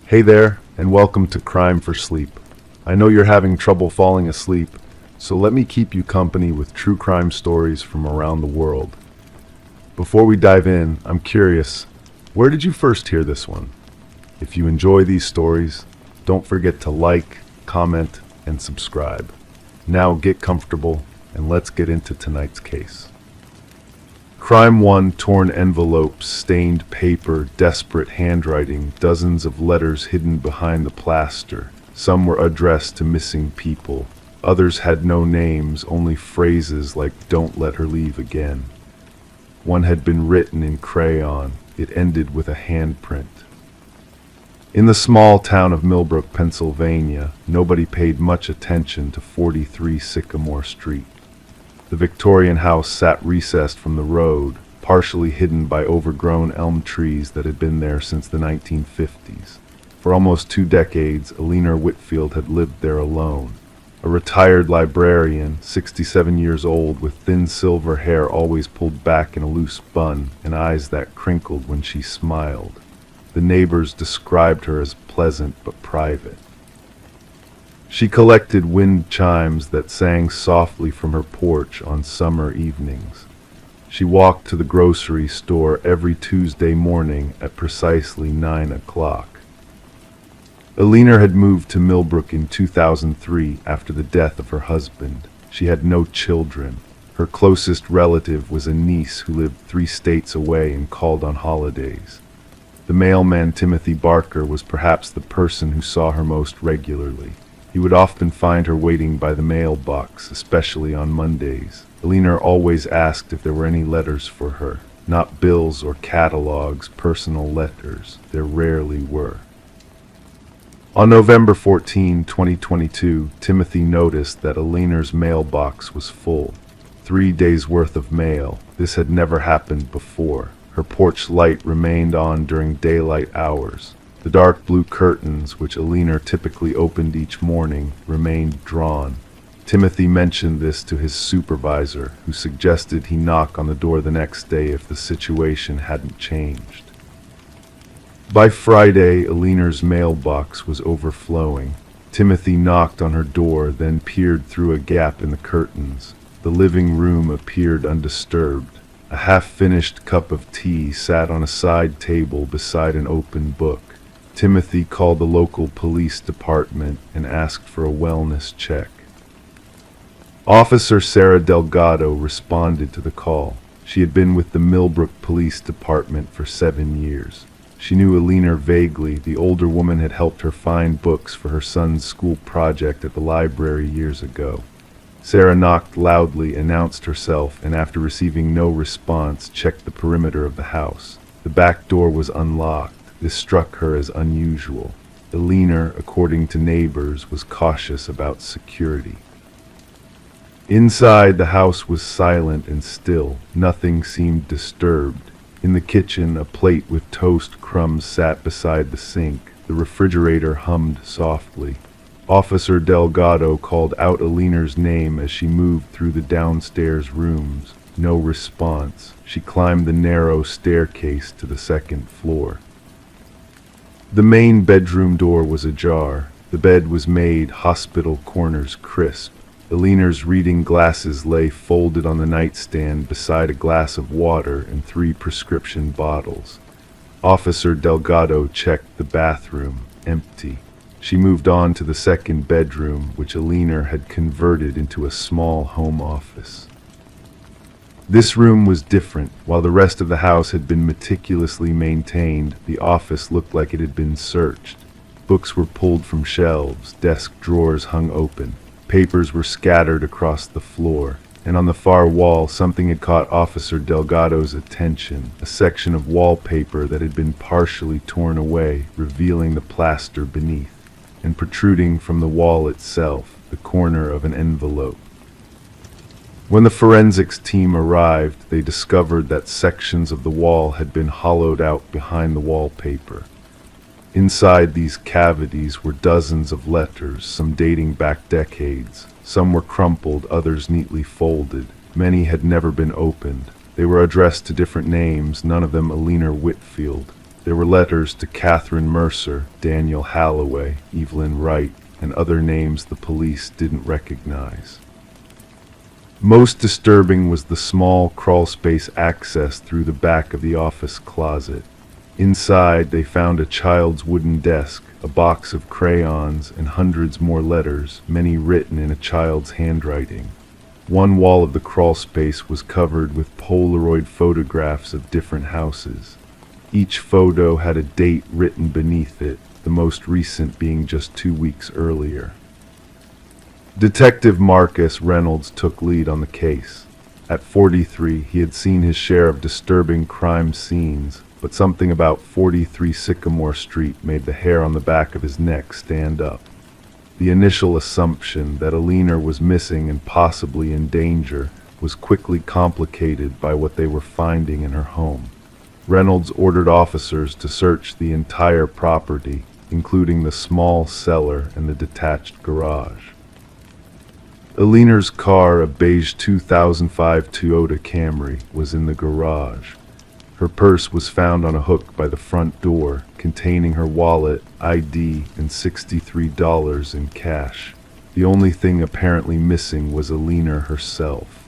Hey there, and welcome to Crime for Sleep. I know you're having trouble falling asleep, so let me keep you company with true crime stories from around the world. Before we dive in, I'm curious, where did you first hear this one? If you enjoy these stories, don't forget to like, comment, and subscribe. Now get comfortable, and let's get into tonight's case. Crime 1: torn envelopes, stained paper, desperate handwriting, dozens of letters hidden behind the plaster. Some were addressed to missing people. Others had no names, only phrases like "don't let her leave again." One had been written in crayon. It ended with a handprint. In the small town of Millbrook, Pennsylvania, nobody paid much attention to 43 Sycamore Street. The Victorian house sat recessed from the road, partially hidden by overgrown elm trees that had been there since the 1950s. For almost 2 decades, Eleanor Whitfield had lived there alone. A retired librarian, 67 years old, with thin silver hair always pulled back in a loose bun and eyes that crinkled when she smiled. The neighbors described her as pleasant but private. She collected wind chimes that sang softly from her porch on summer evenings. She walked to the grocery store every Tuesday morning at precisely 9 o'clock. Eleanor had moved to Millbrook in 2003 after the death of her husband. She had no children. Her closest relative was a niece who lived 3 states away and called on holidays. The mailman Timothy Barker was perhaps the person who saw her most regularly. He would often find her waiting by the mailbox, especially on Mondays. Eleanor always asked if there were any letters for her. Not bills or catalogs, personal letters. There rarely were. On November 14, 2022, Timothy noticed that Eleanor's mailbox was full. 3 days' worth of mail. This had never happened before. Her porch light remained on during daylight hours. The dark blue curtains, which Eleanor typically opened each morning, remained drawn. Timothy mentioned this to his supervisor, who suggested he knock on the door the next day if the situation hadn't changed. By Friday, Eleanor's mailbox was overflowing. Timothy knocked on her door, then peered through a gap in the curtains. The living room appeared undisturbed. A half-finished cup of tea sat on a side table beside an open book. Timothy called the local police department and asked for a wellness check. Officer Sarah Delgado responded to the call. She had been with the Millbrook Police Department for 7 years. She knew Eleanor vaguely. The older woman had helped her find books for her son's school project at the library years ago. Sarah knocked loudly, announced herself, and after receiving no response, checked the perimeter of the house. The back door was unlocked. This struck her as unusual. Eleanor, according to neighbors, was cautious about security. Inside, the house was silent and still. Nothing seemed disturbed. In the kitchen, a plate with toast crumbs sat beside the sink. The refrigerator hummed softly. Officer Delgado called out Eleanor's name as she moved through the downstairs rooms. No response. She climbed the narrow staircase to the second floor. The main bedroom door was ajar. The bed was made, hospital corners crisp. Eleanor's reading glasses lay folded on the nightstand beside a glass of water and 3 prescription bottles. Officer Delgado checked the bathroom, empty. She moved on to the second bedroom, which Eleanor had converted into a small home office. This room was different. While the rest of the house had been meticulously maintained, the office looked like it had been searched. Books were pulled from shelves, desk drawers hung open, papers were scattered across the floor, and on the far wall something had caught Officer Delgado's attention, a section of wallpaper that had been partially torn away, revealing the plaster beneath, and protruding from the wall itself, the corner of an envelope. When the forensics team arrived, they discovered that sections of the wall had been hollowed out behind the wallpaper. Inside these cavities were dozens of letters, some dating back decades. Some were crumpled, others neatly folded. Many had never been opened. They were addressed to different names, none of them Eleanor Whitfield. There were letters to Catherine Mercer, Daniel Halloway, Evelyn Wright, and other names the police didn't recognize. Most disturbing was the small crawlspace access through the back of the office closet. Inside, they found a child's wooden desk, a box of crayons, and hundreds more letters, many written in a child's handwriting. One wall of the crawlspace was covered with Polaroid photographs of different houses. Each photo had a date written beneath it, the most recent being just 2 weeks earlier. Detective Marcus Reynolds took lead on the case. At 43, he had seen his share of disturbing crime scenes, but something about 43 Sycamore Street made the hair on the back of his neck stand up. The initial assumption that Alina was missing and possibly in danger was quickly complicated by what they were finding in her home. Reynolds ordered officers to search the entire property, including the small cellar and the detached garage. Alina's car, a beige 2005 Toyota Camry, was in the garage. Her purse was found on a hook by the front door, containing her wallet, ID, and $63 in cash. The only thing apparently missing was Alina herself.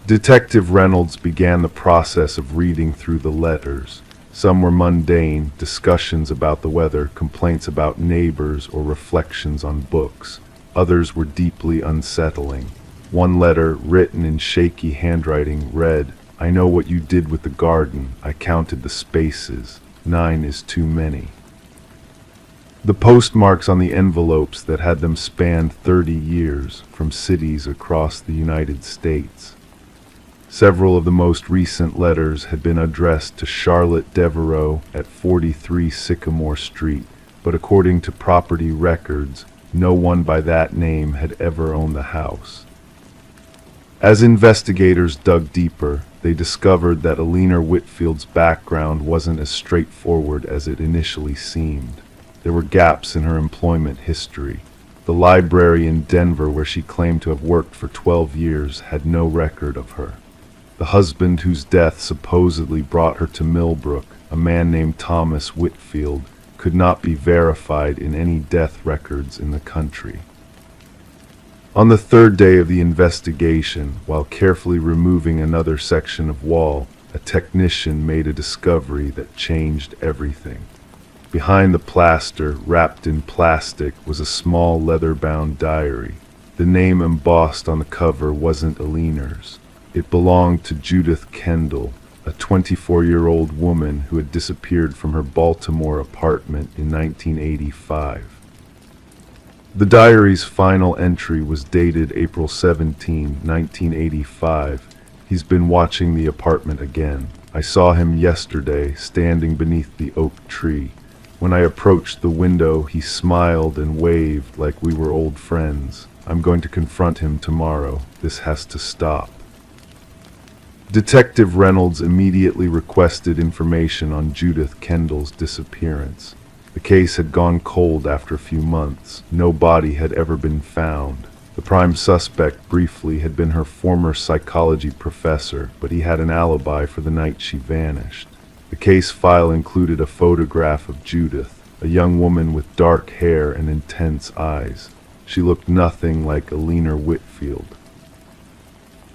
Detective Reynolds began the process of reading through the letters. Some were mundane, discussions about the weather, complaints about neighbors, or reflections on books. Others were deeply unsettling. One letter, written in shaky handwriting, read, "I know what you did with the garden. I counted the spaces. 9 is too many." The postmarks on the envelopes that had them spanned 30 years, from cities across the United States. Several of the most recent letters had been addressed to Charlotte Devereaux at 43 Sycamore Street, but according to property records, no one by that name had ever owned the house. As investigators dug deeper, they discovered that Alina Whitfield's background wasn't as straightforward as it initially seemed. There were gaps in her employment history. The library in Denver, where she claimed to have worked for 12 years, had no record of her. The husband whose death supposedly brought her to Millbrook, a man named Thomas Whitfield, could not be verified in any death records in the country. On the third day of the investigation, while carefully removing another section of wall, a technician made a discovery that changed everything. Behind the plaster, wrapped in plastic, was a small leather-bound diary. The name embossed on the cover wasn't Alina's. It belonged to Judith Kendall, a 24-year-old woman who had disappeared from her Baltimore apartment in 1985. The diary's final entry was dated April 17, 1985. "He's been watching the apartment again. I saw him yesterday, standing beneath the oak tree. When I approached the window, he smiled and waved like we were old friends. I'm going to confront him tomorrow. This has to stop." Detective Reynolds immediately requested information on Judith Kendall's disappearance. The case had gone cold after a few months. No body had ever been found. The prime suspect briefly had been her former psychology professor, but he had an alibi for the night she vanished. The case file included a photograph of Judith, a young woman with dark hair and intense eyes. She looked nothing like Alina Whitfield.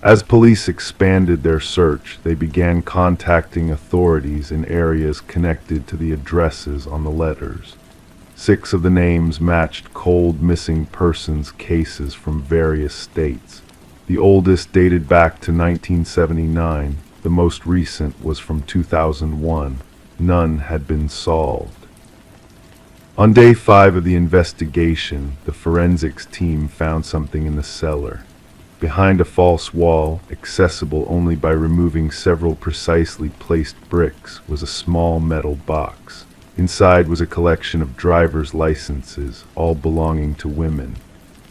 As police expanded their search, they began contacting authorities in areas connected to the addresses on the letters. 6 of the names matched cold missing persons cases from various states. The oldest dated back to 1979. The most recent was from 2001. None had been solved. On day 5 of the investigation, the forensics team found something in the cellar. Behind a false wall, accessible only by removing several precisely placed bricks, was a small metal box. Inside was a collection of driver's licenses, all belonging to women.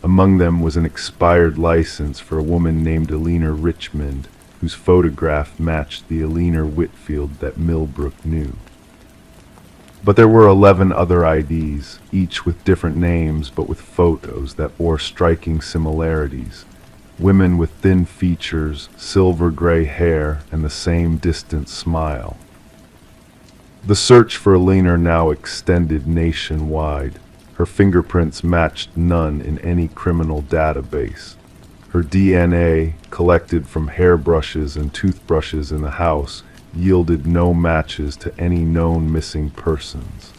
Among them was an expired license for a woman named Alina Richmond, whose photograph matched the Alina Whitfield that Millbrook knew. But there were 11 other IDs, each with different names but with photos that bore striking similarities. Women with thin features, silver gray hair, and the same distant smile. The search for Alina now extended nationwide. Her fingerprints matched none in any criminal database. Her DNA, collected from hairbrushes and toothbrushes in the house, yielded no matches to any known missing persons.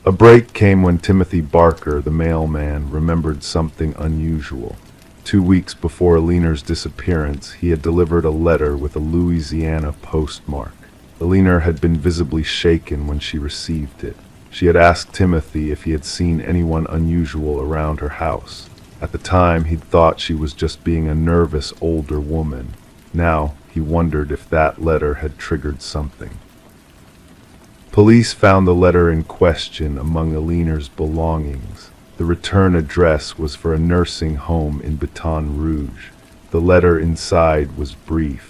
A break came when Timothy Barker, the mailman, remembered something unusual. 2 weeks before Alina's disappearance, he had delivered a letter with a Louisiana postmark. Alina had been visibly shaken when she received it. She had asked Timothy if he had seen anyone unusual around her house. At the time, he'd thought she was just being a nervous older woman. Now, he wondered if that letter had triggered something. Police found the letter in question among Alina's belongings. The return address was for a nursing home in Baton Rouge. The letter inside was brief.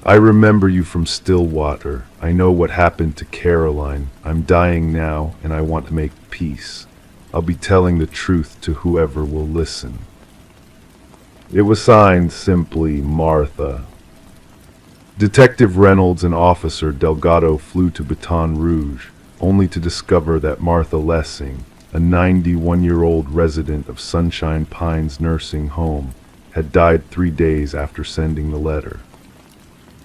I remember you from Stillwater. I know what happened to Caroline. I'm dying now, and I want to make peace. I'll be telling the truth to whoever will listen. It was signed simply Martha. Detective Reynolds and Officer Delgado flew to Baton Rouge, only to discover that Martha Lessing, a 91-year-old resident of Sunshine Pines Nursing Home, had died 3 days after sending the letter.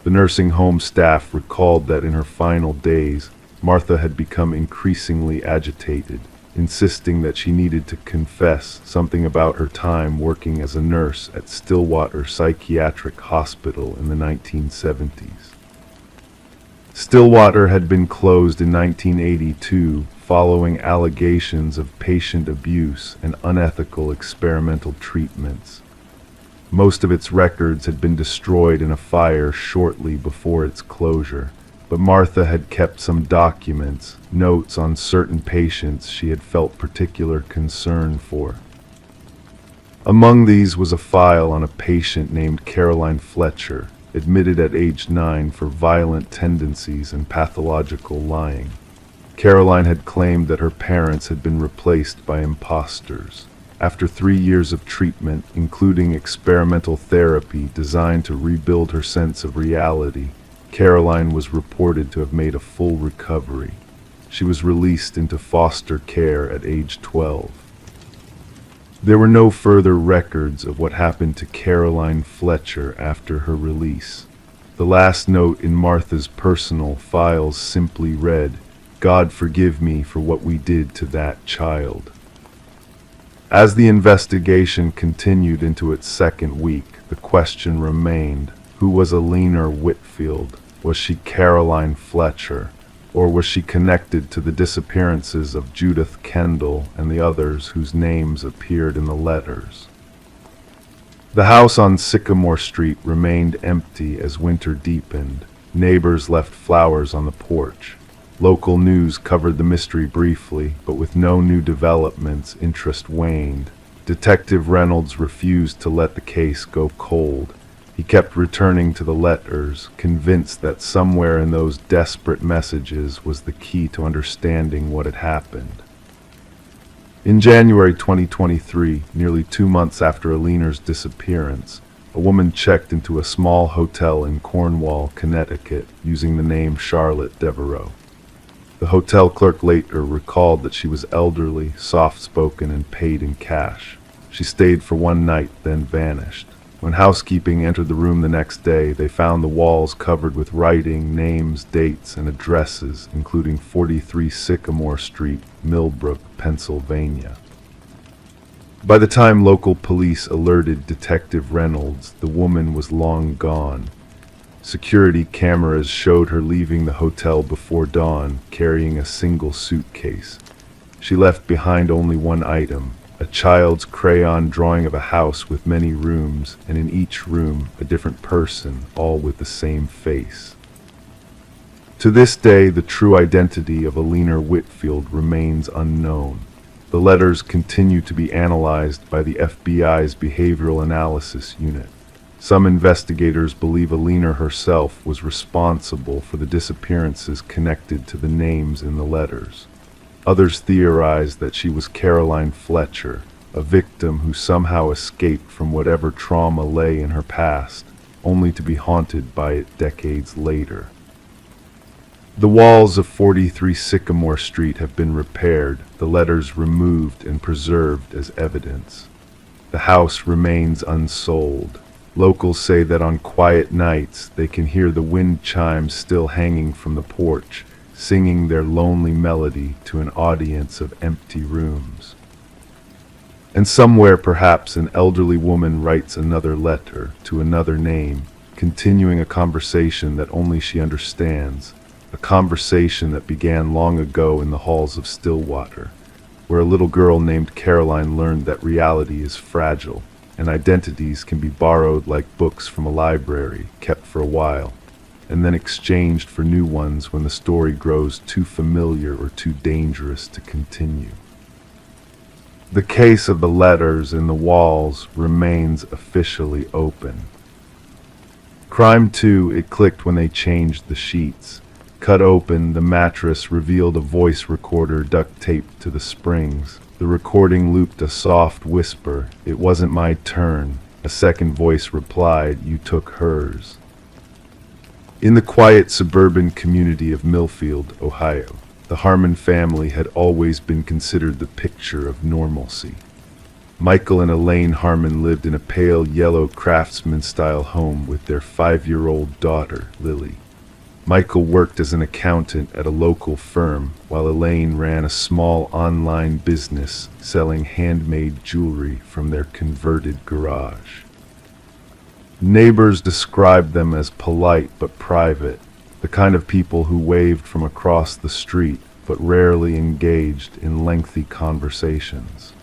The nursing home staff recalled that in her final days, Martha had become increasingly agitated, insisting that she needed to confess something about her time working as a nurse at Stillwater Psychiatric Hospital in the 1970s. Stillwater had been closed in 1982 following allegations of patient abuse and unethical experimental treatments. Most of its records had been destroyed in a fire shortly before its closure, but Martha had kept some documents, notes on certain patients she had felt particular concern for. Among these was a file on a patient named Caroline Fletcher, admitted at age 9 for violent tendencies and pathological lying. Caroline had claimed that her parents had been replaced by imposters. After 3 years of treatment, including experimental therapy designed to rebuild her sense of reality, Caroline was reported to have made a full recovery. She was released into foster care at age 12. There were no further records of what happened to Caroline Fletcher after her release. The last note in Martha's personal files simply read, "God forgive me for what we did to that child." As the investigation continued into its second week, the question remained, who was Alina Whitfield? Was she Caroline Fletcher? Or was she connected to the disappearances of Judith Kendall and the others whose names appeared in the letters? The house on Sycamore Street remained empty as winter deepened. Neighbors left flowers on the porch. Local news covered the mystery briefly, but with no new developments, interest waned. Detective Reynolds refused to let the case go cold. He kept returning to the letters, convinced that somewhere in those desperate messages was the key to understanding what had happened. In January 2023, nearly 2 months after Alina's disappearance, a woman checked into a small hotel in Cornwall, Connecticut, using the name Charlotte Devereaux. The hotel clerk later recalled that she was elderly, soft-spoken, and paid in cash. She stayed for 1 night, then vanished. When housekeeping entered the room the next day, they found the walls covered with writing, names, dates, and addresses, including 43 Sycamore Street, Millbrook, Pennsylvania. By the time local police alerted Detective Reynolds, the woman was long gone. Security cameras showed her leaving the hotel before dawn, carrying a single suitcase. She left behind only one item, a child's crayon drawing of a house with many rooms, and in each room a different person, all with the same face. To this day, the true identity of Alina Whitfield remains unknown. The letters continue to be analyzed by the FBI's Behavioral Analysis Unit. Some investigators believe Alina herself was responsible for the disappearances connected to the names in the letters. Others theorize that she was Caroline Fletcher, a victim who somehow escaped from whatever trauma lay in her past, only to be haunted by it decades later. The walls of 43 Sycamore Street have been repaired, the letters removed and preserved as evidence. The house remains unsold. Locals say that on quiet nights they can hear the wind chimes still hanging from the porch, singing their lonely melody to an audience of empty rooms. And somewhere perhaps an elderly woman writes another letter to another name, continuing a conversation that only she understands, a conversation that began long ago in the halls of Stillwater, where a little girl named Caroline learned that reality is fragile, and identities can be borrowed like books from a library, kept for a while, and then exchanged for new ones when the story grows too familiar or too dangerous to continue. The case of the letters in the walls remains officially open. Crime 2, it clicked when they changed the sheets. Cut open, the mattress revealed a voice recorder duct taped to the springs. The recording looped a soft whisper, "It wasn't my turn." A second voice replied, "You took hers." In the quiet suburban community of Millfield, Ohio, the Harmon family had always been considered the picture of normalcy. Michael and Elaine Harmon lived in a pale yellow craftsman-style home with their 5-year-old daughter, Lily. Michael worked as an accountant at a local firm, while Elaine ran a small online business selling handmade jewelry from their converted garage. Neighbors described them as polite but private, the kind of people who waved from across the street but rarely engaged in lengthy conversations.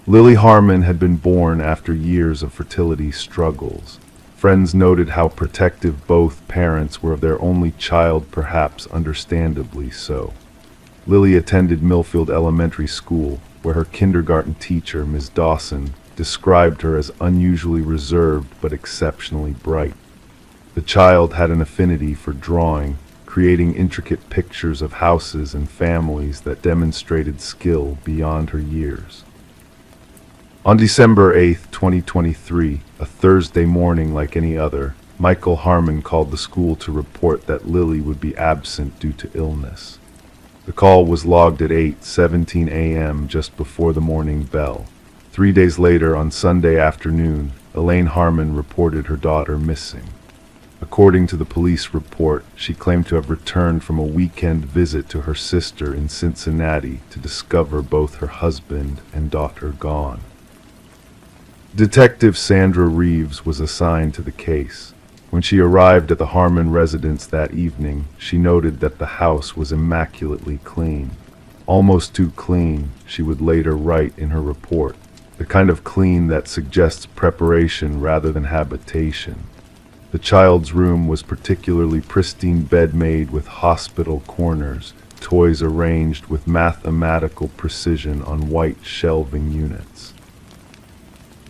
Lily Harmon had been born after years of fertility struggles. Friends noted how protective both parents were of their only child, perhaps understandably so. Lily attended Millfield Elementary School, where her kindergarten teacher, Ms. Dawson, described her as unusually reserved but exceptionally bright. The child had an affinity for drawing, creating intricate pictures of houses and families that demonstrated skill beyond her years. On December 8, 2023, a Thursday morning like any other, Michael Harmon called the school to report that Lily would be absent due to illness. The call was logged at 8:17 a.m. just before the morning bell. 3 days later, on Sunday afternoon, Elaine Harmon reported her daughter missing. According to the police report, she claimed to have returned from a weekend visit to her sister in Cincinnati to discover both her husband and daughter gone. Detective Sandra Reeves was assigned to the case. When she arrived at the Harmon residence that evening, she noted that the house was immaculately clean. Almost too clean, she would later write in her report. The kind of clean that suggests preparation rather than habitation. The child's room was particularly pristine, bed made with hospital corners, toys arranged with mathematical precision on white shelving units.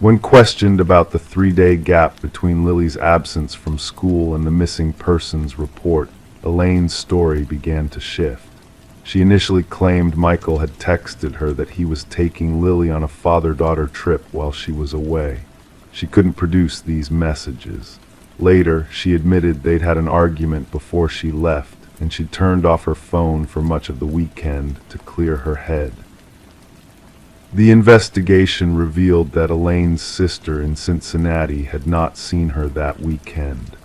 When questioned about the 3-day gap between Lily's absence from school and the missing persons report, Elaine's story began to shift. She initially claimed Michael had texted her that he was taking Lily on a father-daughter trip while she was away. She couldn't produce these messages. Later, she admitted they'd had an argument before she left, and she turned off her phone for much of the weekend to clear her head. The investigation revealed that Elaine's sister in Cincinnati had not seen her that weekend.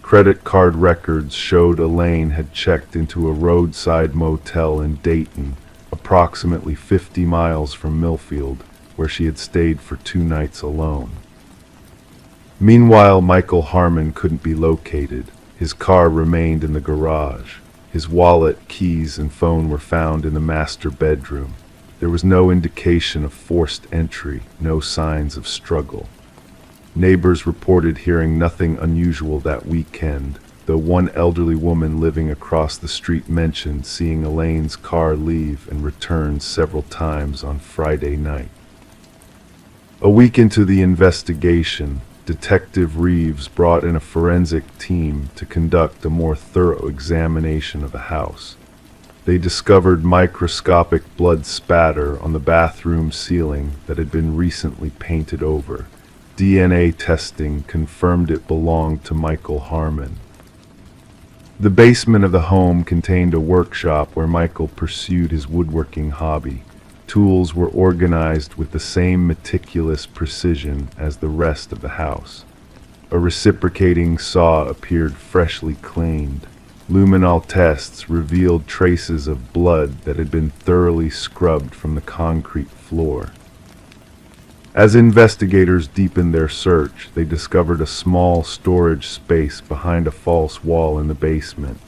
Credit card records showed Elaine had checked into a roadside motel in Dayton, approximately 50 miles from Millfield, where she had stayed for 2 nights alone. Meanwhile, Michael Harmon couldn't be located. His car remained in the garage. His wallet, keys, and phone were found in the master bedroom. There was no indication of forced entry, no signs of struggle. Neighbors reported hearing nothing unusual that weekend, though one elderly woman living across the street mentioned seeing Elaine's car leave and return several times on Friday night. A week into the investigation, Detective Reeves brought in a forensic team to conduct a more thorough examination of the house. They discovered microscopic blood spatter on the bathroom ceiling that had been recently painted over. DNA testing confirmed it belonged to Michael Harmon. The basement of the home contained a workshop where Michael pursued his woodworking hobby. Tools were organized with the same meticulous precision as the rest of the house. A reciprocating saw appeared freshly cleaned. Luminol tests revealed traces of blood that had been thoroughly scrubbed from the concrete floor. As investigators deepened their search, they discovered a small storage space behind a false wall in the basement.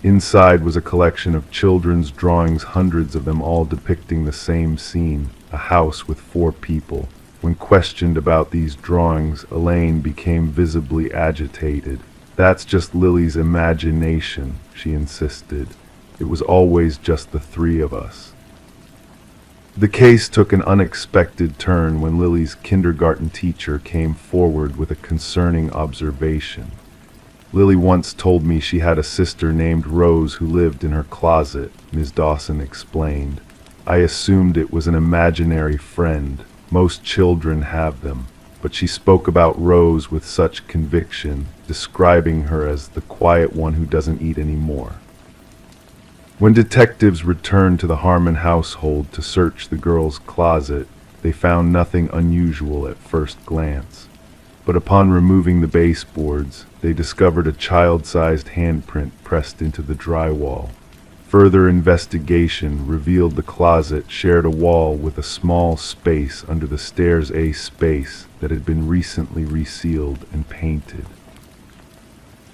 Inside was a collection of children's drawings, hundreds of them all depicting the same scene, a house with 4 people. When questioned about these drawings, Elaine became visibly agitated. "That's just Lily's imagination," she insisted. "It was always just the 3 of us." The case took an unexpected turn when Lily's kindergarten teacher came forward with a concerning observation. "Lily once told me she had a sister named Rose who lived in her closet," Ms. Dawson explained. "I assumed it was an imaginary friend. Most children have them." But she spoke about Rose with such conviction, describing her as the quiet one who doesn't eat anymore. When detectives returned to the Harmon household to search the girl's closet, they found nothing unusual at first glance. But upon removing the baseboards, they discovered a child-sized handprint pressed into the drywall. Further investigation revealed the closet shared a wall with a small space under the stairs, a space that had been recently resealed and painted.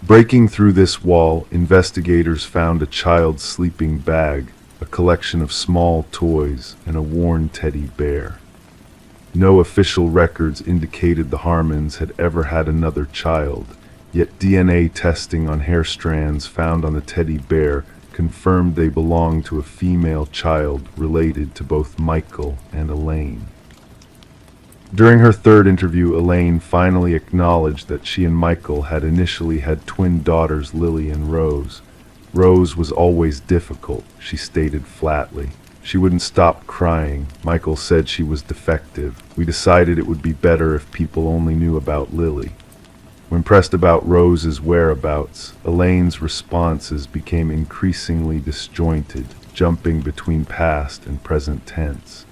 Breaking through this wall, investigators found a child's sleeping bag, a collection of small toys, and a worn teddy bear. No official records indicated the Harmons had ever had another child, yet DNA testing on hair strands found on the teddy bear confirmed they belonged to a female child related to both Michael and Elaine. During her 3rd interview, Elaine finally acknowledged that she and Michael had initially had twin daughters, Lily and Rose. "Rose was always difficult," she stated flatly. "She wouldn't stop crying. Michael said she was defective. We decided it would be better if people only knew about Lily." When pressed about Rose's whereabouts, Elaine's responses became increasingly disjointed, jumping between past and present tense.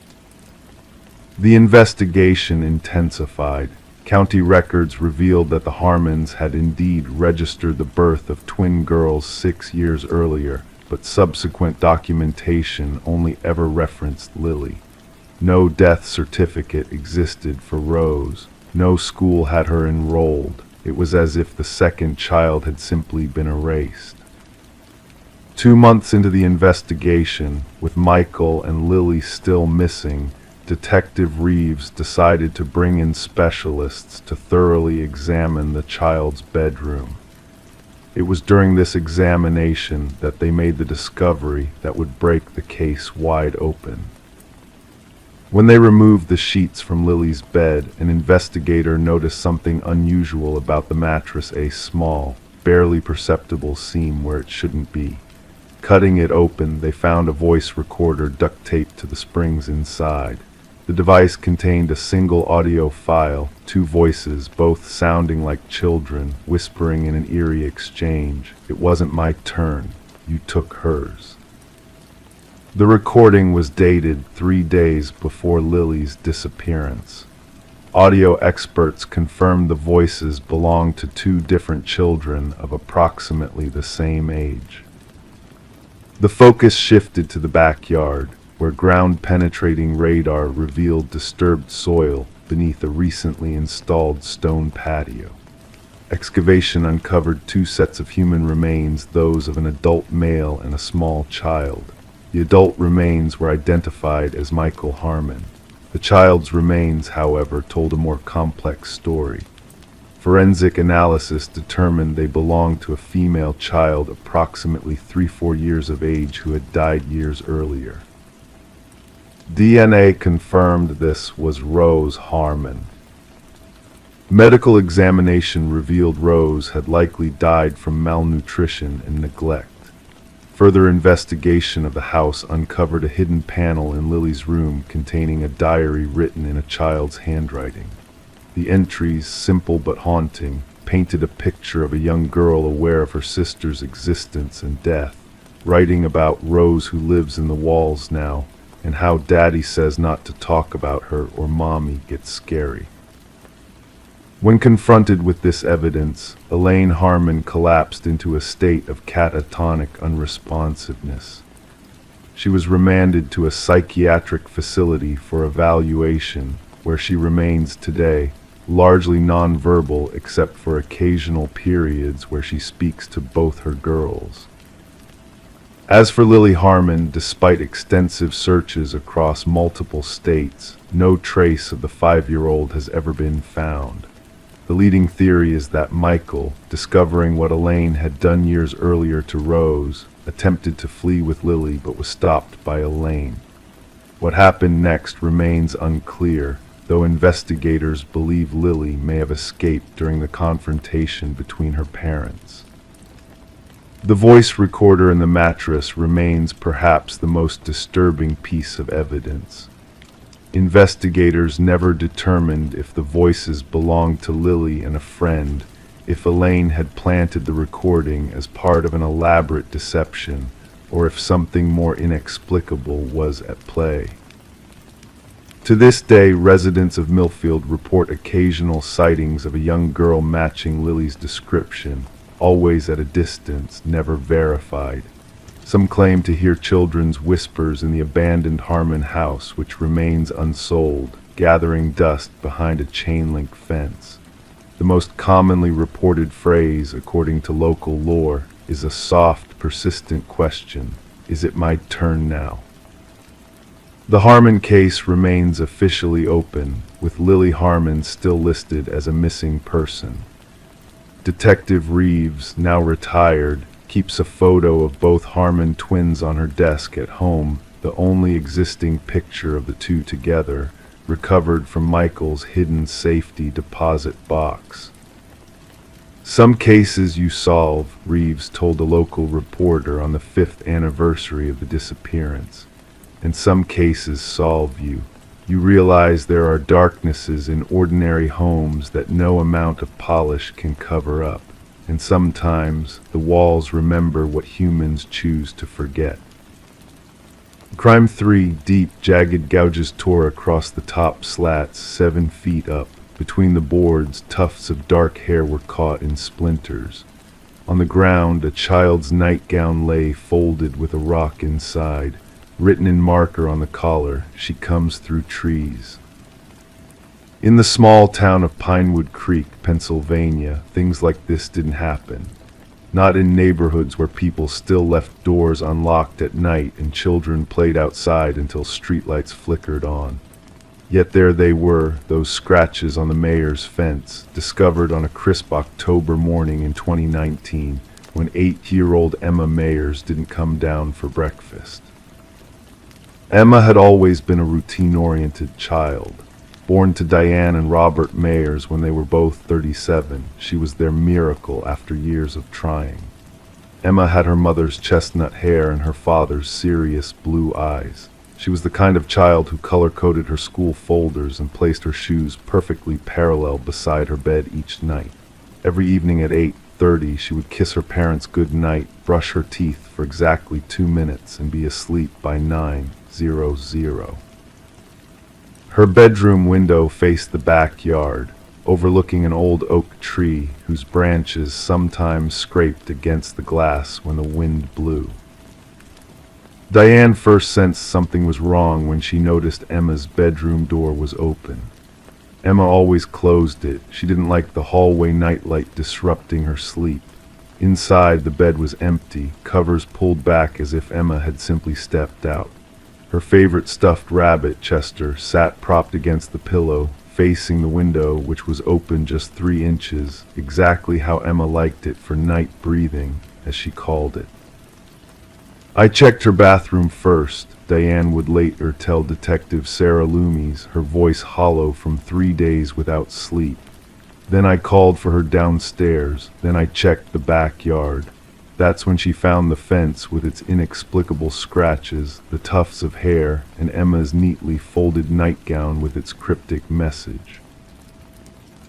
The investigation intensified. County records revealed that the Harmons had indeed registered the birth of twin girls 6 years earlier, but subsequent documentation only ever referenced Lily. No death certificate existed for Rose. No school had her enrolled. It was as if the second child had simply been erased. 2 months into the investigation, with Michael and Lily still missing, Detective Reeves decided to bring in specialists to thoroughly examine the child's bedroom. It was during this examination that they made the discovery that would break the case wide open. When they removed the sheets from Lily's bed, an investigator noticed something unusual about the mattress, a small, barely perceptible seam where it shouldn't be. Cutting it open, they found a voice recorder duct taped to the springs inside. The device contained a single audio file, 2 voices, both sounding like children, whispering in an eerie exchange. "It wasn't my turn. You took hers." The recording was dated 3 days before Lily's disappearance. Audio experts confirmed the voices belonged to 2 different children of approximately the same age. The focus shifted to the backyard, where ground-penetrating radar revealed disturbed soil beneath a recently installed stone patio. Excavation uncovered 2 sets of human remains, those of an adult male and a small child. The adult remains were identified as Michael Harmon. The child's remains, however, told a more complex story. Forensic analysis determined they belonged to a female child approximately 3-4 years of age who had died years earlier. DNA confirmed this was Rose Harmon. Medical examination revealed Rose had likely died from malnutrition and neglect. Further investigation of the house uncovered a hidden panel in Lily's room containing a diary written in a child's handwriting. The entries, simple but haunting, painted a picture of a young girl aware of her sister's existence and death, writing about Rose who lives in the walls now, and how Daddy says not to talk about her or Mommy gets scary. When confronted with this evidence, Elaine Harmon collapsed into a state of catatonic unresponsiveness. She was remanded to a psychiatric facility for evaluation, where she remains today, largely nonverbal except for occasional periods where she speaks to both her girls. As for Lily Harmon, despite extensive searches across multiple states, no trace of the 5-year-old has ever been found. The leading theory is that Michael, discovering what Elaine had done years earlier to Rose, attempted to flee with Lily but was stopped by Elaine. What happened next remains unclear, though investigators believe Lily may have escaped during the confrontation between her parents. The voice recorder in the mattress remains perhaps the most disturbing piece of evidence. Investigators never determined if the voices belonged to Lily and a friend, if Elaine had planted the recording as part of an elaborate deception, or if something more inexplicable was at play. To this day, residents of Millfield report occasional sightings of a young girl matching Lily's description, always at a distance, never verified. Some claim to hear children's whispers in the abandoned Harmon house, which remains unsold, gathering dust behind a chain-link fence. The most commonly reported phrase, according to local lore, is a soft, persistent question: "Is it my turn now?" The Harmon case remains officially open, with Lily Harmon still listed as a missing person. Detective Reeves, now retired, keeps a photo of both Harmon twins on her desk at home, the only existing picture of the two together, recovered from Michael's hidden safety deposit box. "Some cases you solve," Reeves told a local reporter on the 5th anniversary of the disappearance, "and some cases solve you. You realize there are darknesses in ordinary homes that no amount of polish can cover up. And sometimes the walls remember what humans choose to forget." Crime 3, deep, jagged gouges tore across the top slats 7 feet up. Between the boards, tufts of dark hair were caught in splinters. On the ground, a child's nightgown lay folded with a rock inside. Written in marker on the collar, "She comes through trees." In the small town of Pinewood Creek, Pennsylvania, things like this didn't happen. Not in neighborhoods where people still left doors unlocked at night and children played outside until streetlights flickered on. Yet there they were, those scratches on the mayor's fence, discovered on a crisp October morning in 2019, when 8-year-old Emma Mayers didn't come down for breakfast. Emma had always been a routine-oriented child. Born to Diane and Robert Mayers when they were both 37, she was their miracle after years of trying. Emma had her mother's chestnut hair and her father's serious blue eyes. She was the kind of child who color-coded her school folders and placed her shoes perfectly parallel beside her bed each night. Every evening at 8:30, she would kiss her parents good night, brush her teeth for exactly 2 minutes, and be asleep by 9:00. Her bedroom window faced the backyard, overlooking an old oak tree whose branches sometimes scraped against the glass when the wind blew. Diane first sensed something was wrong when she noticed Emma's bedroom door was open. Emma always closed it. She didn't like the hallway nightlight disrupting her sleep. Inside, the bed was empty, covers pulled back as if Emma had simply stepped out. Her favorite stuffed rabbit, Chester, sat propped against the pillow, facing the window, which was open just 3 inches, exactly how Emma liked it for night breathing, as she called it. "I checked her bathroom first," Diane would later tell Detective Sarah Loomis, her voice hollow from 3 days without sleep. "Then I called for her downstairs, then I checked the backyard. That's when she found the fence with its inexplicable scratches, the tufts of hair, and Emma's neatly folded nightgown with its cryptic message."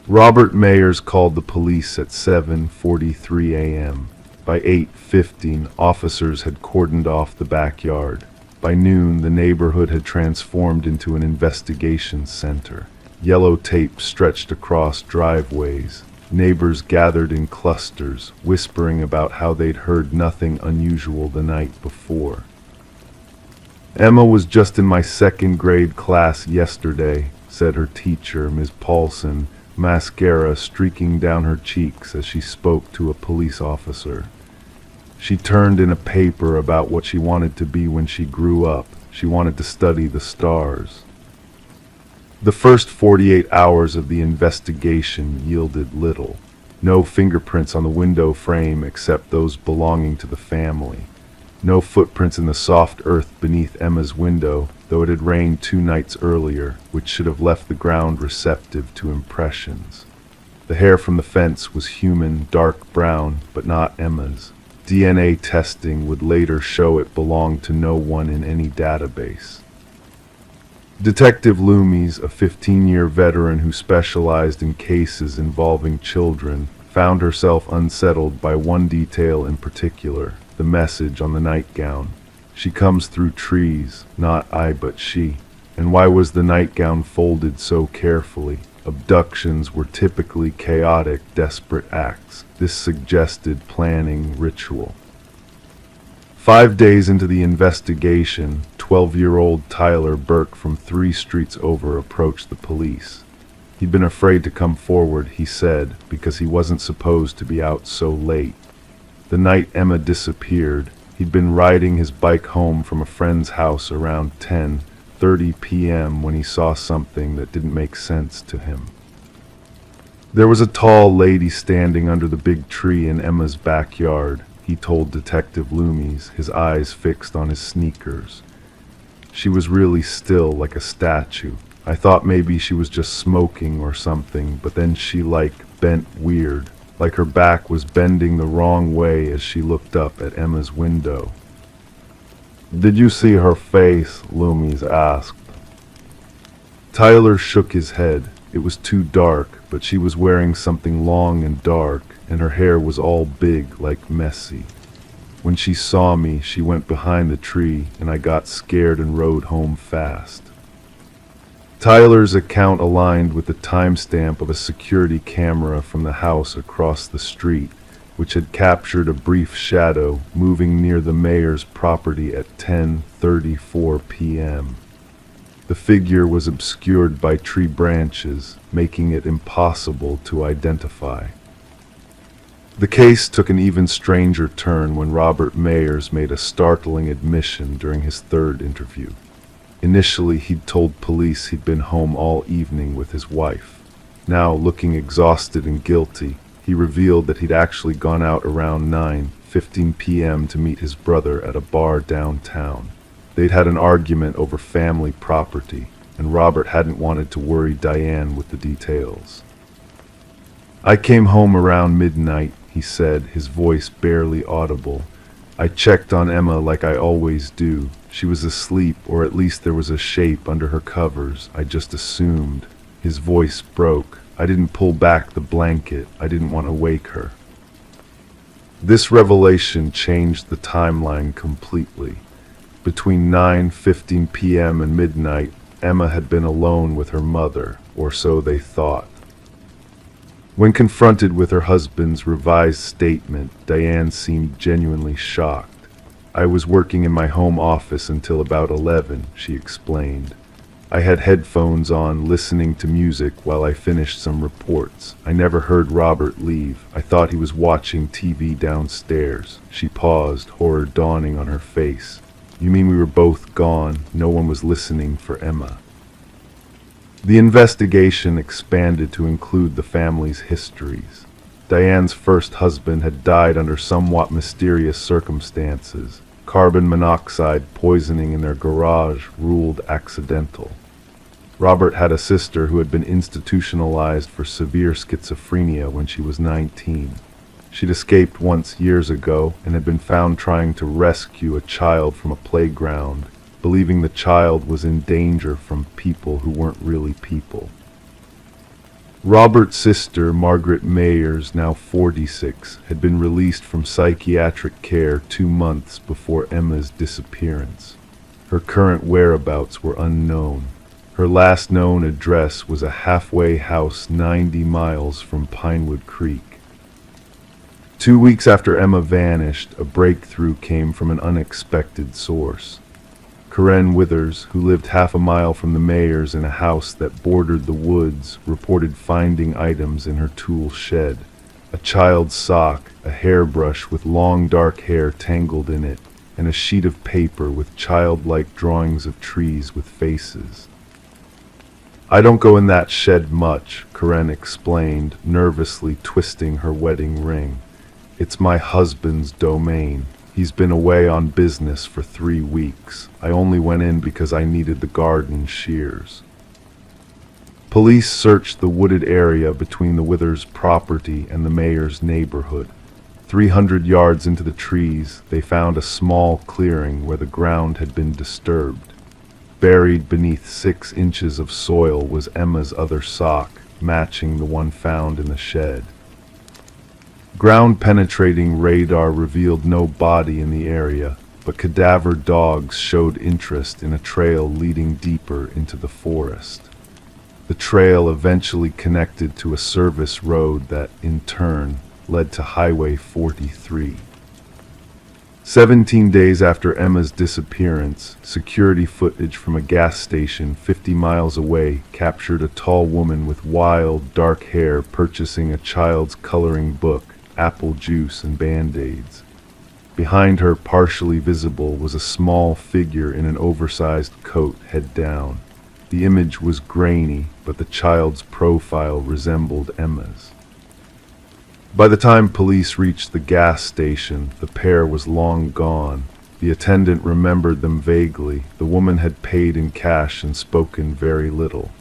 Robert Mayers called the police at 7:43 a.m. By 8:15, officers had cordoned off the backyard. By noon, the neighborhood had transformed into an investigation center. Yellow tape stretched across driveways. Neighbors gathered in clusters, whispering about how they'd heard nothing unusual the night before. "Emma was just in my second grade class yesterday," said her teacher, Ms. Paulson, mascara streaking down her cheeks as she spoke to a police officer. She turned in a paper about what she wanted to be when she grew up. She wanted to study the stars. The first 48 hours of the investigation yielded little. No fingerprints on the window frame except those belonging to the family. No footprints in the soft earth beneath Emma's window, though it had rained 2 nights earlier, which should have left the ground receptive to impressions. The hair from the fence was human, dark brown, but not Emma's. DNA testing would later show it belonged to no one in any database. Detective Loomis, a 15-year veteran who specialized in cases involving children, found herself unsettled by one detail in particular: the message on the nightgown. "She comes through trees, not I but she." And why was the nightgown folded so carefully? Abductions were typically chaotic, desperate acts. This suggested planning, ritual. 5 days into the investigation, 12-year-old Tyler Burke from 3 streets over approached the police. He'd been afraid to come forward, he said, because he wasn't supposed to be out so late. The night Emma disappeared, he'd been riding his bike home from a friend's house around 10:30 p.m. when he saw something that didn't make sense to him. There was a tall lady standing under the big tree in Emma's backyard, he told Detective Loomis, his eyes fixed on his sneakers. She was really still, like a statue. I thought maybe she was just smoking or something, but then she bent weird, like her back was bending the wrong way as she looked up at Emma's window. "Did you see her face?" Loomis asked. Tyler shook his head. It was too dark, but she was wearing something long and dark, and her hair was all big, like messy. "When she saw me, she went behind the tree, and I got scared and rode home fast." Tyler's account aligned with the timestamp of a security camera from the house across the street, which had captured a brief shadow moving near the mayor's property at 10:34 p.m. The figure was obscured by tree branches, making it impossible to identify. The case took an even stranger turn when Robert Mayers made a startling admission during his 3rd interview. Initially, he'd told police he'd been home all evening with his wife. Now, looking exhausted and guilty, he revealed that he'd actually gone out around 9:15 p.m. to meet his brother at a bar downtown. They'd had an argument over family property, and Robert hadn't wanted to worry Diane with the details. "I came home around midnight," he said, his voice barely audible. "I checked on Emma like I always do. She was asleep, or at least there was a shape under her covers. I just assumed." His voice broke. "I didn't pull back the blanket. I didn't want to wake her." This revelation changed the timeline completely. Between 9:15 p.m. and midnight, Emma had been alone with her mother, or so they thought. When confronted with her husband's revised statement, Diane seemed genuinely shocked. "I was working in my home office until about 11, she explained. "I had headphones on, listening to music while I finished some reports. I never heard Robert leave. I thought he was watching TV downstairs." She paused, horror dawning on her face. "You mean we were both gone? No one was listening for Emma?" The investigation expanded to include the family's histories. Diane's first husband had died under somewhat mysterious circumstances. Carbon monoxide poisoning in their garage ruled accidental. Robert had a sister who had been institutionalized for severe schizophrenia when she was 19. She'd escaped once years ago and had been found trying to rescue a child from a playground, believing the child was in danger from people who weren't really people. Robert's sister, Margaret Mayers, now 46, had been released from psychiatric care 2 months before Emma's disappearance. Her current whereabouts were unknown. Her last known address was a halfway house 90 miles from Pinewood Creek. 2 weeks after Emma vanished, a breakthrough came from an unexpected source. Karen Withers, who lived half a mile from the Mayers in a house that bordered the woods, reported finding items in her tool shed. A child's sock, a hairbrush with long dark hair tangled in it, and a sheet of paper with childlike drawings of trees with faces. "I don't go in that shed much," Karen explained, nervously twisting her wedding ring. "It's my husband's domain. He's been away on business for 3 weeks. I only went in because I needed the garden shears." Police searched the wooded area between the Withers property and the Mayers neighborhood. 300 yards into the trees, they found a small clearing where the ground had been disturbed. Buried beneath 6 inches of soil was Emma's other sock, matching the one found in the shed. Ground-penetrating radar revealed no body in the area, but cadaver dogs showed interest in a trail leading deeper into the forest. The trail eventually connected to a service road that, in turn, led to Highway 43. 17 days after Emma's disappearance, security footage from a gas station 50 miles away captured a tall woman with wild, dark hair purchasing a child's coloring book, apple juice, and Band-Aids. Behind her, partially visible, was a small figure in an oversized coat, head down. The image was grainy, but the child's profile resembled Emma's. By the time police reached the gas station, the pair was long gone. The attendant remembered them vaguely. The woman had paid in cash and spoken very little.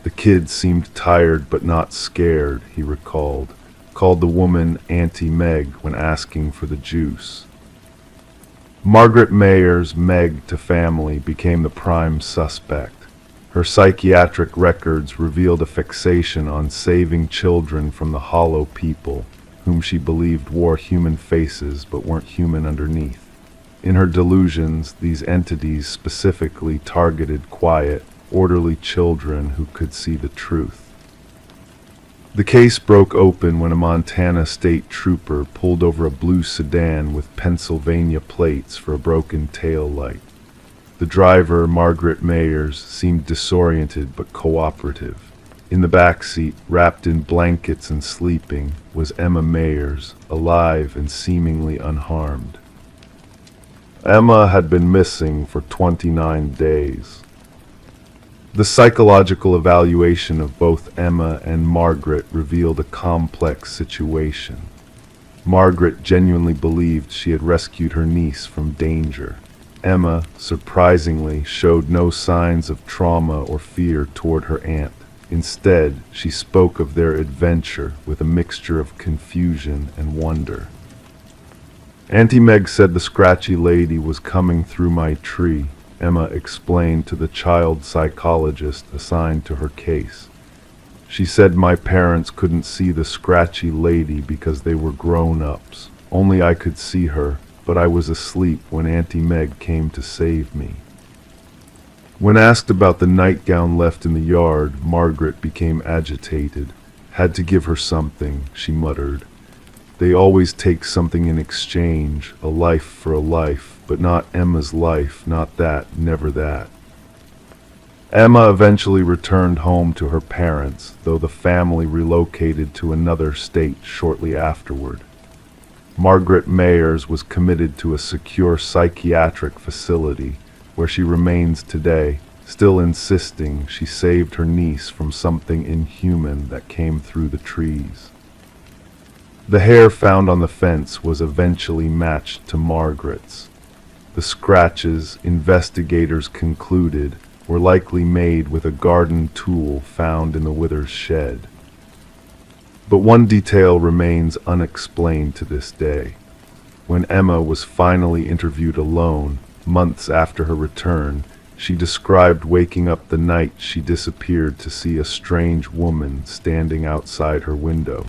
The kid seemed tired but not scared, he recalled. Called the woman Auntie Meg when asking for the juice. Margaret Mayer's Meg to family became the prime suspect. Her psychiatric records revealed a fixation on saving children from the hollow people, whom she believed wore human faces but weren't human underneath. In her delusions, these entities specifically targeted quiet, orderly children who could see the truth. The case broke open when a Montana state trooper pulled over a blue sedan with Pennsylvania plates for a broken tail light. The driver, Margaret Mayers, seemed disoriented but cooperative. In the back seat, wrapped in blankets and sleeping, was Emma Mayers, alive and seemingly unharmed. Emma had been missing for 29 days. The psychological evaluation of both Emma and Margaret revealed a complex situation. Margaret genuinely believed she had rescued her niece from danger. Emma, surprisingly, showed no signs of trauma or fear toward her aunt. Instead, she spoke of their adventure with a mixture of confusion and wonder. "Auntie Meg said the scratchy lady was coming through my tree," Emma explained to the child psychologist assigned to her case. "She said my parents couldn't see the scratchy lady because they were grown-ups. Only I could see her, but I was asleep when Auntie Meg came to save me." When asked about the nightgown left in the yard, Margaret became agitated. "Had to give her something," she muttered. "They always take something in exchange, a life for a life, but not Emma's life, not that, never that." Emma eventually returned home to her parents, though the family relocated to another state shortly afterward. Margaret Mayers was committed to a secure psychiatric facility, where she remains today, still insisting she saved her niece from something inhuman that came through the trees. The hair found on the fence was eventually matched to Margaret's. The scratches, investigators concluded, were likely made with a garden tool found in the Withers shed. But one detail remains unexplained to this day. When Emma was finally interviewed alone, months after her return, She described waking up the night she disappeared to see a strange woman standing outside her window.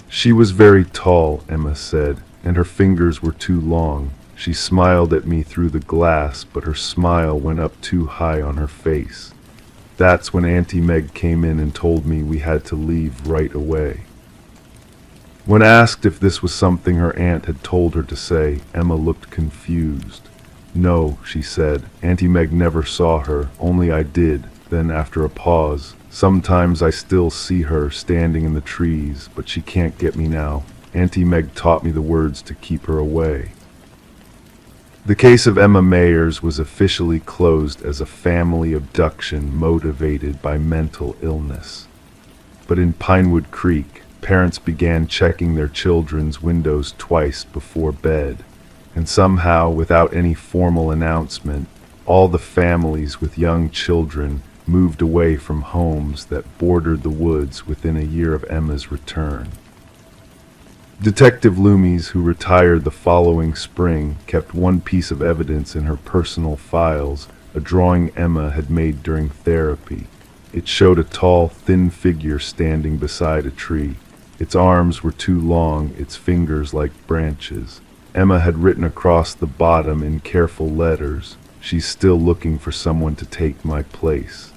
She was very tall, Emma said, and her fingers were too long. She smiled at me through the glass, but her smile went up too high on her face. That's when Auntie Meg came in and told me we had to leave right away. When asked if this was something her aunt had told her to say, Emma looked confused. No, she said, Auntie Meg never saw her, only I did. Then after a pause, sometimes I still see her standing in the trees, but she can't get me now. Auntie Meg taught me the words to keep her away. The case of Emma Mayers was officially closed as a family abduction motivated by mental illness. But in Pinewood Creek, parents began checking their children's windows twice before bed, and somehow, without any formal announcement, all the families with young children moved away from homes that bordered the woods within a year of Emma's return. Detective Loomis, who retired the following spring, kept one piece of evidence in her personal files, a drawing Emma had made during therapy. It showed a tall, thin figure standing beside a tree. Its arms were too long, its fingers like branches. Emma had written across the bottom in careful letters, "She's still looking for someone to take my place."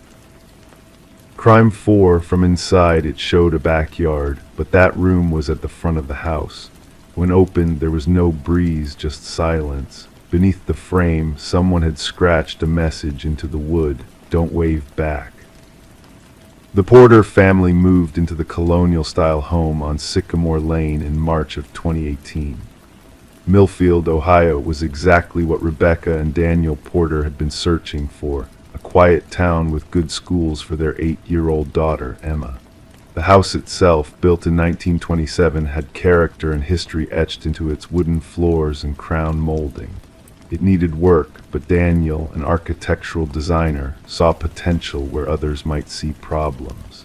Crime 4, from inside it showed a backyard, but that room was at the front of the house. When opened, there was no breeze, just silence. Beneath the frame, someone had scratched a message into the wood, "Don't wave back." The Porter family moved into the colonial-style home on Sycamore Lane in March of 2018. Millfield, Ohio was exactly what Rebecca and Daniel Porter had been searching for, a quiet town with good schools for their 8-year-old daughter, Emma. The house itself, built in 1927, had character and history etched into its wooden floors and crown molding. It needed work, but Daniel, an architectural designer, saw potential where others might see problems.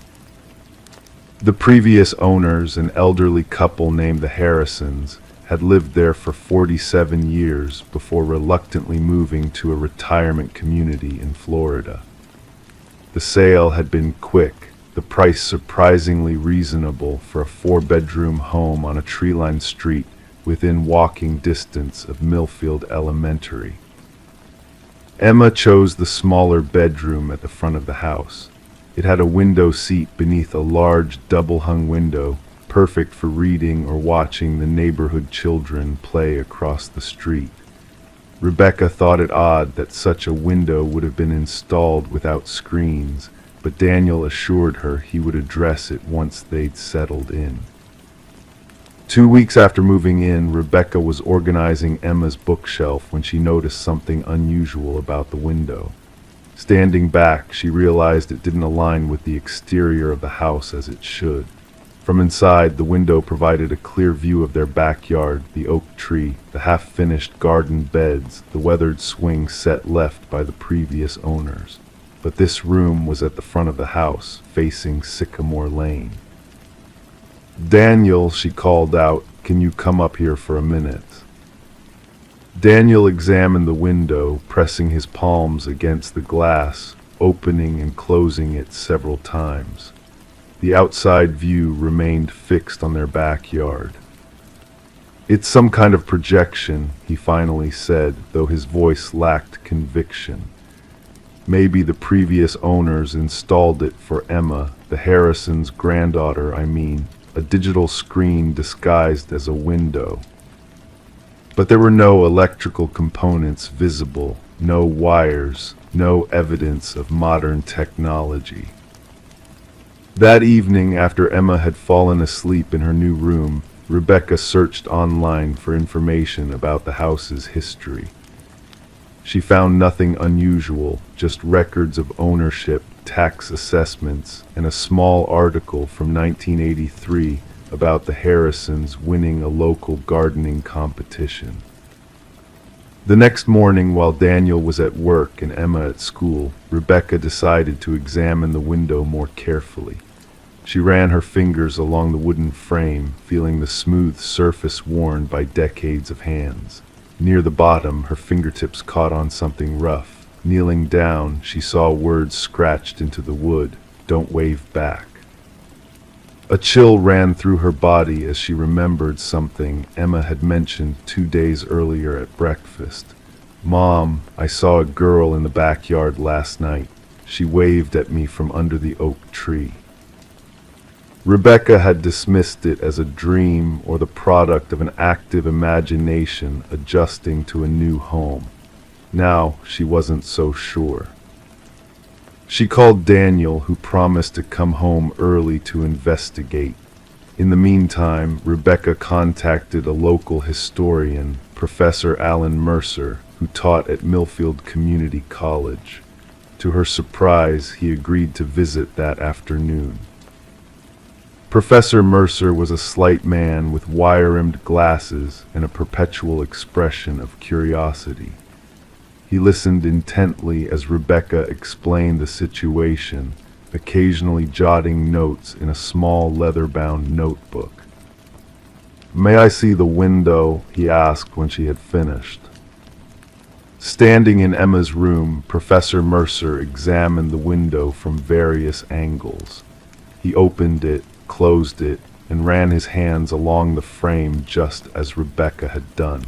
The previous owners, an elderly couple named the Harrisons, had lived there for 47 years before reluctantly moving to a retirement community in Florida. The sale had been quick, the price surprisingly reasonable for a 4-bedroom home on a tree-lined street within walking distance of Millfield Elementary. Emma chose the smaller bedroom at the front of the house. It had a window seat beneath a large double-hung window, perfect for reading or watching the neighborhood children play across the street. Rebecca thought it odd that such a window would have been installed without screens, but Daniel assured her he would address it once they'd settled in. 2 weeks after moving in, Rebecca was organizing Emma's bookshelf when she noticed something unusual about the window. Standing back, she realized it didn't align with the exterior of the house as it should. From inside, the window provided a clear view of their backyard, the oak tree, the half-finished garden beds, the weathered swing set left by the previous owners. But this room was at the front of the house, facing Sycamore Lane. "Daniel," she called out, "can you come up here for a minute?" Daniel examined the window, pressing his palms against the glass, opening and closing it several times. The outside view remained fixed on their backyard. "It's some kind of projection," he finally said, though his voice lacked conviction. "Maybe the previous owners installed it for Emma, the Harrisons' granddaughter, I mean, a digital screen disguised as a window." But there were no electrical components visible, no wires, no evidence of modern technology. That evening, after Emma had fallen asleep in her new room, Rebecca searched online for information about the house's history. She found nothing unusual, just records of ownership, tax assessments, and a small article from 1983 about the Harrisons winning a local gardening competition. The next morning, while Daniel was at work and Emma at school, Rebecca decided to examine the window more carefully. She ran her fingers along the wooden frame, feeling the smooth surface worn by decades of hands. Near the bottom, her fingertips caught on something rough, Kneeling down, she saw words scratched into the wood, "Don't wave back." A chill ran through her body as she remembered something Emma had mentioned 2 days earlier at breakfast. "Mom, I saw a girl in the backyard last night. She waved at me from under the oak tree." Rebecca had dismissed it as a dream or the product of an active imagination adjusting to a new home. Now she wasn't so sure. She called Daniel, who promised to come home early to investigate. In the meantime, Rebecca contacted a local historian, Professor Alan Mercer, who taught at Millfield Community College. To her surprise, he agreed to visit that afternoon. Professor Mercer was a slight man with wire-rimmed glasses and a perpetual expression of curiosity. He listened intently as Rebecca explained the situation, occasionally jotting notes in a small leather-bound notebook. "May I see the window?" he asked when she had finished. Standing in Emma's room, Professor Mercer examined the window from various angles. He opened it, closed it, and ran his hands along the frame just as Rebecca had done.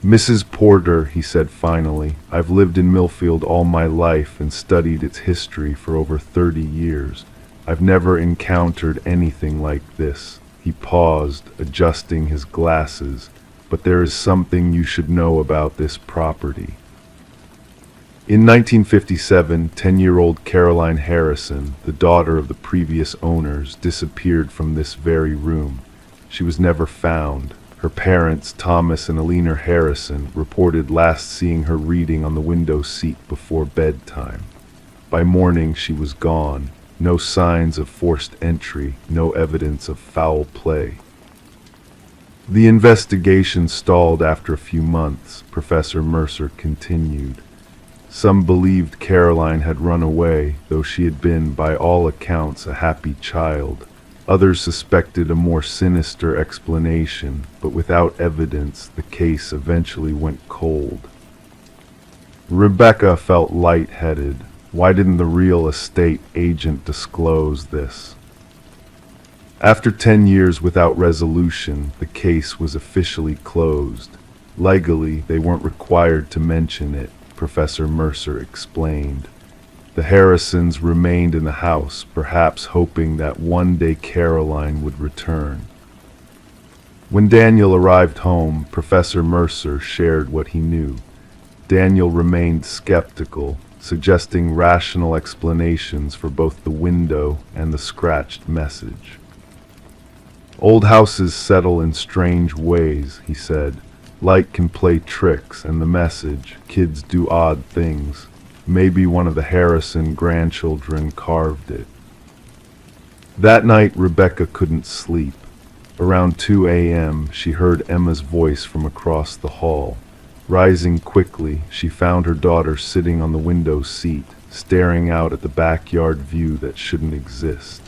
"Mrs. Porter," he said finally, "I've lived in Millfield all my life and studied its history for over 30 years. I've never encountered anything like this." He paused, adjusting his glasses. "But there is something you should know about this property." In 1957, 10-year-old Caroline Harrison, the daughter of the previous owners, disappeared from this very room. She was never found. Her parents, Thomas and Alina Harrison, reported last seeing her reading on the window seat before bedtime. By morning, she was gone. No signs of forced entry, no evidence of foul play. The investigation stalled after a few months, Professor Mercer continued. Some believed Caroline had run away, though she had been, by all accounts, a happy child. Others suspected a more sinister explanation, but without evidence, the case eventually went cold. Rebecca felt lightheaded. Why didn't the real estate agent disclose this? After 10 years without resolution, the case was officially closed. Legally, they weren't required to mention it, Professor Mercer explained. The Harrisons remained in the house, perhaps hoping that one day Caroline would return. When Daniel arrived home, Professor Mercer shared what he knew. Daniel remained skeptical, suggesting rational explanations for both the window and the scratched message. "Old houses settle in strange ways," he said. "Light can play tricks, and the message, kids do odd things. Maybe one of the Harrison grandchildren carved it." That night, Rebecca couldn't sleep. Around 2 a.m., she heard Emma's voice from across the hall. Rising quickly, she found her daughter sitting on the window seat, staring out at the backyard view that shouldn't exist.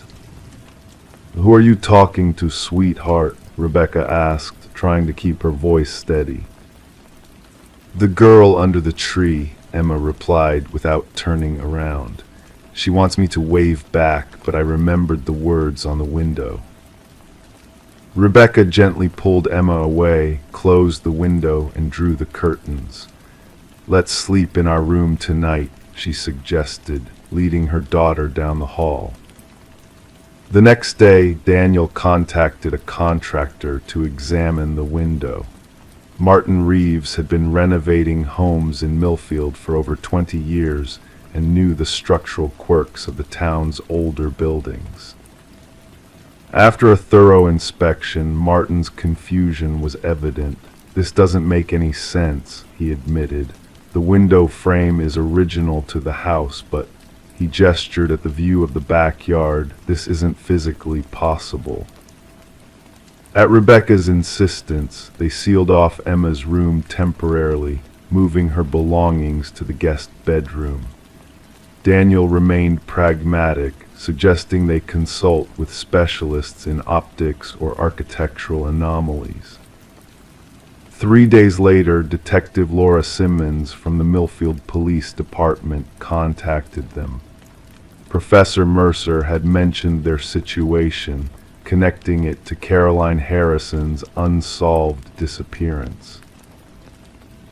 "Who are you talking to, sweetheart?" Rebecca asked, trying to keep her voice steady. "The girl under the tree," Emma replied without turning around. "She wants me to wave back, but I remembered the words on the window." Rebecca gently pulled Emma away, closed the window, and drew the curtains. "Let's sleep in our room tonight," she suggested, leading her daughter down the hall. The next day, Daniel contacted a contractor to examine the window. Martin Reeves had been renovating homes in Millfield for over 20 years and knew the structural quirks of the town's older buildings. After a thorough inspection, Martin's confusion was evident. "This doesn't make any sense," he admitted. "The window frame is original to the house, but..." He gestured at the view of the backyard. "This isn't physically possible." At Rebecca's insistence, they sealed off Emma's room temporarily, moving her belongings to the guest bedroom. Daniel remained pragmatic, suggesting they consult with specialists in optics or architectural anomalies. 3 days later, Detective Laura Simmons from the Millfield Police Department contacted them. Professor Mercer had mentioned their situation, connecting it to Caroline Harrison's unsolved disappearance.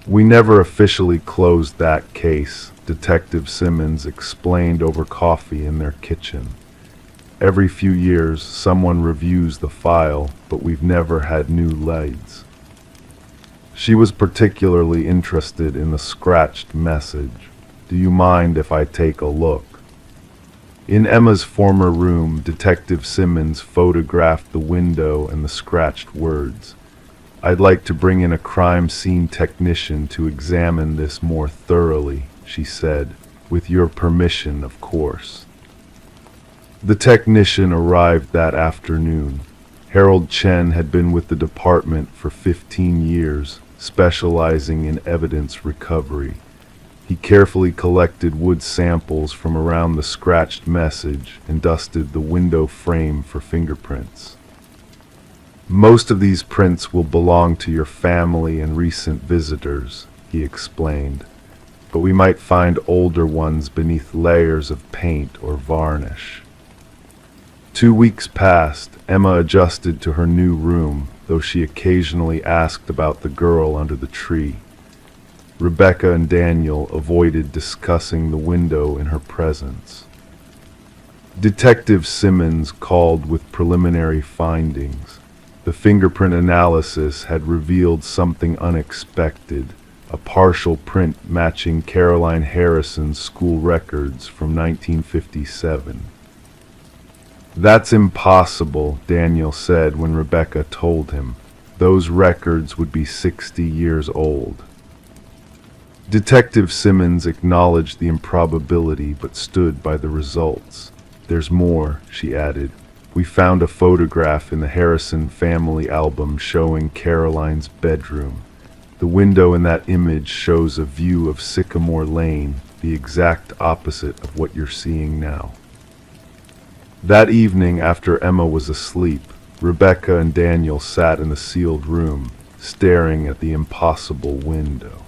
"We never officially closed that case," Detective Simmons explained over coffee in their kitchen. "Every few years, someone reviews the file, but we've never had new leads." She was particularly interested in the scratched message. "Do you mind if I take a look?" In Emma's former room, Detective Simmons photographed the window and the scratched words. "I'd like to bring in a crime scene technician to examine this more thoroughly," she said, "with your permission, of course." The technician arrived that afternoon. Harold Chen had been with the department for 15 years, specializing in evidence recovery. He carefully collected wood samples from around the scratched message and dusted the window frame for fingerprints. "Most of these prints will belong to your family and recent visitors," he explained, "but we might find older ones beneath layers of paint or varnish." 2 weeks passed. Emma adjusted to her new room, though she occasionally asked about the girl under the tree. Rebecca and Daniel avoided discussing the window in her presence. Detective Simmons called with preliminary findings. The fingerprint analysis had revealed something unexpected, a partial print matching Caroline Harrison's school records from 1957. "That's impossible," Daniel said when Rebecca told him. "Those records would be 60 years old." Detective Simmons acknowledged the improbability but stood by the results. "There's more," she added. "We found a photograph in the Harrison family album showing Caroline's bedroom. The window in that image shows a view of Sycamore Lane, the exact opposite of what you're seeing now." That evening, after Emma was asleep, Rebecca and Daniel sat in the sealed room, staring at the impossible window.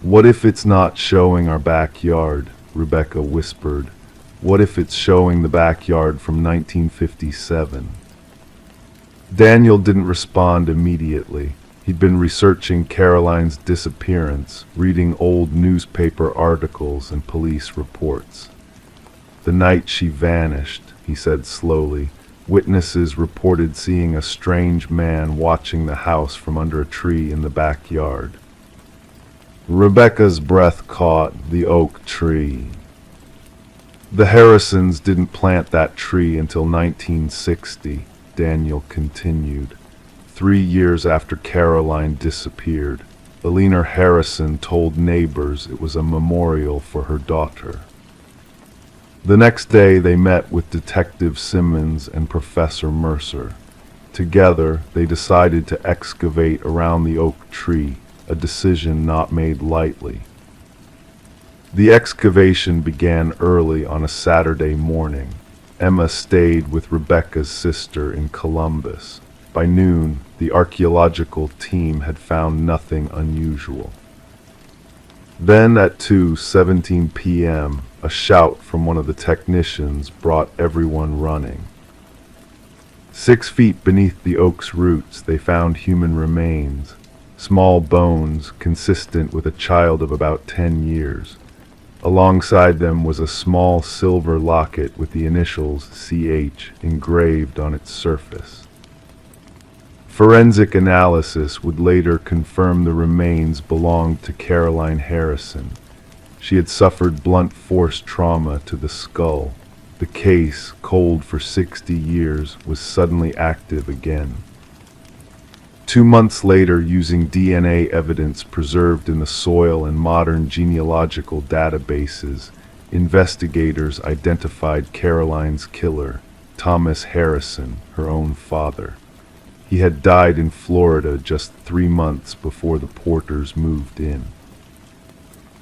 "What if it's not showing our backyard?" Rebecca whispered. "What if it's showing the backyard from 1957? Daniel didn't respond immediately. He'd been researching Caroline's disappearance, reading old newspaper articles and police reports. "The night she vanished," he said slowly, "witnesses reported seeing a strange man watching the house from under a tree in the backyard." Rebecca's breath caught. "The oak tree." "The Harrisons didn't plant that tree until 1960, Daniel continued. 3 years after Caroline disappeared, Eleanor Harrison told neighbors it was a memorial for her daughter. The next day they met with Detective Simmons and Professor Mercer. Together they decided to excavate around the oak tree, a decision not made lightly. The excavation began early on a Saturday morning. Emma stayed with Rebecca's sister in Columbus. By noon, the archaeological team had found nothing unusual. Then at 2:17 p.m., a shout from one of the technicians brought everyone running. 6 feet beneath the oak's roots, they found human remains, small bones consistent with a child of about 10 years. Alongside them was a small silver locket with the initials CH engraved on its surface. Forensic analysis would later confirm the remains belonged to Caroline Harrison. She had suffered blunt force trauma to the skull. The case, cold for 60 years, was suddenly active again. 2 months later, using DNA evidence preserved in the soil and modern genealogical databases, investigators identified Caroline's killer, Thomas Harrison, her own father. He had died in Florida just 3 months before the Porters moved in.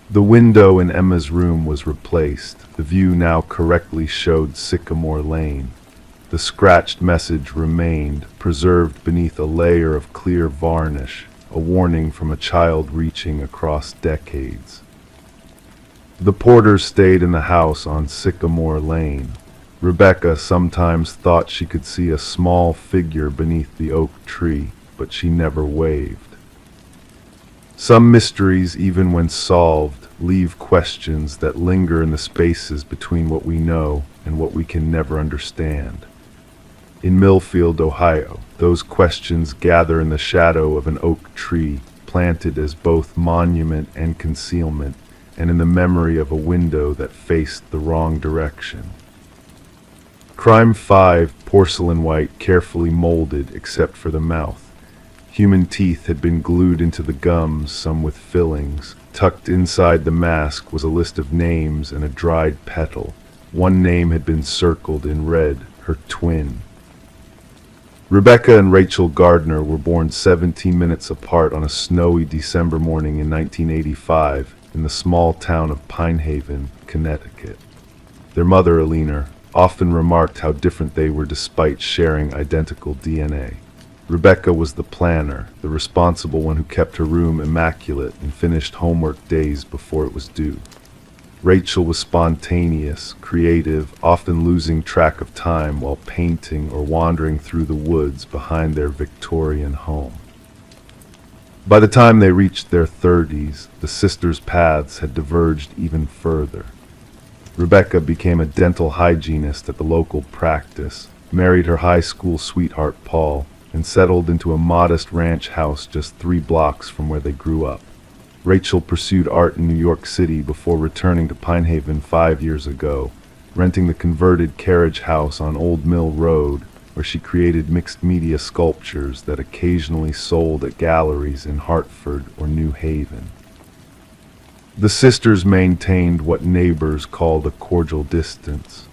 The window in Emma's room was replaced. The view now correctly showed Sycamore Lane. The scratched message remained, preserved beneath a layer of clear varnish, a warning from a child reaching across decades. The Porters stayed in the house on Sycamore Lane. Rebecca sometimes thought she could see a small figure beneath the oak tree, but she never waved. Some mysteries, even when solved, leave questions that linger in the spaces between what we know and what we can never understand. In Millfield, Ohio, those questions gather in the shadow of an oak tree, planted as both monument and concealment, and in the memory of a window that faced the wrong direction. Crime 5, porcelain white, carefully molded except for the mouth. Human teeth had been glued into the gums, some with fillings. Tucked inside the mask was a list of names and a dried petal. One name had been circled in red, her twin. Rebecca and Rachel Gardner were born 17 minutes apart on a snowy December morning in 1985 in the small town of Pine Haven, Connecticut. Their mother, Alina, often remarked how different they were despite sharing identical DNA. Rebecca was the planner, the responsible one who kept her room immaculate and finished homework days before it was due. Rachel was spontaneous, creative, often losing track of time while painting or wandering through the woods behind their Victorian home. By the time they reached their 30s, the sisters' paths had diverged even further. Rebecca became a dental hygienist at the local practice, married her high school sweetheart Paul, and settled into a modest ranch house just 3 blocks from where they grew up. Rachel pursued art in New York City before returning to Pine Haven 5 years ago, renting the converted carriage house on Old Mill Road, where she created mixed-media sculptures that occasionally sold at galleries in Hartford or New Haven. The sisters maintained what neighbors called a cordial distance.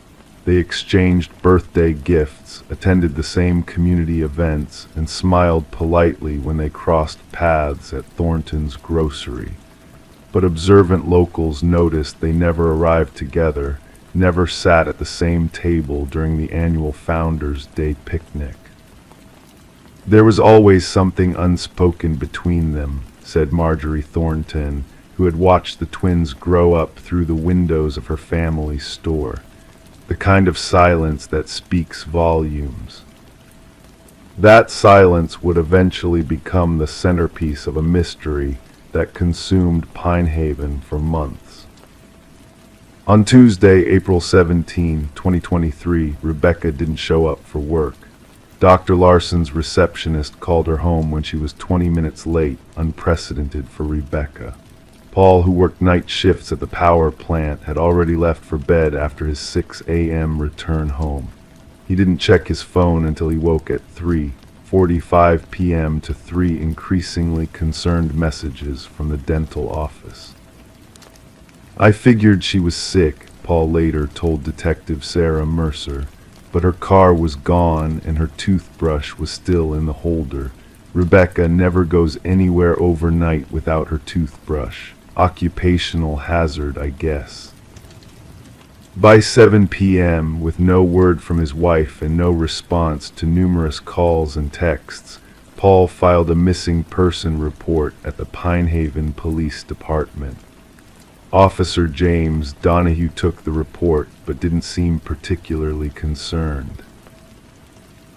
They exchanged birthday gifts, attended the same community events, and smiled politely when they crossed paths at Thornton's grocery. But observant locals noticed they never arrived together, never sat at the same table during the annual Founders' Day picnic. There was always something unspoken between them, said Marjorie Thornton, who had watched the twins grow up through the windows of her family's store. The kind of silence that speaks volumes. That silence would eventually become the centerpiece of a mystery that consumed Pine Haven for months. On Tuesday, April 17, 2023, Rebecca didn't show up for work. Dr. Larson's receptionist called her home when she was 20 minutes late, unprecedented for Rebecca. Paul, who worked night shifts at the power plant, had already left for bed after his 6 a.m. return home. He didn't check his phone until he woke at 3:45 p.m. to 3 increasingly concerned messages from the dental office. I figured she was sick, Paul later told Detective Sarah Mercer, but her car was gone and her toothbrush was still in the holder. Rebecca never goes anywhere overnight without her toothbrush. Occupational hazard, I guess. By 7 p.m., with no word from his wife and no response to numerous calls and texts, Paul filed a missing person report at the Pine Haven Police Department. Officer James Donahue took the report, but didn't seem particularly concerned.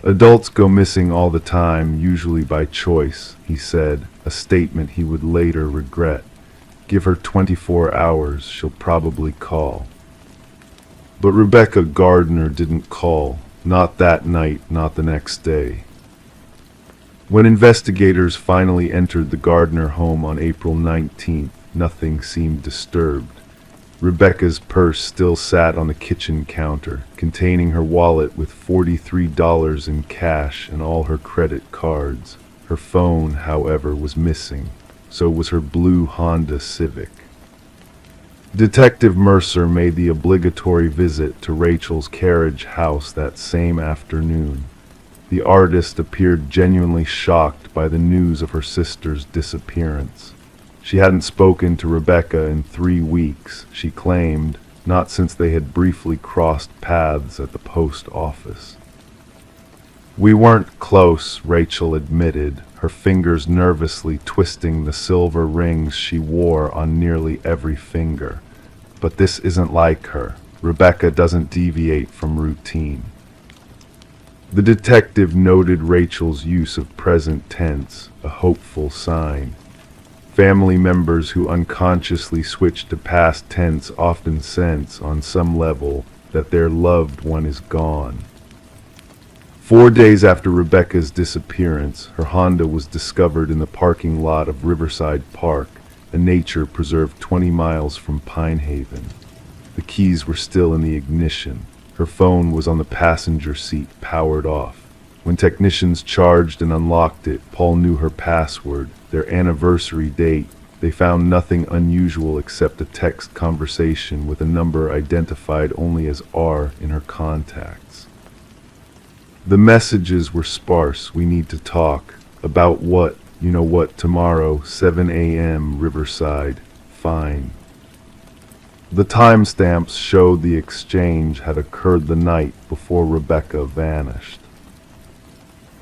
Adults go missing all the time, usually by choice, he said, a statement he would later regret. Give her 24 hours, she'll probably call. But Rebecca Gardner didn't call, not that night, not the next day. When investigators finally entered the Gardner home on April 19th, nothing seemed disturbed. Rebecca's purse still sat on the kitchen counter, containing her wallet with $43 in cash and all her credit cards. Her phone, however, was missing. So was her blue Honda Civic. Detective Mercer made the obligatory visit to Rachel's carriage house that same afternoon. The artist appeared genuinely shocked by the news of her sister's disappearance. She hadn't spoken to Rebecca in 3 weeks, she claimed, not since they had briefly crossed paths at the post office. We weren't close, Rachel admitted, her fingers nervously twisting the silver rings she wore on nearly every finger. But this isn't like her. Rebecca doesn't deviate from routine. The detective noted Rachel's use of present tense, a hopeful sign. Family members who unconsciously switch to past tense often sense, on some level, that their loved one is gone. 4 days after Rebecca's disappearance, her Honda was discovered in the parking lot of Riverside Park, a nature preserve 20 miles from Pine Haven. The keys were still in the ignition. Her phone was on the passenger seat, powered off. When technicians charged and unlocked it, Paul knew her password, their anniversary date. They found nothing unusual except a text conversation with a number identified only as R in her contacts. The messages were sparse. We need to talk. About what? You know what, tomorrow, 7 a.m., Riverside. Fine. The timestamps showed the exchange had occurred the night before Rebecca vanished.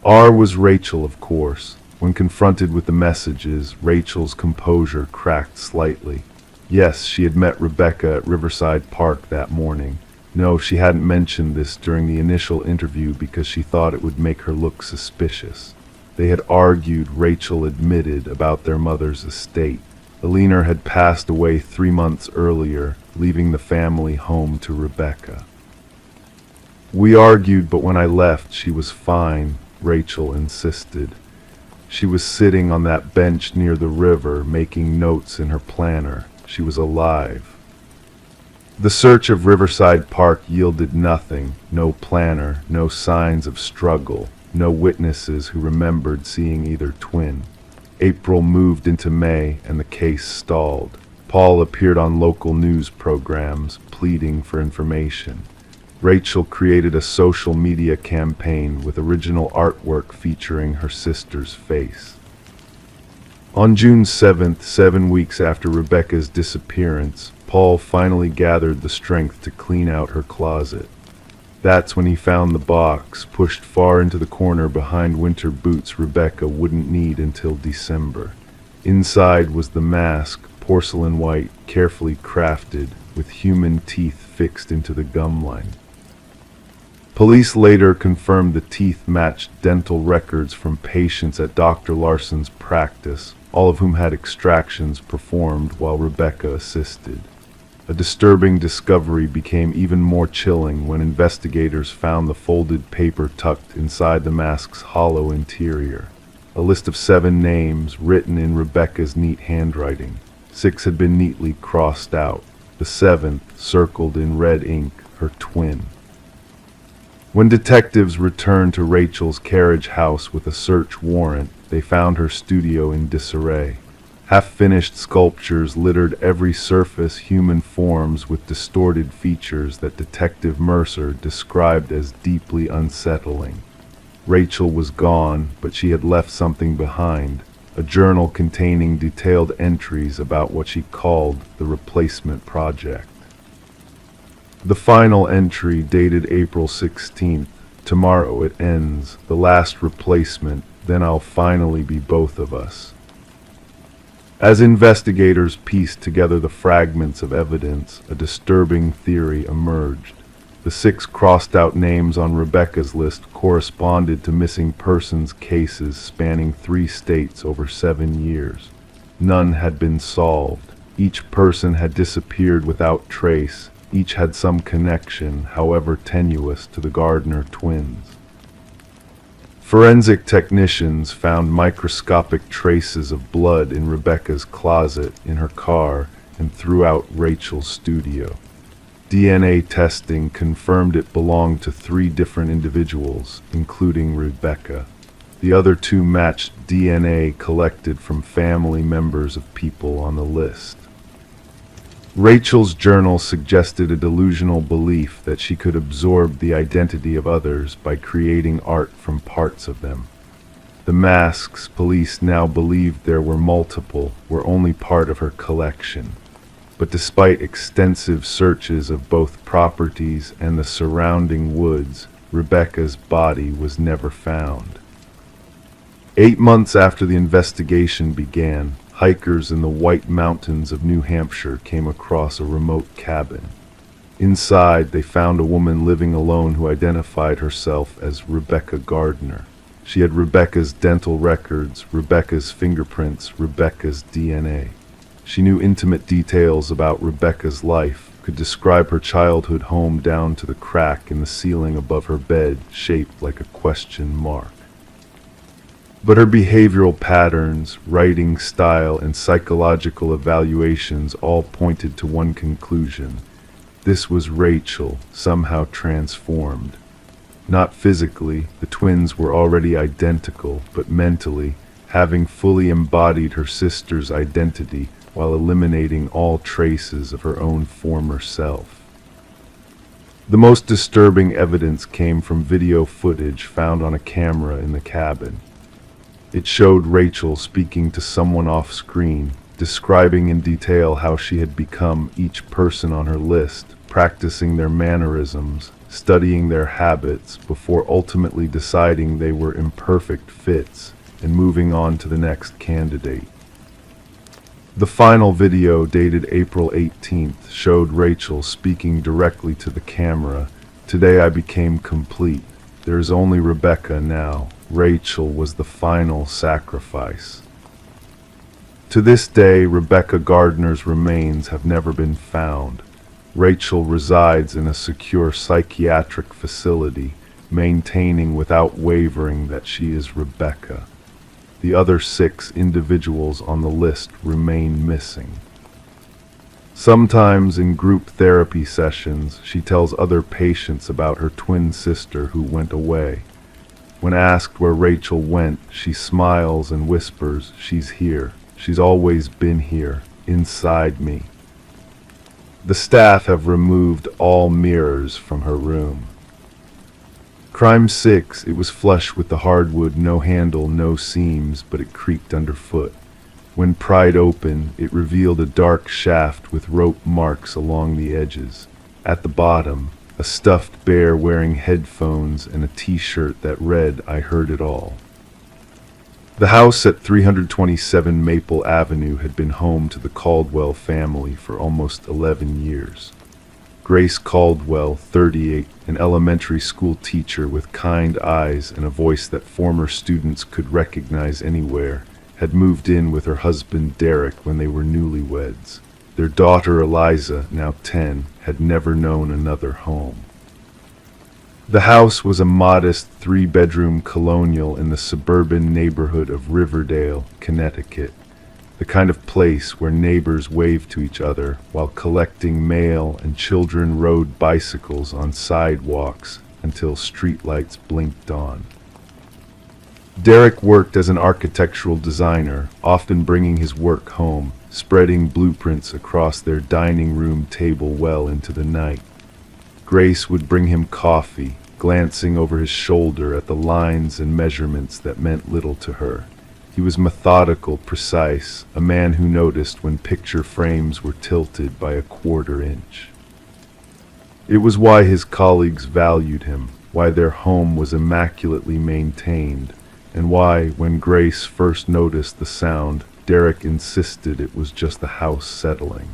R was Rachel, of course. When confronted with the messages, Rachel's composure cracked slightly. Yes, she had met Rebecca at Riverside Park that morning. No, she hadn't mentioned this during the initial interview because she thought it would make her look suspicious. They had argued, Rachel admitted, about their mother's estate. Eleanor had passed away 3 months earlier, leaving the family home to Rebecca. We argued, but when I left, she was fine, Rachel insisted. She was sitting on that bench near the river, making notes in her planner. She was alive. The search of Riverside Park yielded nothing, no planner, no signs of struggle, no witnesses who remembered seeing either twin. April moved into May, and the case stalled. Paul appeared on local news programs, pleading for information. Rachel created a social media campaign with original artwork featuring her sister's face. On June 7th, 7 weeks after Rebecca's disappearance, Paul finally gathered the strength to clean out her closet. That's when he found the box, pushed far into the corner behind winter boots Rebecca wouldn't need until December. Inside was the mask, porcelain white, carefully crafted, with human teeth fixed into the gum line. Police later confirmed the teeth matched dental records from patients at Dr. Larson's practice, all of whom had extractions performed while Rebecca assisted. A disturbing discovery became even more chilling when investigators found the folded paper tucked inside the mask's hollow interior. A list of 7 names written in Rebecca's neat handwriting. 6 had been neatly crossed out. The 7th, circled in red ink, her twin. When detectives returned to Rachel's carriage house with a search warrant, they found her studio in disarray. Half-finished sculptures littered every surface, human forms with distorted features that Detective Mercer described as deeply unsettling. Rachel was gone, but she had left something behind, a journal containing detailed entries about what she called the replacement project. The final entry, dated April 16th, "Tomorrow it ends, the last replacement, then I'll finally be both of us." As investigators pieced together the fragments of evidence, a disturbing theory emerged. The 6 crossed-out names on Rebecca's list corresponded to missing persons cases spanning 3 states over 7 years. None had been solved. Each person had disappeared without trace. Each had some connection, however tenuous, to the Gardner twins. Forensic technicians found microscopic traces of blood in Rebecca's closet, in her car, and throughout Rachel's studio. DNA testing confirmed it belonged to 3 different individuals, including Rebecca. The other 2 matched DNA collected from family members of people on the list. Rachel's journal suggested a delusional belief that she could absorb the identity of others by creating art from parts of them. The masks police now believed there were multiple were only part of her collection. But despite extensive searches of both properties and the surrounding woods, Rebecca's body was never found. 8 months after the investigation began, hikers in the White Mountains of New Hampshire came across a remote cabin. Inside, they found a woman living alone who identified herself as Rebecca Gardner. She had Rebecca's dental records, Rebecca's fingerprints, Rebecca's DNA. She knew intimate details about Rebecca's life, could describe her childhood home down to the crack in the ceiling above her bed, shaped like a question mark. But her behavioral patterns, writing style, and psychological evaluations all pointed to one conclusion. This was Rachel, somehow transformed. Not physically, the twins were already identical, but mentally, having fully embodied her sister's identity while eliminating all traces of her own former self. The most disturbing evidence came from video footage found on a camera in the cabin. It showed Rachel speaking to someone off-screen, describing in detail how she had become each person on her list, practicing their mannerisms, studying their habits, before ultimately deciding they were imperfect fits and moving on to the next candidate. The final video, dated April 18th, showed Rachel speaking directly to the camera. "Today I became complete. There is only Rebecca now. Rachel was the final sacrifice." To this day, Rebecca Gardner's remains have never been found. Rachel resides in a secure psychiatric facility, maintaining without wavering that she is Rebecca. The other 6 individuals on the list remain missing. Sometimes in group therapy sessions, she tells other patients about her twin sister who went away. When asked where Rachel went, she smiles and whispers, "She's here. She's always been here, inside me." The staff have removed all mirrors from her room. Crime 6, it was flush with the hardwood, no handle, no seams, but it creaked underfoot. When pried open, it revealed a dark shaft with rope marks along the edges. At the bottom, a stuffed bear wearing headphones and a t-shirt that read, "I heard it all." The house at 327 Maple Avenue had been home to the Caldwell family for almost 11 years. Grace Caldwell, 38, an elementary school teacher with kind eyes and a voice that former students could recognize anywhere, had moved in with her husband Derek when they were newlyweds. Their daughter Eliza, now 10, had never known another home. The house was a modest 3-bedroom colonial in the suburban neighborhood of Riverdale, Connecticut, the kind of place where neighbors waved to each other while collecting mail and children rode bicycles on sidewalks until streetlights blinked on. Derek worked as an architectural designer, often bringing his work home, spreading blueprints across their dining room table well into the night. Grace would bring him coffee, glancing over his shoulder at the lines and measurements that meant little to her. He was methodical, precise, a man who noticed when picture frames were tilted by a 1/4 inch. It was why his colleagues valued him, why their home was immaculately maintained, and why, when Grace first noticed the sound, Derek insisted it was just the house settling.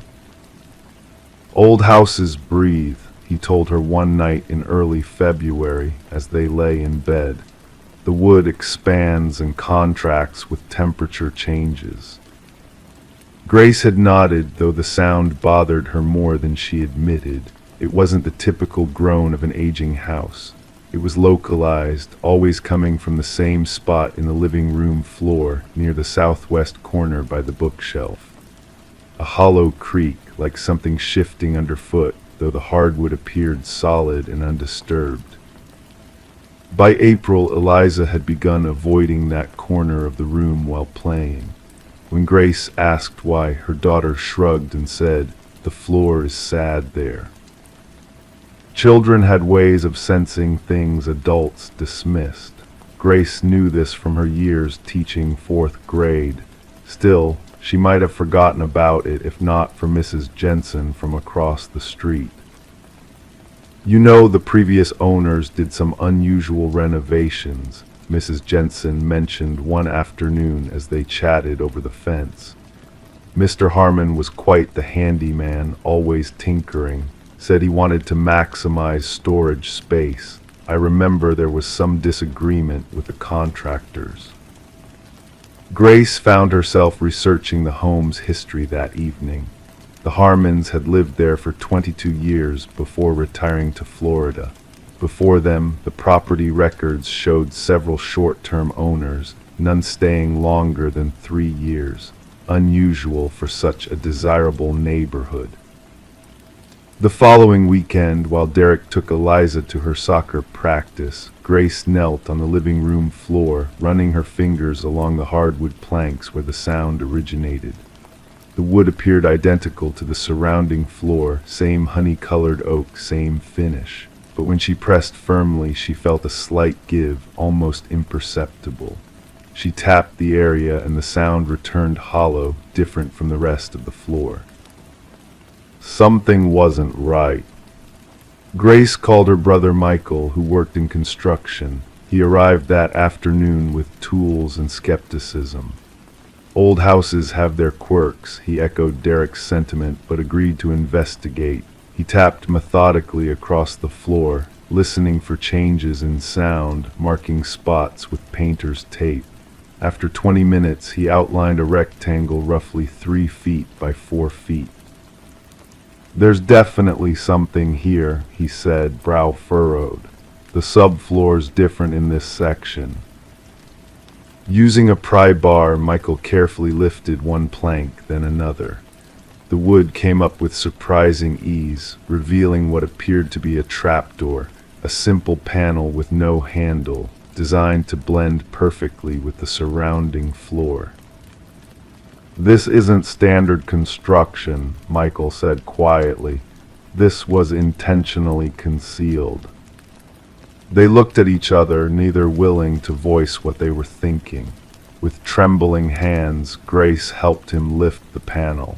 "Old houses breathe," he told her one night in early February as they lay in bed. "The wood expands and contracts with temperature changes." Grace had nodded, though the sound bothered her more than she admitted. It wasn't the typical groan of an aging house. It was localized, always coming from the same spot in the living room floor, near the southwest corner by the bookshelf. A hollow creak, like something shifting underfoot, though the hardwood appeared solid and undisturbed. By April, Eliza had begun avoiding that corner of the room while playing. When Grace asked why, her daughter shrugged and said, "The floor is sad there." Children had ways of sensing things adults dismissed. Grace knew this from her years teaching 4th grade. Still, she might have forgotten about it if not for Mrs. Jensen from across the street. "You know, the previous owners did some unusual renovations. Mrs. Jensen mentioned one afternoon as they chatted over the fence. Mr. Harmon was quite the handyman, always tinkering. Said he wanted to maximize storage space. I remember there was some disagreement with the contractors. Grace found herself researching the home's history that evening. The Harmons had lived there for 22 years before retiring to Florida. Before them, the property records showed several short-term owners, none staying longer than 3 years, unusual for such a desirable neighborhood. The following weekend, while Derek took Eliza to her soccer practice, Grace knelt on the living room floor, running her fingers along the hardwood planks where the sound originated. The wood appeared identical to the surrounding floor, same honey-colored oak, same finish. But when she pressed firmly, she felt a slight give, almost imperceptible. She tapped the area and the sound returned hollow, different from the rest of the floor. Something wasn't right. Grace called her brother Michael, who worked in construction. He arrived that afternoon with tools and skepticism. Old houses have their quirks, he echoed Derek's sentiment, but agreed to investigate. He tapped methodically across the floor, listening for changes in sound, marking spots with painter's tape. After 20 minutes, he outlined a rectangle roughly 3 feet by 4 feet. There's definitely something here, he said, brow furrowed. The subfloor's different in this section. Using a pry bar, Michael carefully lifted one plank, then another. The wood came up with surprising ease, revealing what appeared to be a trapdoor, a simple panel with no handle, designed to blend perfectly with the surrounding floor. This isn't standard construction, Michael said quietly. This was intentionally concealed. They looked at each other, neither willing to voice what they were thinking. With trembling hands, Grace helped him lift the panel.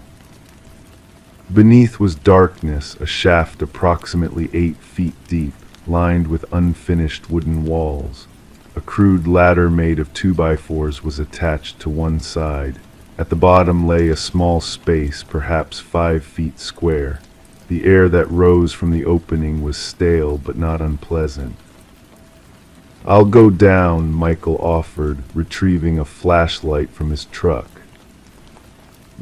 Beneath was darkness, a shaft approximately 8 feet deep, lined with unfinished wooden walls. A crude ladder made of 2x4s was attached to one side. At the bottom lay a small space, perhaps 5 feet square. The air that rose from the opening was stale but not unpleasant. "I'll go down," Michael offered, retrieving a flashlight from his truck.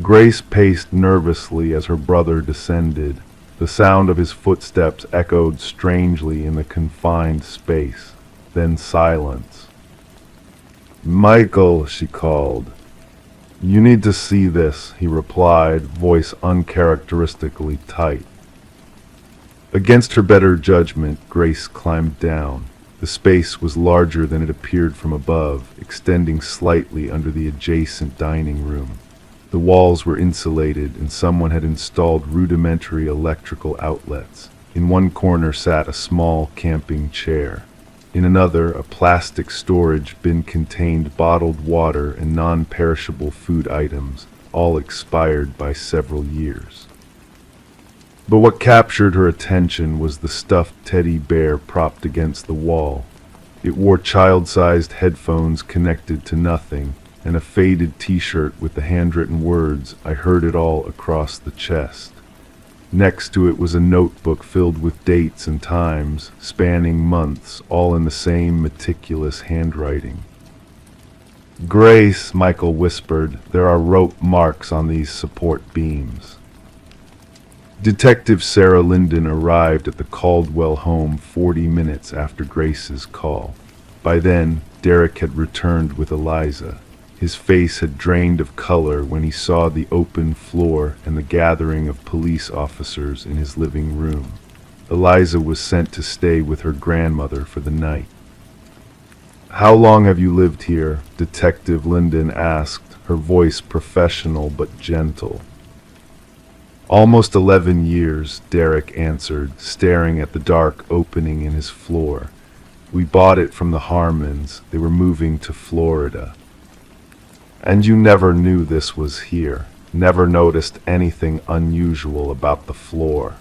Grace paced nervously as her brother descended. The sound of his footsteps echoed strangely in the confined space. Then silence. "Michael," she called. "You need to see this," he replied, voice uncharacteristically tight. Against her better judgment, Grace climbed down. The space was larger than it appeared from above, extending slightly under the adjacent dining room. The walls were insulated, and someone had installed rudimentary electrical outlets. In one corner sat a small camping chair. In another, a plastic storage bin contained bottled water and non-perishable food items, all expired by several years. But what captured her attention was the stuffed teddy bear propped against the wall. It wore child-sized headphones connected to nothing, and a faded t-shirt with the handwritten words, "I heard it all," across the chest. Next to it was a notebook filled with dates and times, spanning months, all in the same meticulous handwriting. "Grace," Michael whispered, "there are rope marks on these support beams." Detective Sarah Linden arrived at the Caldwell home 40 minutes after Grace's call. By then, Derek had returned with Eliza. His face had drained of color when he saw the open floor and the gathering of police officers in his living room. Eliza was sent to stay with her grandmother for the night. "How long have you lived here?" Detective Linden asked, her voice professional but gentle. "Almost 11 years, Derek answered, staring at the dark opening in his floor. "We bought it from the Harmons. They were moving to Florida." "And you never knew this was here? Never noticed anything unusual about the floor?"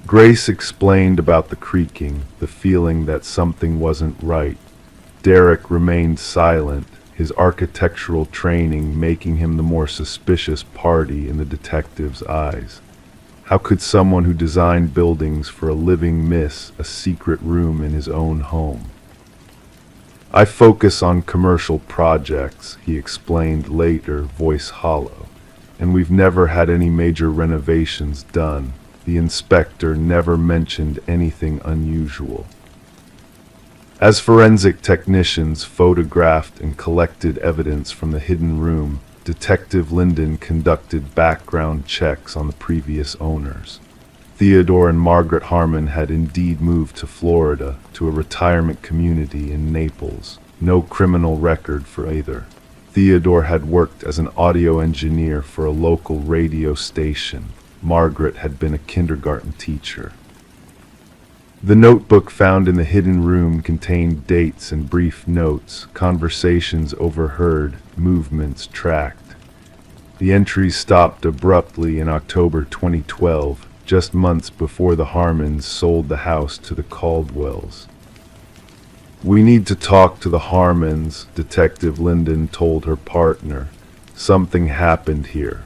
Grace explained about the creaking, the feeling that something wasn't right. Derek remained silent, his architectural training making him the more suspicious party in the detective's eyes. How could someone who designed buildings for a living miss a secret room in his own home? "I focus on commercial projects," he explained later, voice hollow, "and we've never had any major renovations done." The inspector never mentioned anything unusual. As forensic technicians photographed and collected evidence from the hidden room, Detective Linden conducted background checks on the previous owners. Theodore and Margaret Harmon had indeed moved to Florida, to a retirement community in Naples. No criminal record for either. Theodore had worked as an audio engineer for a local radio station. Margaret had been a kindergarten teacher. The notebook found in the hidden room contained dates and brief notes, conversations overheard, movements tracked. The entries stopped abruptly in October 2012, just months before the Harmons sold the house to the Caldwells. "We need to talk to the Harmons," Detective Linden told her partner. "Something happened here."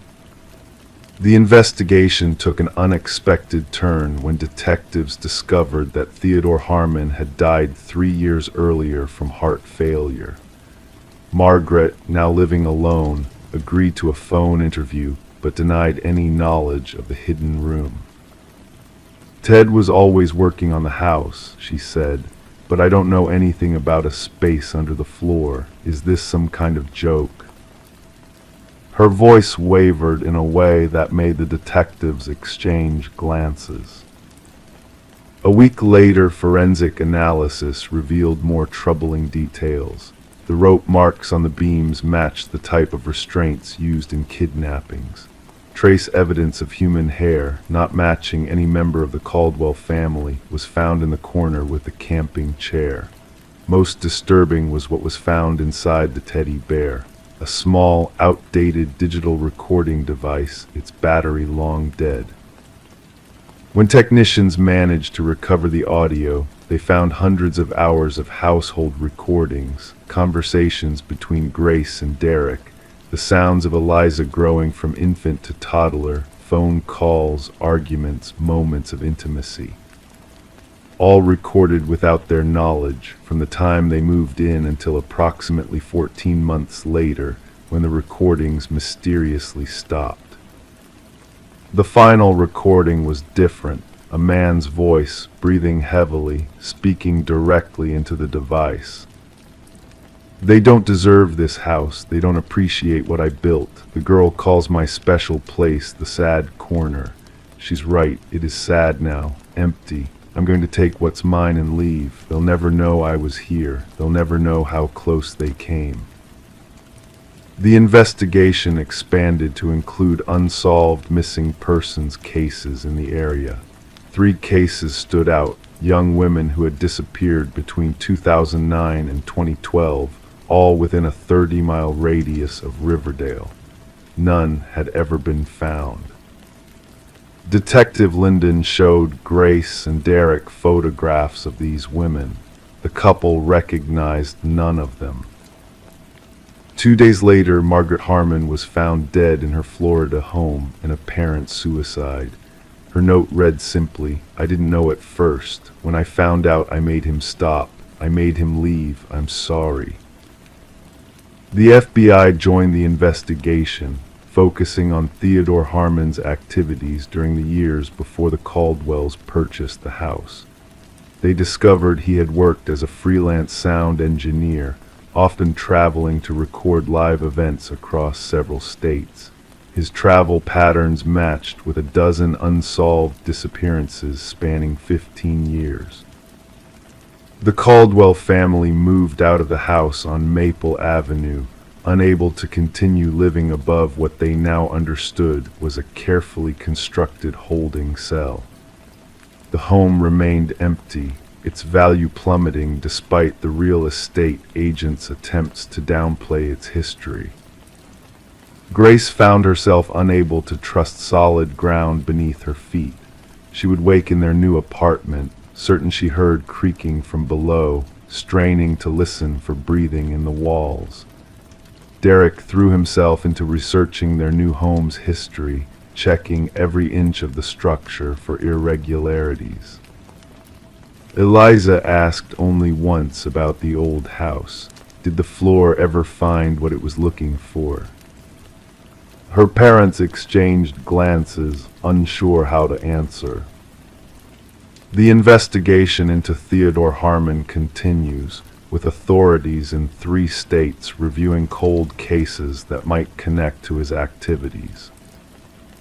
The investigation took an unexpected turn when detectives discovered that Theodore Harmon had died 3 years earlier from heart failure. Margaret, now living alone, agreed to a phone interview but denied any knowledge of the hidden room. "Ted was always working on the house," she said, "but I don't know anything about a space under the floor. Is this some kind of joke?" Her voice wavered in a way that made the detectives exchange glances. A week later, forensic analysis revealed more troubling details. The rope marks on the beams matched the type of restraints used in kidnappings. Trace evidence of human hair, not matching any member of the Caldwell family, was found in the corner with the camping chair. Most disturbing was what was found inside the teddy bear. A small, outdated digital recording device, its battery long dead. When technicians managed to recover the audio, they found hundreds of hours of household recordings, conversations between Grace and Derek, the sounds of Eliza growing from infant to toddler, phone calls, arguments, moments of intimacy. All recorded without their knowledge, from the time they moved in until approximately 14 months later, when the recordings mysteriously stopped. The final recording was different, a man's voice, breathing heavily, speaking directly into the device. "They don't deserve this house. They don't appreciate what I built. The girl calls my special place the sad corner. She's right, it is sad now, empty. I'm going to take what's mine and leave. They'll never know I was here. They'll never know how close they came." The investigation expanded to include unsolved missing persons cases in the area. 3 cases stood out, young women who had disappeared between 2009 and 2012, all within a 30-mile radius of Riverdale. None had ever been found. Detective Linden showed Grace and Derek photographs of these women. The couple recognized none of them. 2 days later, Margaret Harmon was found dead in her Florida home, an apparent suicide. Her note read simply, "I didn't know at first. When I found out, I made him stop. I made him leave. I'm sorry." The FBI joined the investigation, focusing on Theodore Harmon's activities during the years before the Caldwells purchased the house. They discovered he had worked as a freelance sound engineer, often traveling to record live events across several states. His travel patterns matched with a dozen unsolved disappearances spanning 15 years. The Caldwell family moved out of the house on Maple Avenue, unable to continue living above what they now understood was a carefully constructed holding cell. The home remained empty, its value plummeting despite the real estate agent's attempts to downplay its history. Grace found herself unable to trust solid ground beneath her feet. She would wake in their new apartment, certain she heard creaking from below, straining to listen for breathing in the walls. Derek threw himself into researching their new home's history, checking every inch of the structure for irregularities. Eliza asked only once about the old house. Did the floor ever find what it was looking for? Her parents exchanged glances, unsure how to answer. The investigation into Theodore Harmon continues, with authorities in 3 states reviewing cold cases that might connect to his activities.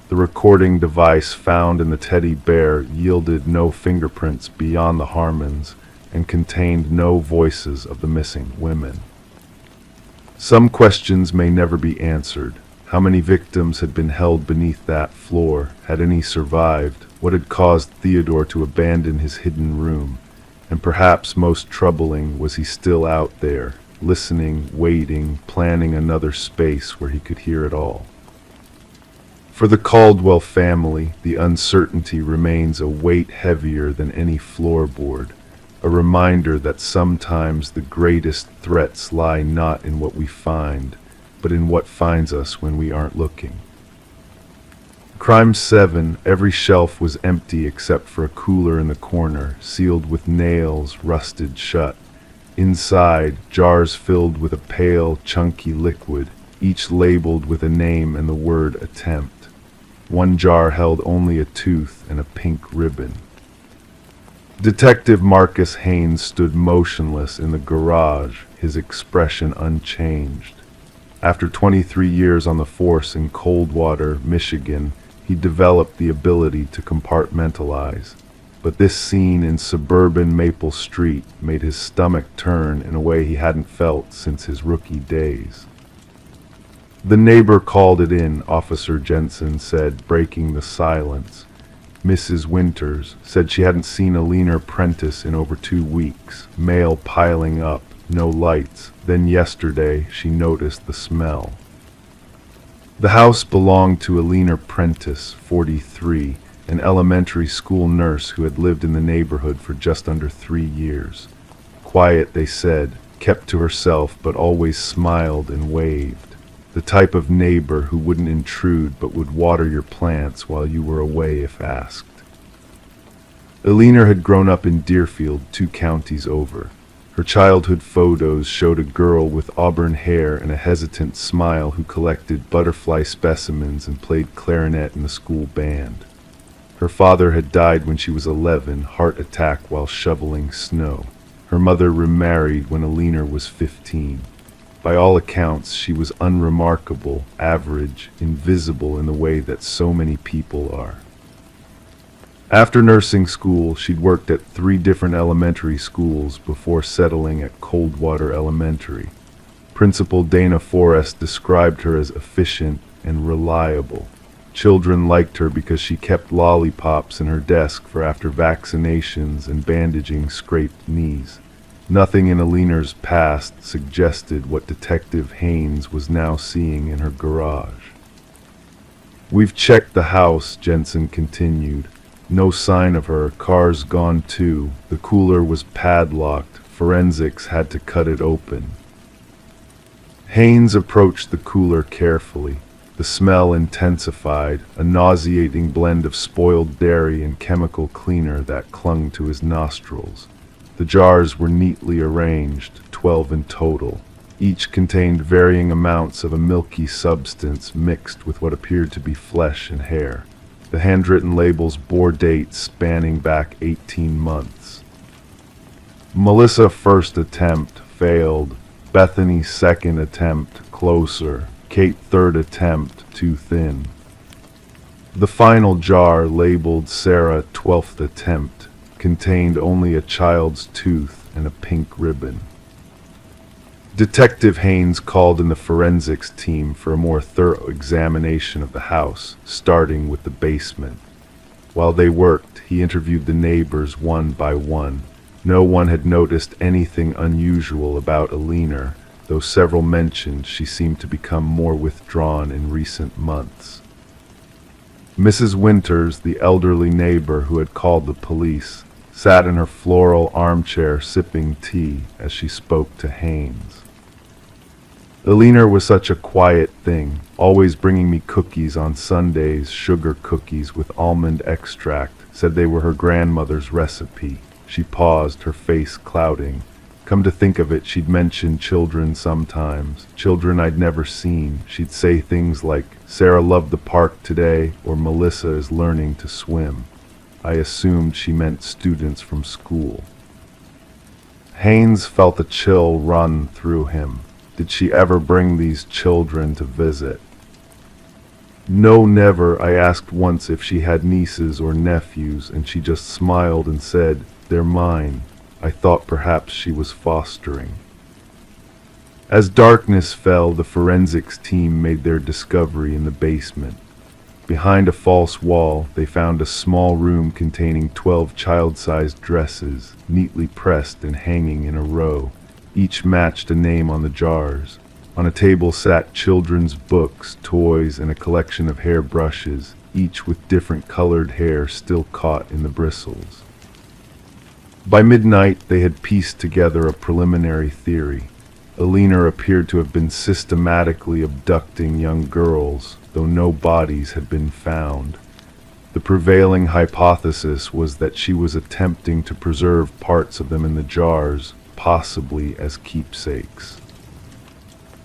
The recording device found in the teddy bear yielded no fingerprints beyond the Harmons and contained no voices of the missing women. Some questions may never be answered. How many victims had been held beneath that floor? Had any survived? What had caused Theodore to abandon his hidden room? And perhaps most troubling, was he still out there, listening, waiting, planning another space where he could hear it all? For the Caldwell family, the uncertainty remains a weight heavier than any floorboard, a reminder that sometimes the greatest threats lie not in what we find, but in what finds us when we aren't looking. Crime 7, every shelf was empty except for a cooler in the corner, sealed with nails, rusted shut. Inside, jars filled with a pale, chunky liquid, each labeled with a name and the word attempt. One jar held only a tooth and a pink ribbon. Detective Marcus Haynes stood motionless in the garage, his expression unchanged. After 23 years on the force in Coldwater, Michigan, he developed the ability to compartmentalize. But this scene in suburban Maple Street made his stomach turn in a way he hadn't felt since his rookie days. The neighbor called it in, Officer Jensen said, breaking the silence. Mrs. Winters said she hadn't seen a leaner Prentice in over 2 weeks, mail piling up, no lights. Then yesterday she noticed the smell. The house belonged to Alina Prentice, 43, an elementary school nurse who had lived in the neighborhood for just under 3 years. Quiet, they said, kept to herself but always smiled and waved. The type of neighbor who wouldn't intrude but would water your plants while you were away if asked. Alina had grown up in Deerfield, 2 counties over. Her childhood photos showed a girl with auburn hair and a hesitant smile who collected butterfly specimens and played clarinet in the school band. Her father had died when she was 11, heart attack while shoveling snow. Her mother remarried when Alina was 15. By all accounts, she was unremarkable, average, invisible in the way that so many people are. After nursing school, she'd worked at 3 different elementary schools before settling at Coldwater Elementary. Principal Dana Forrest described her as efficient and reliable. Children liked her because she kept lollipops in her desk for after vaccinations and bandaging scraped knees. Nothing in Alina's past suggested what Detective Haynes was now seeing in her garage. "We've checked the house," Jensen continued. "No sign of her, car's gone too. The cooler was padlocked. Forensics had to cut it open." Haynes approached the cooler carefully. The smell intensified, a nauseating blend of spoiled dairy and chemical cleaner that clung to his nostrils. The jars were neatly arranged, 12 in total. Each contained varying amounts of a milky substance mixed with what appeared to be flesh and hair. The handwritten labels bore dates spanning back 18 months. Melissa first attempt, failed. Bethany second attempt, closer. Kate third attempt, too thin. The final jar, labeled Sarah 12th attempt, contained only a child's tooth and a pink ribbon. Detective Haynes called in the forensics team for a more thorough examination of the house, starting with the basement. While they worked, he interviewed the neighbors one by one. No one had noticed anything unusual about Alina, though several mentioned she seemed to become more withdrawn in recent months. Mrs. Winters, the elderly neighbor who had called the police, sat in her floral armchair sipping tea as she spoke to Haynes. Alina was such a quiet thing, always bringing me cookies on Sundays, sugar cookies with almond extract, said they were her grandmother's recipe. She paused, her face clouding. Come to think of it, she'd mention children sometimes, children I'd never seen. She'd say things like, Sarah loved the park today, or Melissa is learning to swim. I assumed she meant students from school. Haynes felt a chill run through him. Did she ever bring these children to visit? No, never. I asked once if she had nieces or nephews, and she just smiled and said, they're mine. I thought perhaps she was fostering. As darkness fell, the forensics team made their discovery in the basement. Behind a false wall, they found a small room containing 12 child-sized dresses, neatly pressed and hanging in a row. Each matched a name on the jars. On a table sat children's books, toys, and a collection of hair brushes, each with different colored hair still caught in the bristles. By midnight, they had pieced together a preliminary theory. Alina appeared to have been systematically abducting young girls, though no bodies had been found. The prevailing hypothesis was that she was attempting to preserve parts of them in the jars, possibly as keepsakes.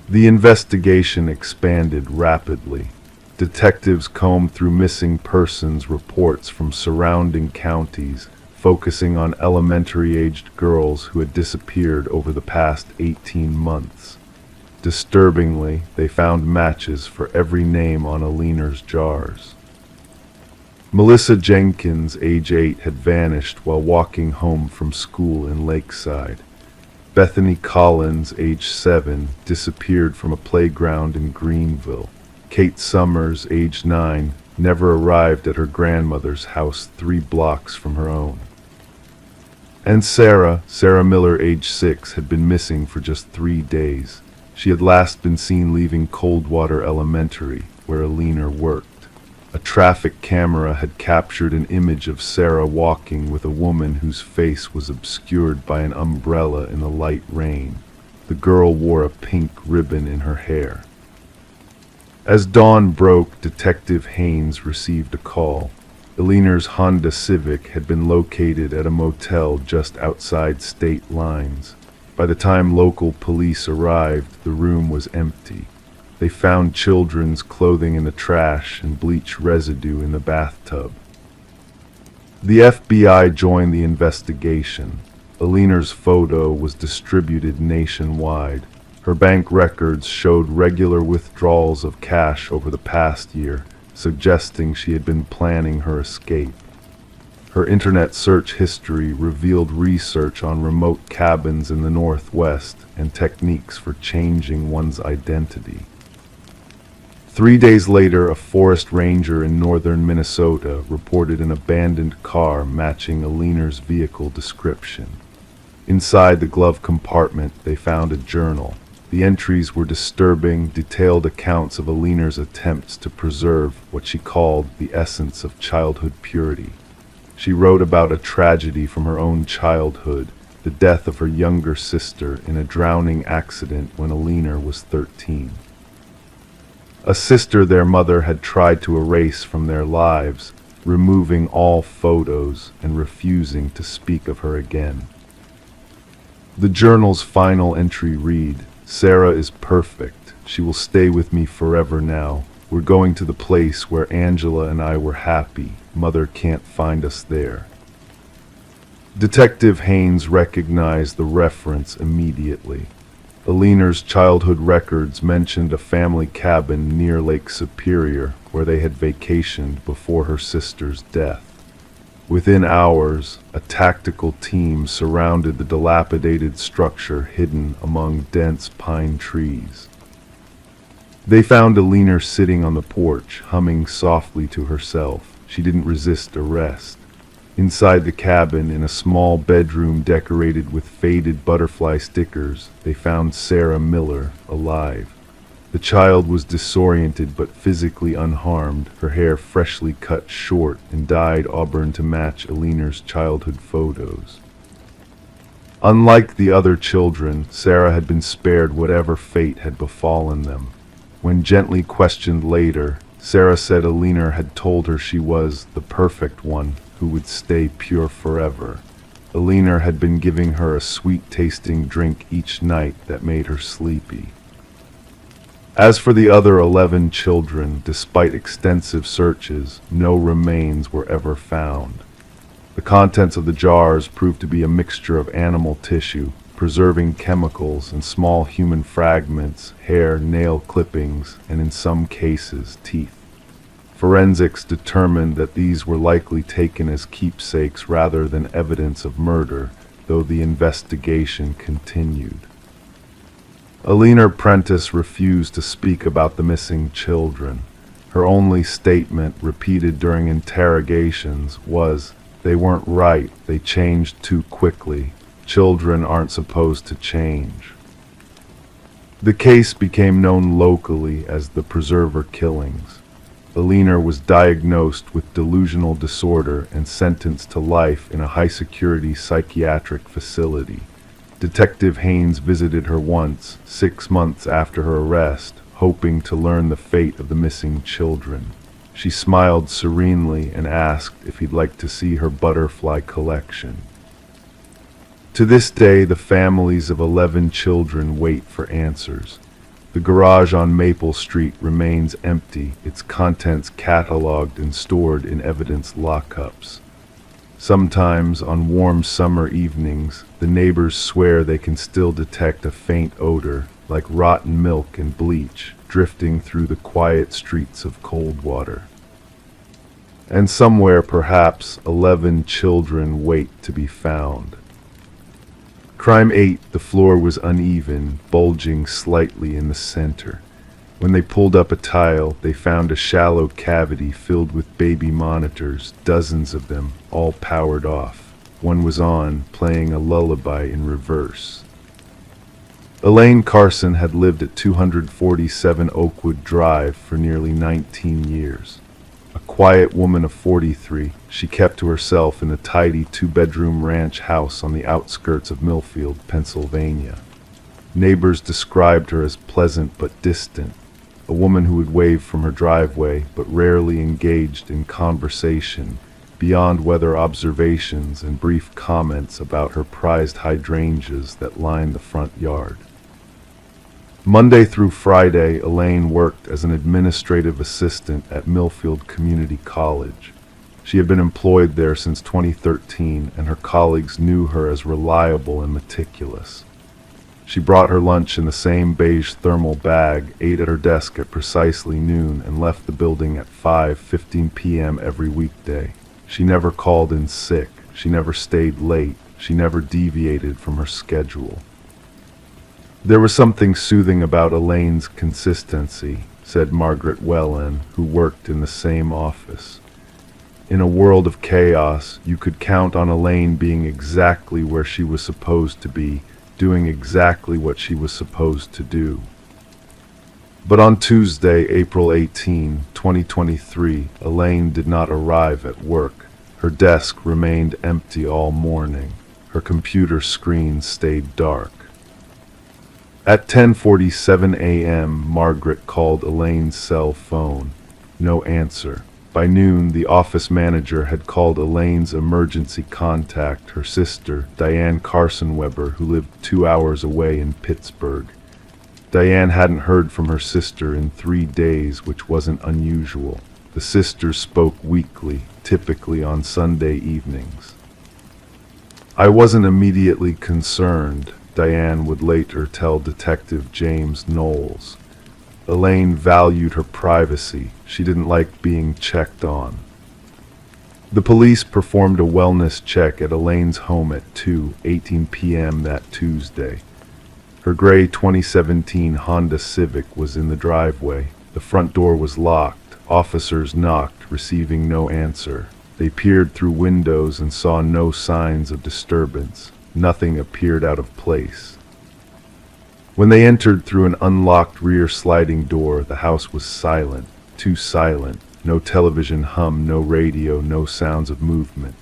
The investigation expanded rapidly. Detectives combed through missing persons reports from surrounding counties, focusing on elementary-aged girls who had disappeared over the past 18 months. Disturbingly, they found matches for every name on Alina's jars. Melissa Jenkins, age 8, had vanished while walking home from school in Lakeside. Bethany Collins, age 7, disappeared from a playground in Greenville. Kate Summers, age 9, never arrived at her grandmother's house 3 blocks from her own. And Sarah Miller, age 6, had been missing for just 3 days. She had last been seen leaving Coldwater Elementary, where Alina worked. A traffic camera had captured an image of Sarah walking with a woman whose face was obscured by an umbrella in the light rain. The girl wore a pink ribbon in her hair. As dawn broke, Detective Haynes received a call. Alina's Honda Civic had been located at a motel just outside state lines. By the time local police arrived, the room was empty. They found children's clothing in the trash and bleach residue in the bathtub. The FBI joined the investigation. Alina's photo was distributed nationwide. Her bank records showed regular withdrawals of cash over the past year, suggesting she had been planning her escape. Her internet search history revealed research on remote cabins in the Northwest and techniques for changing one's identity. 3 days later, a forest ranger in northern Minnesota reported an abandoned car matching Alina's vehicle description. Inside the glove compartment, they found a journal. The entries were disturbing, detailed accounts of Alina's attempts to preserve what she called the essence of childhood purity. She wrote about a tragedy from her own childhood, the death of her younger sister in a drowning accident when Alina was 13. A sister their mother had tried to erase from their lives, removing all photos and refusing to speak of her again. The journal's final entry read, "Sarah is perfect. She will stay with me forever now. We're going to the place where Angela and I were happy. Mother can't find us there." Detective Haynes recognized the reference immediately. Alina's childhood records mentioned a family cabin near Lake Superior where they had vacationed before her sister's death. Within hours, a tactical team surrounded the dilapidated structure hidden among dense pine trees. They found Alina sitting on the porch, humming softly to herself. She didn't resist arrest. Inside the cabin, in a small bedroom decorated with faded butterfly stickers, they found Sarah Miller alive. The child was disoriented but physically unharmed, her hair freshly cut short and dyed auburn to match Eleanor's childhood photos. Unlike the other children, Sarah had been spared whatever fate had befallen them. When gently questioned later, Sarah said Eleanor had told her she was the perfect one who would stay pure forever. Eleanor had been giving her a sweet-tasting drink each night that made her sleepy. As for the other 11 children, despite extensive searches, no remains were ever found. The contents of the jars proved to be a mixture of animal tissue, preserving chemicals, and small human fragments, hair, nail clippings, and in some cases, teeth. Forensics determined that these were likely taken as keepsakes rather than evidence of murder, though the investigation continued. Eleanor Prentice refused to speak about the missing children. Her only statement, repeated during interrogations, was, "They weren't right, they changed too quickly. Children aren't supposed to change." The case became known locally as the Preserver Killings. Eleanor was diagnosed with delusional disorder and sentenced to life in a high-security psychiatric facility. Detective Haynes visited her once, 6 months after her arrest, hoping to learn the fate of the missing children. She smiled serenely and asked if he'd like to see her butterfly collection. To this day, the families of 11 children wait for answers. The garage on Maple Street remains empty, its contents catalogued and stored in evidence lockups. Sometimes, on warm summer evenings, the neighbors swear they can still detect a faint odor, like rotten milk and bleach, drifting through the quiet streets of Coldwater. And somewhere, perhaps, 11 children wait to be found. Crime 8, the floor was uneven, bulging slightly in the center. When they pulled up a tile, they found a shallow cavity filled with baby monitors, dozens of them, all powered off. One was on, playing a lullaby in reverse. Elaine Carson had lived at 247 Oakwood Drive for nearly 19 years. A quiet woman of 43, she kept to herself in a tidy 2-bedroom ranch house on the outskirts of Millfield, Pennsylvania. Neighbors described her as pleasant but distant, a woman who would wave from her driveway but rarely engaged in conversation, beyond weather observations and brief comments about her prized hydrangeas that lined the front yard. Monday through Friday, Elaine worked as an administrative assistant at Millfield Community College. She had been employed there since 2013, and her colleagues knew her as reliable and meticulous. She brought her lunch in the same beige thermal bag, ate at her desk at precisely noon, and left the building at 5:15 p.m. every weekday. She never called in sick. She never stayed late. She never deviated from her schedule. There was something soothing about Elaine's consistency, said Margaret Wellen, who worked in the same office. In a world of chaos, you could count on Elaine being exactly where she was supposed to be, doing exactly what she was supposed to do. But on Tuesday, April 18, 2023, Elaine did not arrive at work. Her desk remained empty all morning. Her computer screen stayed dark. At 10:47 a.m., Margaret called Elaine's cell phone. No answer. By noon, the office manager had called Elaine's emergency contact, her sister, Diane Carson Weber, who lived 2 hours away in Pittsburgh. Diane hadn't heard from her sister in 3 days, which wasn't unusual. The sisters spoke weekly, typically on Sunday evenings. "I wasn't immediately concerned," Diane would later tell Detective James Knowles. Elaine valued her privacy. She didn't like being checked on. The police performed a wellness check at Elaine's home at 2:18 p.m. that Tuesday. Her gray 2017 Honda Civic was in the driveway. The front door was locked. Officers knocked, receiving no answer. They peered through windows and saw no signs of disturbance. Nothing appeared out of place. When they entered through an unlocked rear sliding door, the house was silent, too silent. No television hum, no radio, no sounds of movement.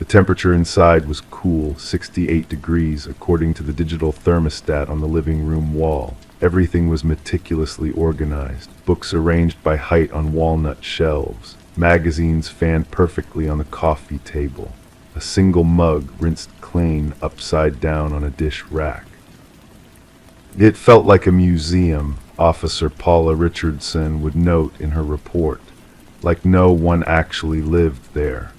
The temperature inside was cool, 68 degrees, according to the digital thermostat on the living room wall. Everything was meticulously organized, books arranged by height on walnut shelves, magazines fanned perfectly on the coffee table, a single mug rinsed clean upside down on a dish rack. It felt like a museum, Officer Paula Richardson would note in her report, like no one actually lived there.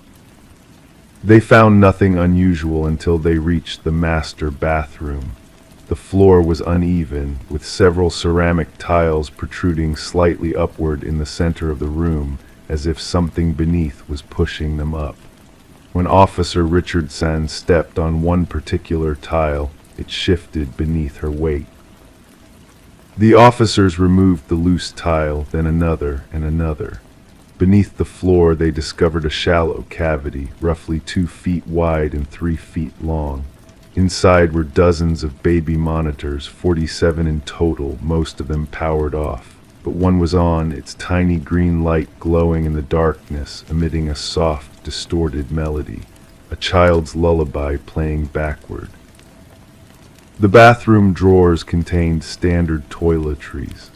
They found nothing unusual until they reached the master bathroom. The floor was uneven, with several ceramic tiles protruding slightly upward in the center of the room, as if something beneath was pushing them up. When Officer Richardson stepped on one particular tile, it shifted beneath her weight. The officers removed the loose tile, then another and another. Beneath the floor, they discovered a shallow cavity, roughly 2 feet wide and 3 feet long. Inside were dozens of baby monitors, 47 in total, most of them powered off. But one was on, its tiny green light glowing in the darkness, emitting a soft, distorted melody, a child's lullaby playing backward. The bathroom drawers contained standard toiletries.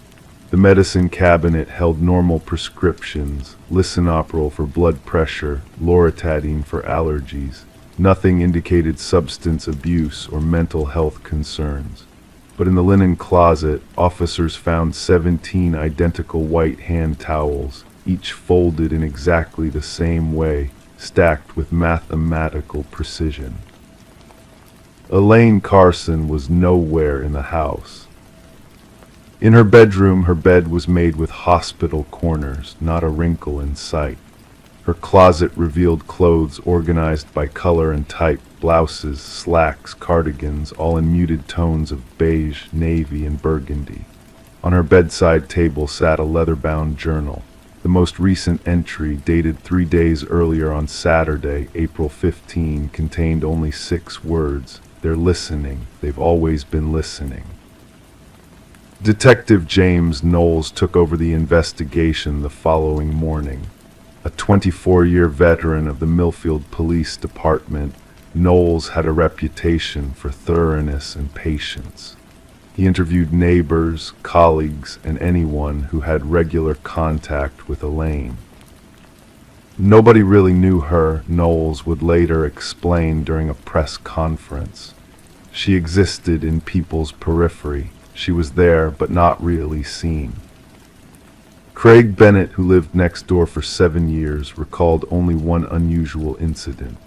The medicine cabinet held normal prescriptions, lisinopril for blood pressure, loratadine for allergies. Nothing indicated substance abuse or mental health concerns. But in the linen closet, officers found 17 identical white hand towels, each folded in exactly the same way, stacked with mathematical precision. Elaine Carson was nowhere in the house. In her bedroom, her bed was made with hospital corners, not a wrinkle in sight. Her closet revealed clothes organized by color and type, blouses, slacks, cardigans, all in muted tones of beige, navy, and burgundy. On her bedside table sat a leather-bound journal. The most recent entry, dated 3 days earlier on Saturday, April 15, contained only 6 words. They're listening. They've always been listening. Detective James Knowles took over the investigation the following morning. A 24-year veteran of the Millfield Police Department, Knowles had a reputation for thoroughness and patience. He interviewed neighbors, colleagues, and anyone who had regular contact with Elaine. Nobody really knew her, Knowles would later explain during a press conference. She existed in people's periphery. She was there, but not really seen. Craig Bennett, who lived next door for 7 years, recalled only one unusual incident.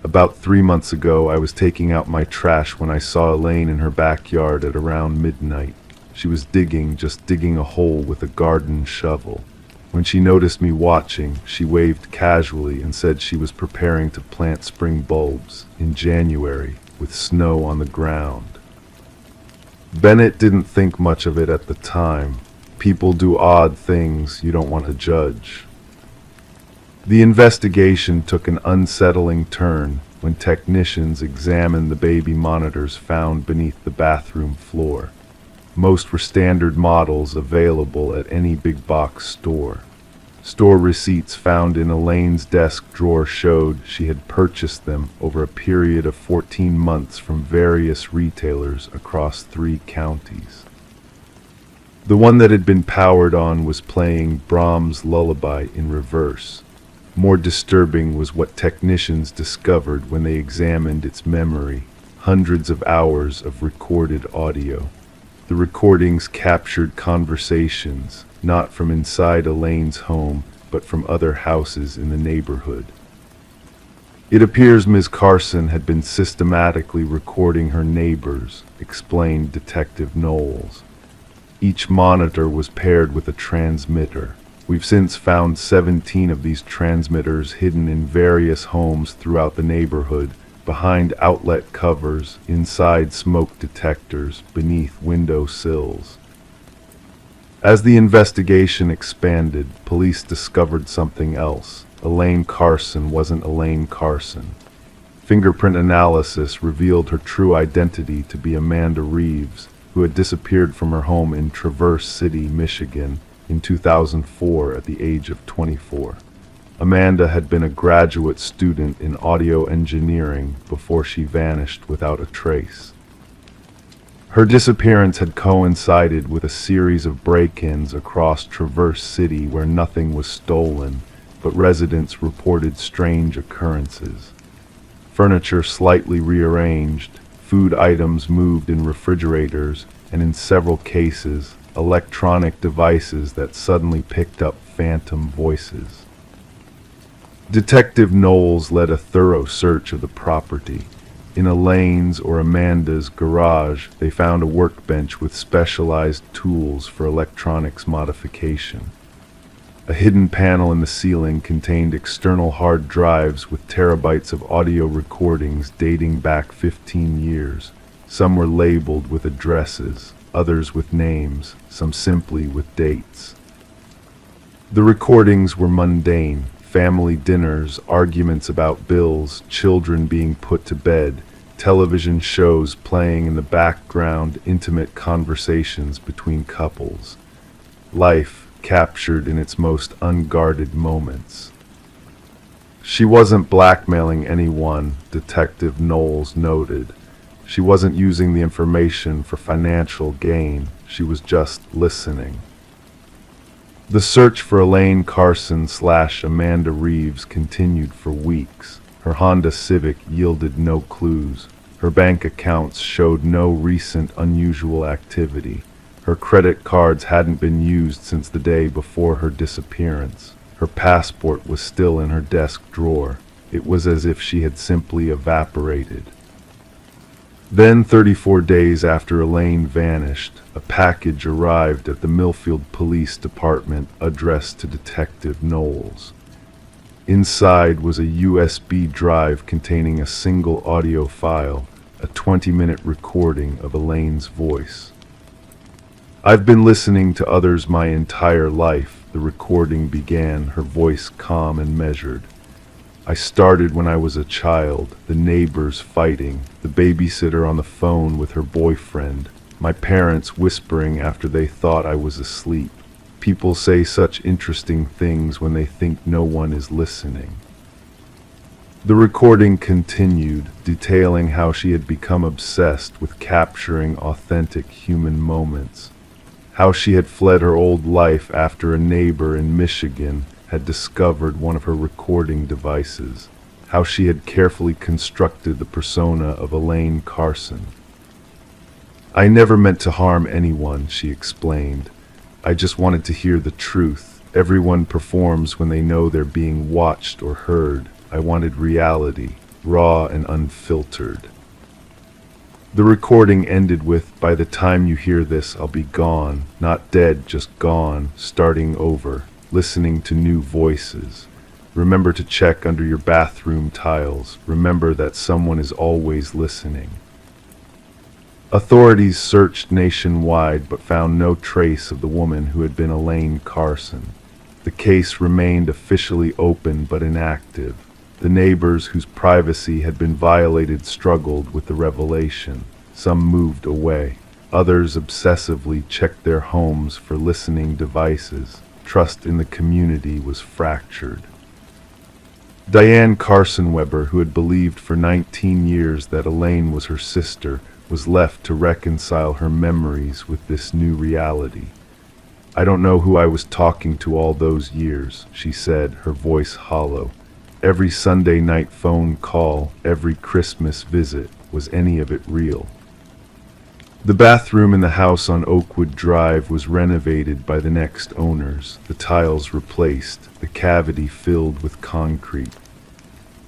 About 3 months ago, I was taking out my trash when I saw Elaine in her backyard at around midnight. She was just digging a hole with a garden shovel. When she noticed me watching, she waved casually and said she was preparing to plant spring bulbs in January with snow on the ground. Bennett didn't think much of it at the time. People do odd things you don't want to judge. The investigation took an unsettling turn when technicians examined the baby monitors found beneath the bathroom floor. Most were standard models available at any big box store. Store receipts found in Elaine's desk drawer showed she had purchased them over a period of 14 months from various retailers across 3 counties. The one that had been powered on was playing Brahms' Lullaby in reverse. More disturbing was what technicians discovered when they examined its memory, hundreds of hours of recorded audio. The recordings captured conversations, not from inside Elaine's home, but from other houses in the neighborhood. It appears Ms. Carson had been systematically recording her neighbors, explained Detective Knowles. Each monitor was paired with a transmitter. We've since found 17 of these transmitters hidden in various homes throughout the neighborhood, behind outlet covers, inside smoke detectors, beneath window sills. As the investigation expanded, police discovered something else. Elaine Carson wasn't Elaine Carson. Fingerprint analysis revealed her true identity to be Amanda Reeves, who had disappeared from her home in Traverse City, Michigan, in 2004 at the age of 24. Amanda had been a graduate student in audio engineering before she vanished without a trace. Her disappearance had coincided with a series of break-ins across Traverse City where nothing was stolen, but residents reported strange occurrences. Furniture slightly rearranged, food items moved in refrigerators, and in several cases, electronic devices that suddenly picked up phantom voices. Detective Knowles led a thorough search of the property. In Elaine's or Amanda's garage, they found a workbench with specialized tools for electronics modification. A hidden panel in the ceiling contained external hard drives with terabytes of audio recordings dating back 15 years. Some were labeled with addresses, others with names, some simply with dates. The recordings were mundane: family dinners, arguments about bills, children being put to bed, television shows playing in the background, intimate conversations between couples. Life captured in its most unguarded moments. She wasn't blackmailing anyone, Detective Knowles noted. She wasn't using the information for financial gain. She was just listening. The search for Elaine Carson/Amanda Reeves continued for weeks. Her Honda Civic yielded no clues. Her bank accounts showed no recent unusual activity. Her credit cards hadn't been used since the day before her disappearance. Her passport was still in her desk drawer. It was as if she had simply evaporated. Then, 34 days after Elaine vanished, a package arrived at the Millfield Police Department addressed to Detective Knowles. Inside was a USB drive containing a single audio file, a 20-minute recording of Elaine's voice. "I've been listening to others my entire life," the recording began, her voice calm and measured. "I started when I was a child, the neighbors fighting, the babysitter on the phone with her boyfriend, my parents whispering after they thought I was asleep. People say such interesting things when they think no one is listening." The recording continued, detailing how she had become obsessed with capturing authentic human moments, how she had fled her old life after a neighbor in Michigan had discovered one of her recording devices, how she had carefully constructed the persona of Elaine Carson. "I never meant to harm anyone," she explained. "I just wanted to hear the truth. Everyone performs when they know they're being watched or heard. I wanted reality, raw and unfiltered." The recording ended with, "By the time you hear this, I'll be gone, not dead, just gone, starting over, listening to new voices. Remember to check under your bathroom tiles. Remember that someone is always listening." Authorities searched nationwide but found no trace of the woman who had been Elaine Carson. The case remained officially open but inactive. The neighbors whose privacy had been violated struggled with the revelation. Some moved away. Others obsessively checked their homes for listening devices. Trust in the community was fractured. Diane Carson Weber, who had believed for 19 years that Elaine was her sister, was left to reconcile her memories with this new reality. "I don't know who I was talking to all those years," she said, her voice hollow. "Every Sunday night phone call, every Christmas visit, was any of it real?" The bathroom in the house on Oakwood Drive was renovated by the next owners, the tiles replaced, the cavity filled with concrete.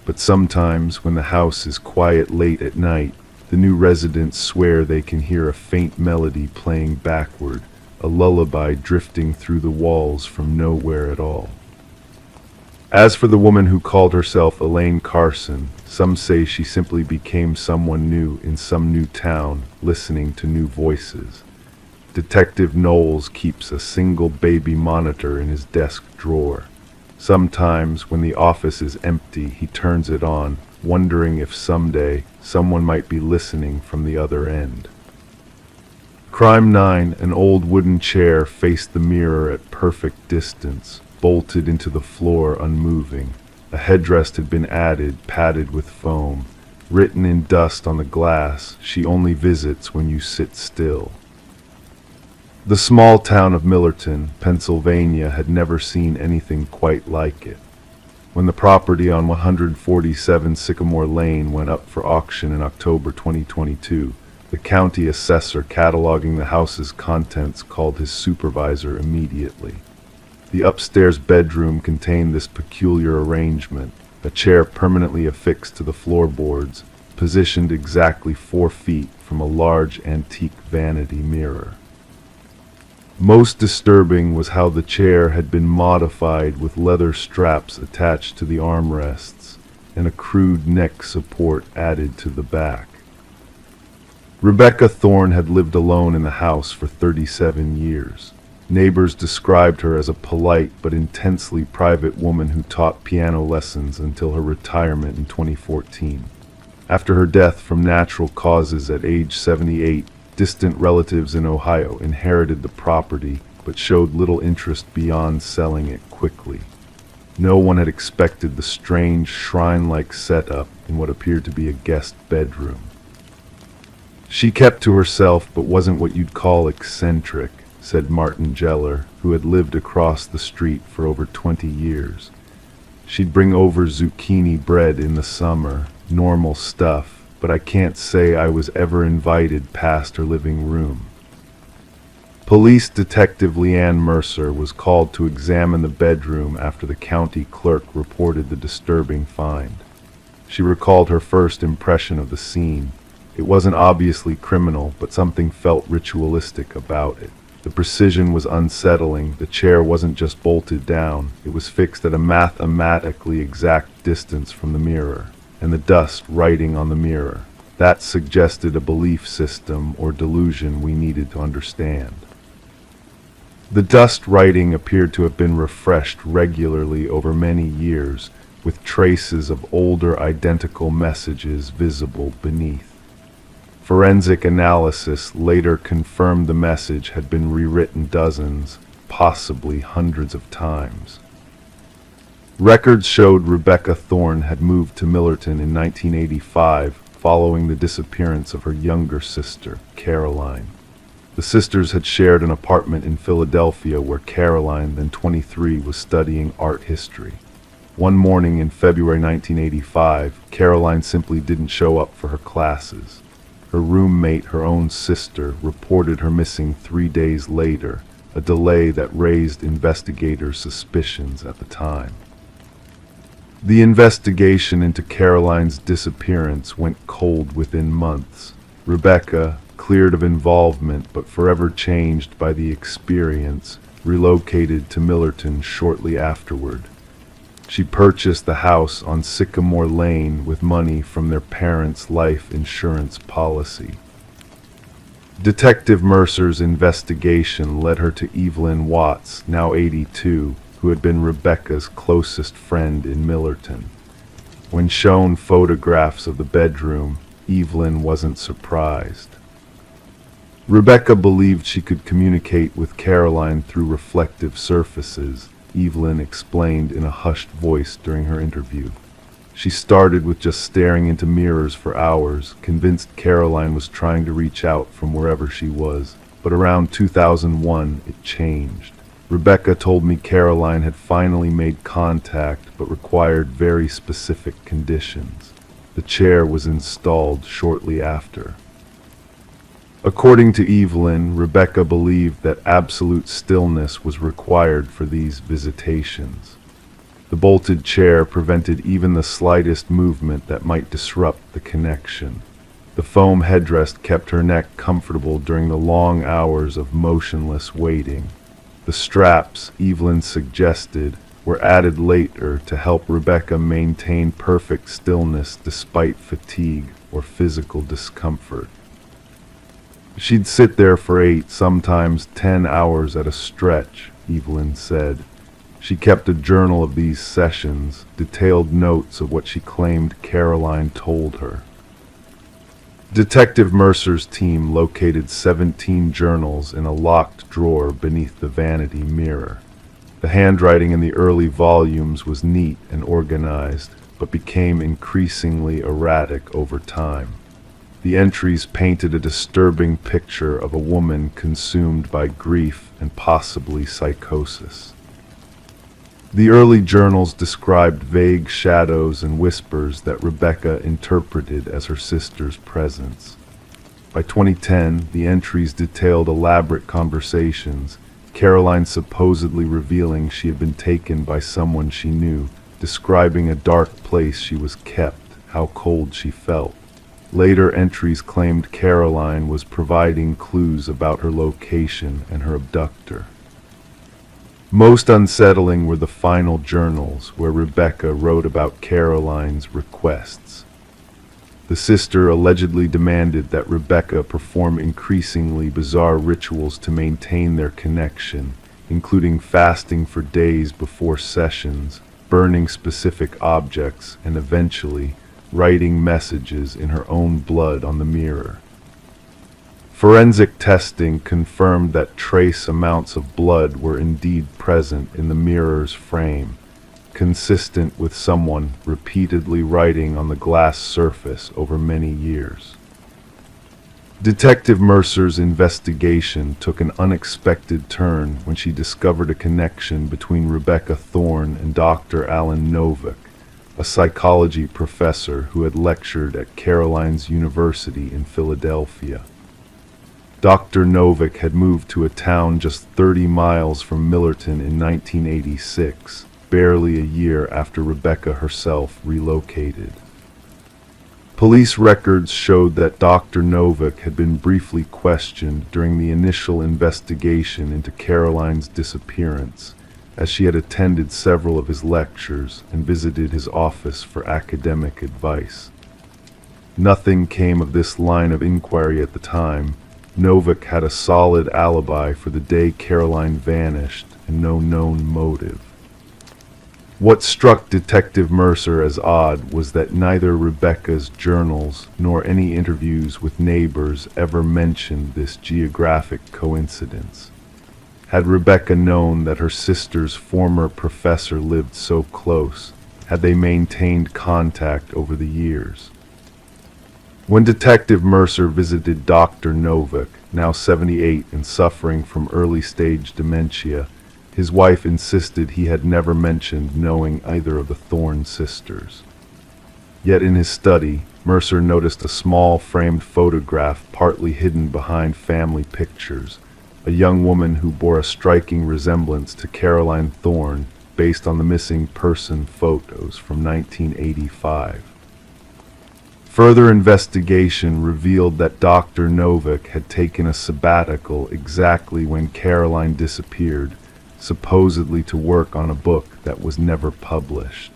But sometimes, when the house is quiet late at night, the new residents swear they can hear a faint melody playing backward, a lullaby drifting through the walls from nowhere at all. As for the woman who called herself Elaine Carson, some say she simply became someone new in some new town, listening to new voices. Detective Knowles keeps a single baby monitor in his desk drawer. Sometimes, when the office is empty, he turns it on, wondering if someday someone might be listening from the other end. Crime 9, an old wooden chair faced the mirror at perfect distance, bolted into the floor unmoving. A headrest had been added, padded with foam. Written in dust on the glass, "She only visits when you sit still." The small town of Millerton, Pennsylvania, had never seen anything quite like it. When the property on 147 Sycamore Lane went up for auction in October 2022, the county assessor cataloging the house's contents called his supervisor immediately. The upstairs bedroom contained this peculiar arrangement: a chair permanently affixed to the floorboards, positioned exactly 4 feet from a large antique vanity mirror. Most disturbing was how the chair had been modified with leather straps attached to the armrests and a crude neck support added to the back. Rebecca Thorne had lived alone in the house for 37 years. Neighbors described her as a polite but intensely private woman who taught piano lessons until her retirement in 2014. After her death from natural causes at age 78, distant relatives in Ohio inherited the property but showed little interest beyond selling it quickly. No one had expected the strange shrine-like setup in what appeared to be a guest bedroom. She kept to herself but wasn't what you'd call eccentric, said Martin Geller, who had lived across the street for over 20 years. She'd bring over zucchini bread in the summer, normal stuff, but I can't say I was ever invited past her living room. Police Detective Leanne Mercer was called to examine the bedroom after the county clerk reported the disturbing find. She recalled her first impression of the scene. It wasn't obviously criminal, but something felt ritualistic about it. The precision was unsettling. The chair wasn't just bolted down, it was fixed at a mathematically exact distance from the mirror, and the dust writing on the mirror. That suggested a belief system or delusion we needed to understand. The dust writing appeared to have been refreshed regularly over many years, with traces of older identical messages visible beneath. Forensic analysis later confirmed the message had been rewritten dozens, possibly hundreds of times. Records showed Rebecca Thorne had moved to Millerton in 1985 following the disappearance of her younger sister, Caroline. The sisters had shared an apartment in Philadelphia where Caroline, then 23, was studying art history. One morning in February 1985, Caroline simply didn't show up for her classes. Her roommate, her own sister, reported her missing 3 days later, a delay that raised investigators' suspicions at the time. The investigation into Caroline's disappearance went cold within months. Rebecca, cleared of involvement but forever changed by the experience, relocated to Millerton shortly afterward. She purchased the house on Sycamore Lane with money from their parents' life insurance policy. Detective Mercer's investigation led her to Evelyn Watts, now 82, who had been Rebecca's closest friend in Millerton. When shown photographs of the bedroom, Evelyn wasn't surprised. Rebecca believed she could communicate with Caroline through reflective surfaces, Evelyn explained in a hushed voice during her interview. She started with just staring into mirrors for hours, convinced Caroline was trying to reach out from wherever she was. But around 2001, it changed. Rebecca told me Caroline had finally made contact but required very specific conditions. The chair was installed shortly after. According to Evelyn, Rebecca believed that absolute stillness was required for these visitations. The bolted chair prevented even the slightest movement that might disrupt the connection. The foam headrest kept her neck comfortable during the long hours of motionless waiting. The straps, Evelyn suggested, were added later to help Rebecca maintain perfect stillness despite fatigue or physical discomfort. She'd sit there for 8, sometimes 10 hours at a stretch, Evelyn said. She kept a journal of these sessions, detailed notes of what she claimed Caroline told her. Detective Mercer's team located 17 journals in a locked drawer beneath the vanity mirror. The handwriting in the early volumes was neat and organized, but became increasingly erratic over time. The entries painted a disturbing picture of a woman consumed by grief and possibly psychosis. The early journals described vague shadows and whispers that Rebecca interpreted as her sister's presence. By 2010, the entries detailed elaborate conversations, Caroline supposedly revealing she had been taken by someone she knew, describing a dark place she was kept, how cold she felt. Later entries claimed Caroline was providing clues about her location and her abductor. Most unsettling were the final journals, where Rebecca wrote about Caroline's requests. The sister allegedly demanded that Rebecca perform increasingly bizarre rituals to maintain their connection, including fasting for days before sessions, burning specific objects, and eventually writing messages in her own blood on the mirror. Forensic testing confirmed that trace amounts of blood were indeed present in the mirror's frame, consistent with someone repeatedly writing on the glass surface over many years. Detective Mercer's investigation took an unexpected turn when she discovered a connection between Rebecca Thorne and Dr. Alan Novick, a psychology professor who had lectured at Caroline's University in Philadelphia. Dr. Novick had moved to a town just 30 miles from Millerton in 1986, barely a year after Rebecca herself relocated. Police records showed that Dr. Novick had been briefly questioned during the initial investigation into Caroline's disappearance, as she had attended several of his lectures and visited his office for academic advice. Nothing came of this line of inquiry at the time. Novick had a solid alibi for the day Caroline vanished and no known motive. What struck Detective Mercer as odd was that neither Rebecca's journals nor any interviews with neighbors ever mentioned this geographic coincidence. Had Rebecca known that her sister's former professor lived so close? Had they maintained contact over the years? When Detective Mercer visited Dr. Novick, now 78 and suffering from early-stage dementia, his wife insisted he had never mentioned knowing either of the Thorne sisters. Yet in his study, Mercer noticed a small framed photograph partly hidden behind family pictures, a young woman who bore a striking resemblance to Caroline Thorne based on the missing person photos from 1985. Further investigation revealed that Dr. Novick had taken a sabbatical exactly when Caroline disappeared, supposedly to work on a book that was never published.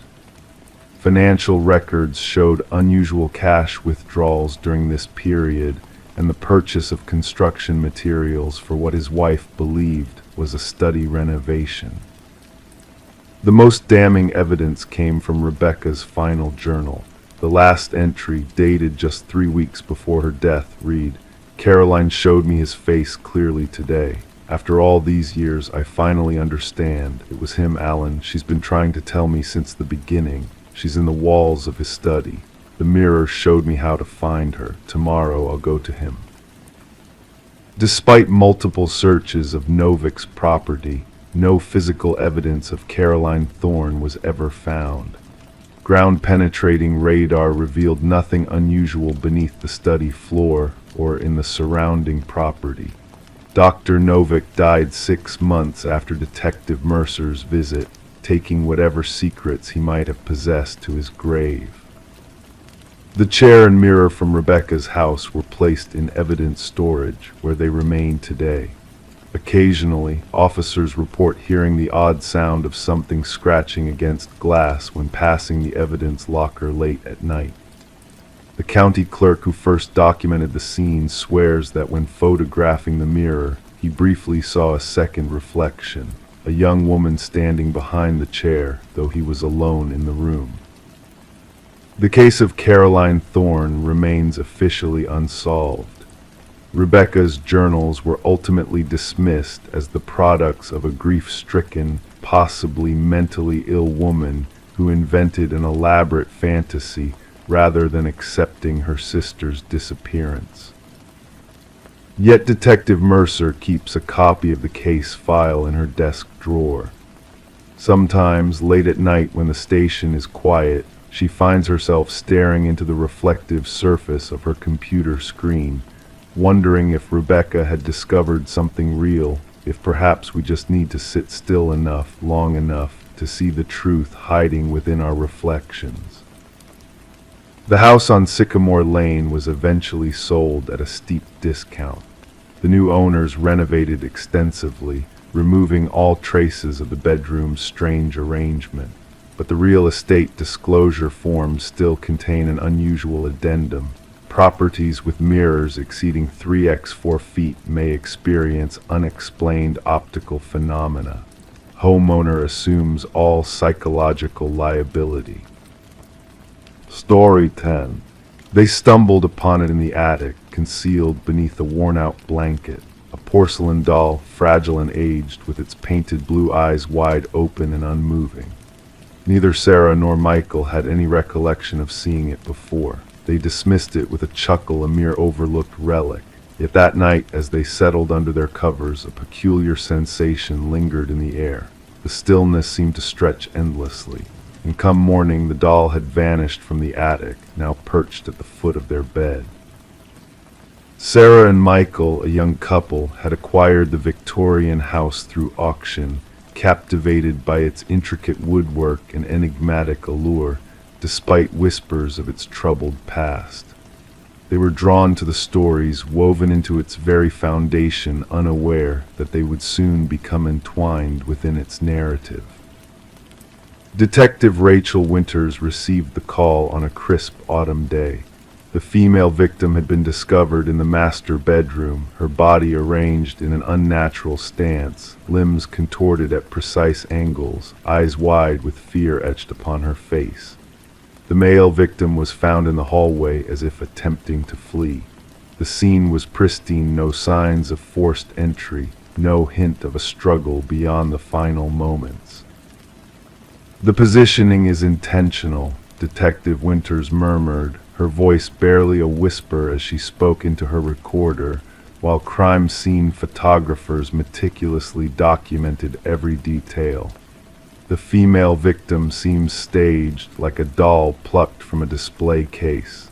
Financial records showed unusual cash withdrawals during this period and the purchase of construction materials for what his wife believed was a study renovation. The most damning evidence came from Rebecca's final journal. The last entry, dated just 3 weeks before her death, read, "Caroline showed me his face clearly today. After all these years, I finally understand. It was him, Alan. She's been trying to tell me since the beginning. She's in the walls of his study. The mirror showed me how to find her. Tomorrow I'll go to him." Despite multiple searches of Novick's property, no physical evidence of Caroline Thorne was ever found. Ground-penetrating radar revealed nothing unusual beneath the study floor or in the surrounding property. Dr. Novick died 6 months after Detective Mercer's visit, taking whatever secrets he might have possessed to his grave. The chair and mirror from Rebecca's house were placed in evidence storage, where they remain today. Occasionally, officers report hearing the odd sound of something scratching against glass when passing the evidence locker late at night. The county clerk who first documented the scene swears that when photographing the mirror, he briefly saw a second reflection, a young woman standing behind the chair, though he was alone in the room. The case of Caroline Thorne remains officially unsolved. Rebecca's journals were ultimately dismissed as the products of a grief-stricken, possibly mentally ill woman who invented an elaborate fantasy rather than accepting her sister's disappearance. Yet Detective Mercer keeps a copy of the case file in her desk drawer. Sometimes, late at night when the station is quiet, she finds herself staring into the reflective surface of her computer screen, wondering if Rebecca had discovered something real, if perhaps we just need to sit still enough, long enough, to see the truth hiding within our reflections. The house on Sycamore Lane was eventually sold at a steep discount. The new owners renovated extensively, removing all traces of the bedroom's strange arrangement. But the real estate disclosure forms still contain an unusual addendum. Properties with mirrors exceeding 3x 4 feet may experience unexplained optical phenomena. Homeowner assumes all psychological liability. Story 10. They stumbled upon it in the attic, concealed beneath a worn-out blanket. A porcelain doll, fragile and aged, with its painted blue eyes wide open and unmoving. Neither Sarah nor Michael had any recollection of seeing it before. They dismissed it with a chuckle, a mere overlooked relic. Yet that night, as they settled under their covers, a peculiar sensation lingered in the air. The stillness seemed to stretch endlessly. And come morning, the doll had vanished from the attic, now perched at the foot of their bed. Sarah and Michael, a young couple, had acquired the Victorian house through auction, captivated by its intricate woodwork and enigmatic allure, despite whispers of its troubled past. They were drawn to the stories woven into its very foundation, unaware that they would soon become entwined within its narrative. Detective Rachel Winters received the call on a crisp autumn day. The female victim had been discovered in the master bedroom, her body arranged in an unnatural stance, limbs contorted at precise angles, eyes wide with fear etched upon her face. The male victim was found in the hallway as if attempting to flee. The scene was pristine, no signs of forced entry, no hint of a struggle beyond the final moments. "The positioning is intentional," Detective Winters murmured, her voice barely a whisper as she spoke into her recorder, while crime scene photographers meticulously documented every detail. The female victim seems staged, like a doll plucked from a display case.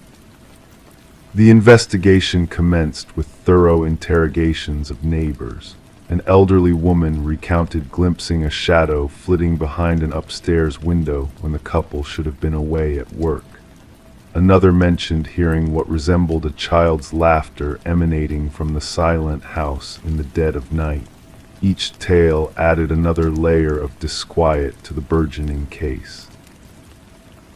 The investigation commenced with thorough interrogations of neighbors. An elderly woman recounted glimpsing a shadow flitting behind an upstairs window when the couple should have been away at work. Another mentioned hearing what resembled a child's laughter emanating from the silent house in the dead of night. Each tale added another layer of disquiet to the burgeoning case.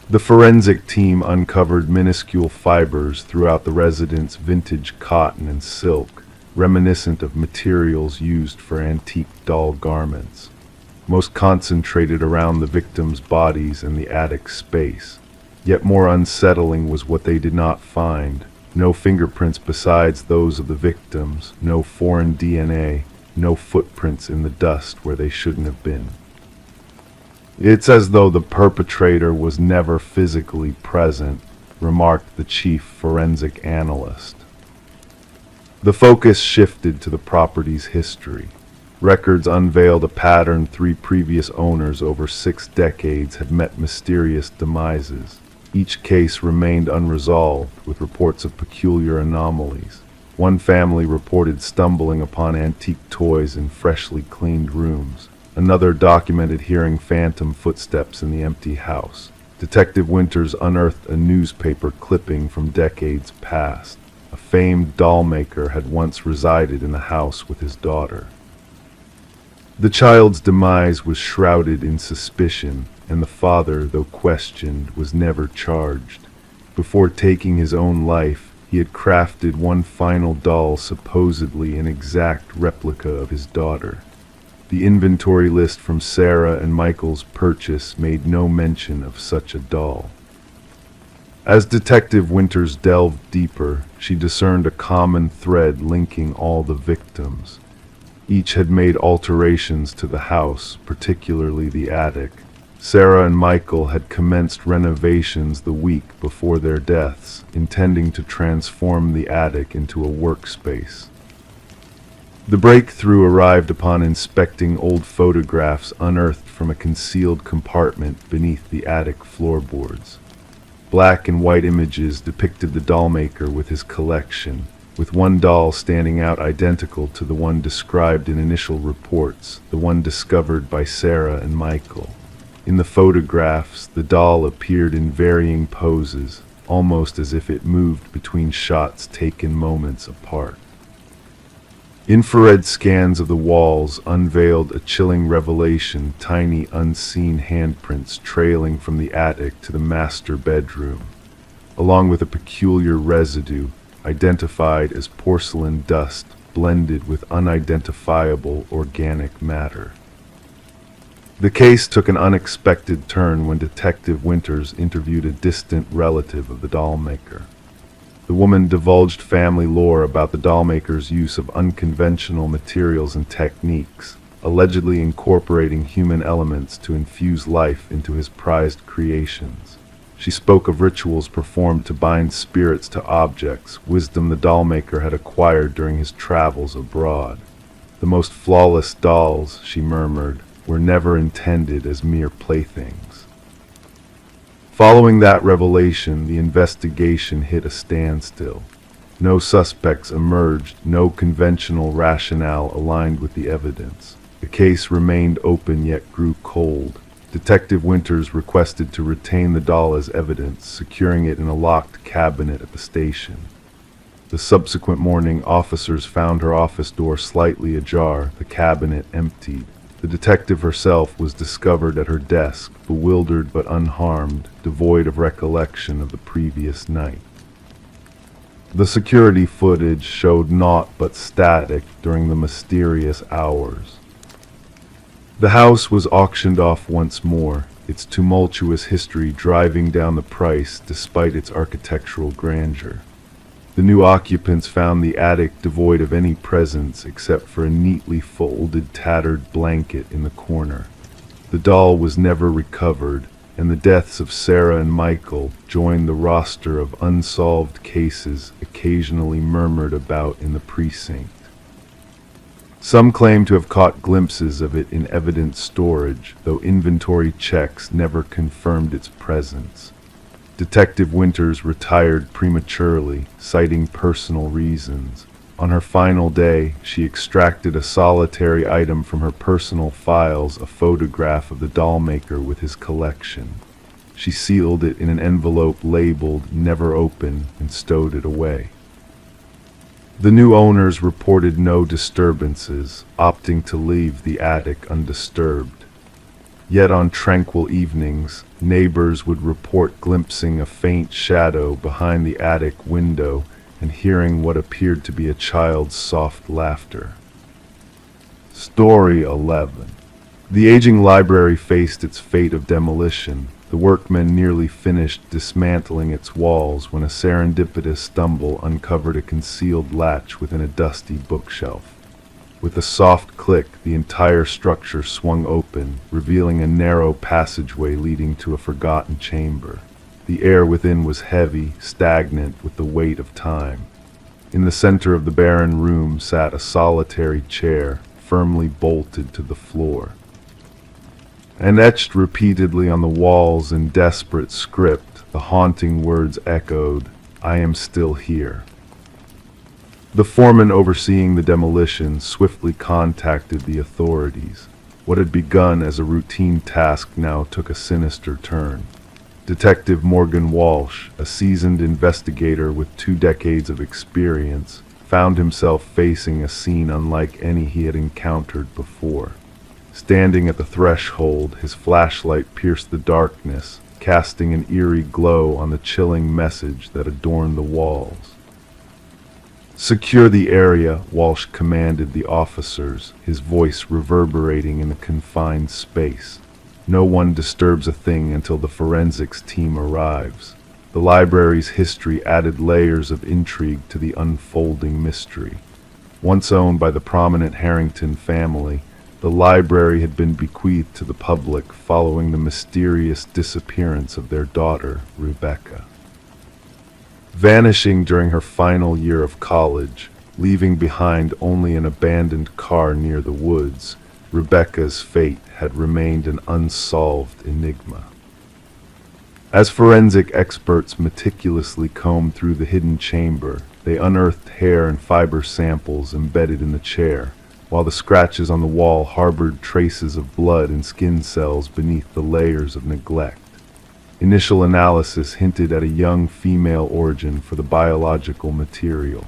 The forensic team uncovered minuscule fibers throughout the residence, vintage cotton and silk, reminiscent of materials used for antique doll garments, most concentrated around the victims' bodies and the attic space. Yet more unsettling was what they did not find. No fingerprints besides those of the victims, no foreign DNA, no footprints in the dust where they shouldn't have been. "It's as though the perpetrator was never physically present," remarked the chief forensic analyst. The focus shifted to the property's history. Records unveiled a pattern: 3 previous owners over 6 decades had met mysterious demises. Each case remained unresolved, with reports of peculiar anomalies. One family reported stumbling upon antique toys in freshly cleaned rooms. Another documented hearing phantom footsteps in the empty house. Detective Winters unearthed a newspaper clipping from decades past. A famed doll maker had once resided in the house with his daughter. The child's demise was shrouded in suspicion, and the father, though questioned, was never charged. Before taking his own life, he had crafted one final doll, supposedly an exact replica of his daughter. The inventory list from Sarah and Michael's purchase made no mention of such a doll. As Detective Winters delved deeper, she discerned a common thread linking all the victims. Each had made alterations to the house, particularly the attic. Sarah and Michael had commenced renovations the week before their deaths, intending to transform the attic into a workspace. The breakthrough arrived upon inspecting old photographs unearthed from a concealed compartment beneath the attic floorboards. Black and white images depicted the dollmaker with his collection, with one doll standing out identical to the one described in initial reports, the one discovered by Sarah and Michael. In the photographs, the doll appeared in varying poses, almost as if it moved between shots taken moments apart. Infrared scans of the walls unveiled a chilling revelation: tiny, unseen handprints trailing from the attic to the master bedroom, along with a peculiar residue identified as porcelain dust blended with unidentifiable organic matter. The case took an unexpected turn when Detective Winters interviewed a distant relative of the dollmaker. The woman divulged family lore about the dollmaker's use of unconventional materials and techniques, allegedly incorporating human elements to infuse life into his prized creations. She spoke of rituals performed to bind spirits to objects, wisdom the dollmaker had acquired during his travels abroad. The most flawless dolls, she murmured, were never intended as mere playthings. Following that revelation, the investigation hit a standstill. No suspects emerged, no conventional rationale aligned with the evidence. The case remained open yet grew cold. Detective Winters requested to retain the doll as evidence, securing it in a locked cabinet at the station. The subsequent morning, officers found her office door slightly ajar, the cabinet emptied. The detective herself was discovered at her desk, bewildered but unharmed, devoid of recollection of the previous night. The security footage showed naught but static during the mysterious hours. The house was auctioned off once more, its tumultuous history driving down the price despite its architectural grandeur. The new occupants found the attic devoid of any presence except for a neatly folded, tattered blanket in the corner. The doll was never recovered, and the deaths of Sarah and Michael joined the roster of unsolved cases occasionally murmured about in the precinct. Some claim to have caught glimpses of it in evidence storage, though inventory checks never confirmed its presence. Detective Winters retired prematurely, citing personal reasons. On her final day, she extracted a solitary item from her personal files, a photograph of the dollmaker with his collection. She sealed it in an envelope labeled "Never Open" and stowed it away. The new owners reported no disturbances, opting to leave the attic undisturbed. Yet on tranquil evenings, neighbors would report glimpsing a faint shadow behind the attic window and hearing what appeared to be a child's soft laughter. Story 11. The aging library faced its fate of demolition. The workmen nearly finished dismantling its walls when a serendipitous stumble uncovered a concealed latch within a dusty bookshelf. With a soft click, the entire structure swung open, revealing a narrow passageway leading to a forgotten chamber. The air within was heavy, stagnant with the weight of time. In the center of the barren room sat a solitary chair, firmly bolted to the floor. And etched repeatedly on the walls in desperate script, the haunting words echoed, "I am still here." The foreman overseeing the demolition swiftly contacted the authorities. What had begun as a routine task now took a sinister turn. Detective Morgan Walsh, a seasoned investigator with 2 decades of experience, found himself facing a scene unlike any he had encountered before. Standing at the threshold, his flashlight pierced the darkness, casting an eerie glow on the chilling message that adorned the walls. "Secure the area," Walsh commanded the officers, his voice reverberating in the confined space. "No one disturbs a thing until the forensics team arrives." The library's history added layers of intrigue to the unfolding mystery. Once owned by the prominent Harrington family, the library had been bequeathed to the public following the mysterious disappearance of their daughter, Rebecca. Vanishing during her final year of college, leaving behind only an abandoned car near the woods, Rebecca's fate had remained an unsolved enigma. As forensic experts meticulously combed through the hidden chamber, they unearthed hair and fiber samples embedded in the chair, while the scratches on the wall harbored traces of blood and skin cells beneath the layers of neglect. Initial analysis hinted at a young female origin for the biological material.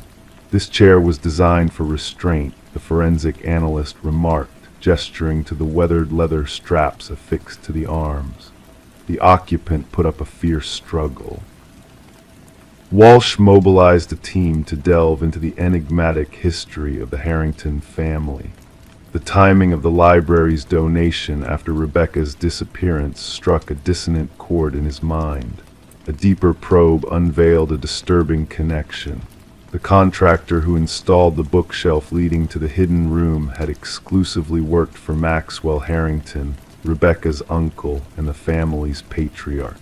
This chair was designed for restraint, the forensic analyst remarked, gesturing to the weathered leather straps affixed to the arms. The occupant put up a fierce struggle. Walsh mobilized a team to delve into the enigmatic history of the Harrington family. The timing of the library's donation after Rebecca's disappearance struck a dissonant chord in his mind. A deeper probe unveiled a disturbing connection. The contractor who installed the bookshelf leading to the hidden room had exclusively worked for Maxwell Harrington, Rebecca's uncle and the family's patriarch.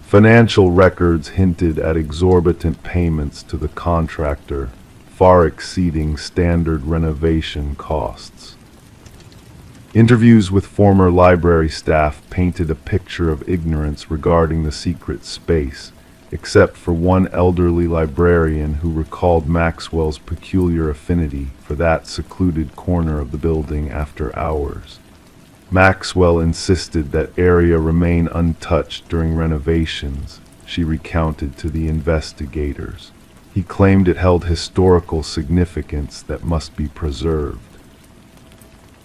Financial records hinted at exorbitant payments to the contractor, far exceeding standard renovation costs. Interviews with former library staff painted a picture of ignorance regarding the secret space, except for one elderly librarian who recalled Maxwell's peculiar affinity for that secluded corner of the building after hours. Maxwell insisted that area remain untouched during renovations, she recounted to the investigators. He claimed it held historical significance that must be preserved.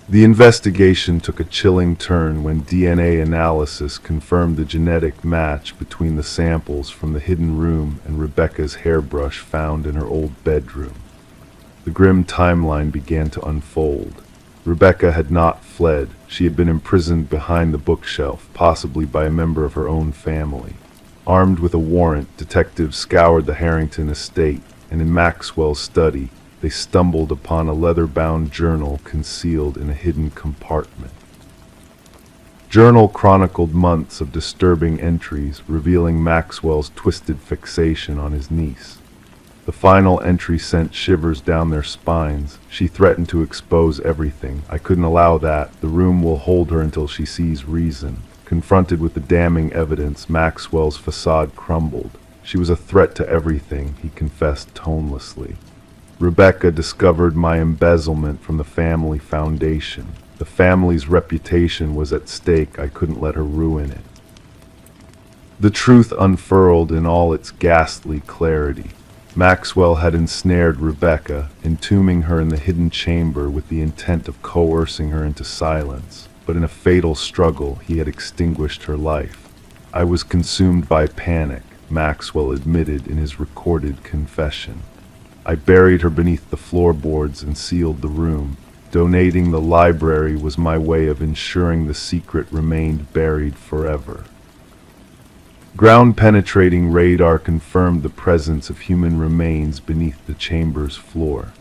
The investigation took a chilling turn when DNA analysis confirmed the genetic match between the samples from the hidden room and Rebecca's hairbrush found in her old bedroom. The grim timeline began to unfold. Rebecca had not fled. She had been imprisoned behind the bookshelf, possibly by a member of her own family. Armed with a warrant, detectives scoured the Harrington estate, and in Maxwell's study, they stumbled upon a leather-bound journal concealed in a hidden compartment. Journal chronicled months of disturbing entries, revealing Maxwell's twisted fixation on his niece. The final entry sent shivers down their spines. She threatened to expose everything. I couldn't allow that. The room will hold her until she sees reason. Confronted with the damning evidence, Maxwell's facade crumbled. She was a threat to everything, he confessed tonelessly. Rebecca discovered my embezzlement from the family foundation. The family's reputation was at stake. I couldn't let her ruin it. The truth unfurled in all its ghastly clarity. Maxwell had ensnared Rebecca, entombing her in the hidden chamber with the intent of coercing her into silence. But in a fatal struggle, he had extinguished her life. I was consumed by panic, Maxwell admitted in his recorded confession. I buried her beneath the floorboards and sealed the room. Donating the library was my way of ensuring the secret remained buried forever. Ground-penetrating radar confirmed the presence of human remains beneath the chamber's floor.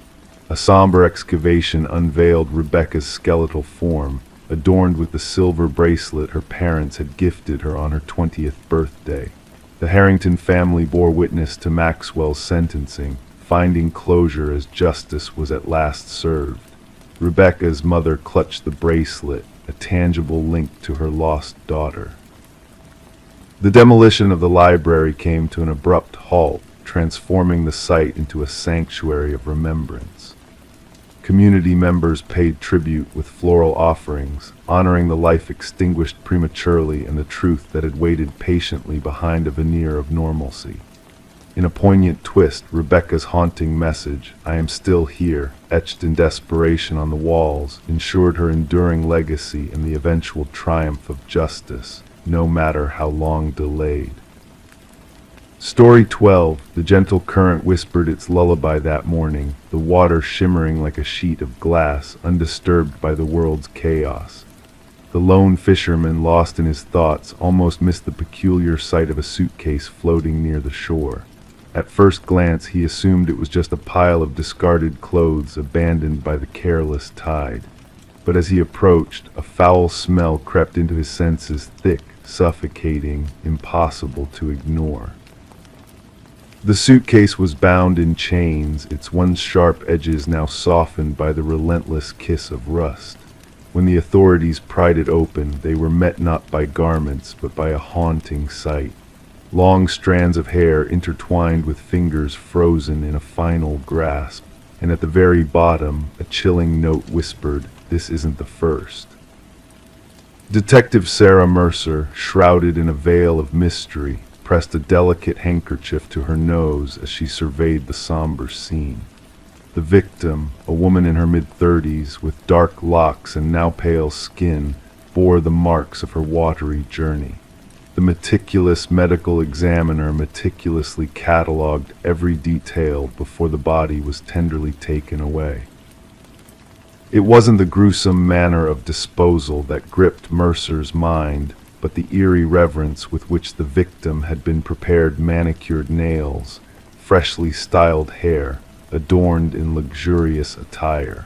A somber excavation unveiled Rebecca's skeletal form, adorned with the silver bracelet her parents had gifted her on her 20th birthday. The Harrington family bore witness to Maxwell's sentencing, finding closure as justice was at last served. Rebecca's mother clutched the bracelet, a tangible link to her lost daughter. The demolition of the library came to an abrupt halt, transforming the site into a sanctuary of remembrance. Community members paid tribute with floral offerings, honoring the life extinguished prematurely and the truth that had waited patiently behind a veneer of normalcy. In a poignant twist, Rebecca's haunting message, "I am still here," etched in desperation on the walls, ensured her enduring legacy and the eventual triumph of justice, no matter how long delayed. Story 12. The gentle current whispered its lullaby that morning, the water shimmering like a sheet of glass, undisturbed by the world's chaos. The lone fisherman, lost in his thoughts, almost missed the peculiar sight of a suitcase floating near the shore. At first glance, he assumed it was just a pile of discarded clothes abandoned by the careless tide. But as he approached, a foul smell crept into his senses, thick, suffocating, impossible to ignore. The suitcase was bound in chains, its once sharp edges now softened by the relentless kiss of rust. When the authorities pried it open, they were met not by garments, but by a haunting sight. Long strands of hair intertwined with fingers frozen in a final grasp, and at the very bottom, a chilling note whispered, "This isn't the first." Detective Sarah Mercer, shrouded in a veil of mystery, pressed a delicate handkerchief to her nose as she surveyed the somber scene. The victim, a woman in her mid-30s with dark locks and now pale skin, bore the marks of her watery journey. The meticulous medical examiner meticulously catalogued every detail before the body was tenderly taken away. It wasn't the gruesome manner of disposal that gripped Mercer's mind, but the eerie reverence with which the victim had been prepared. Manicured nails, freshly styled hair, adorned in luxurious attire.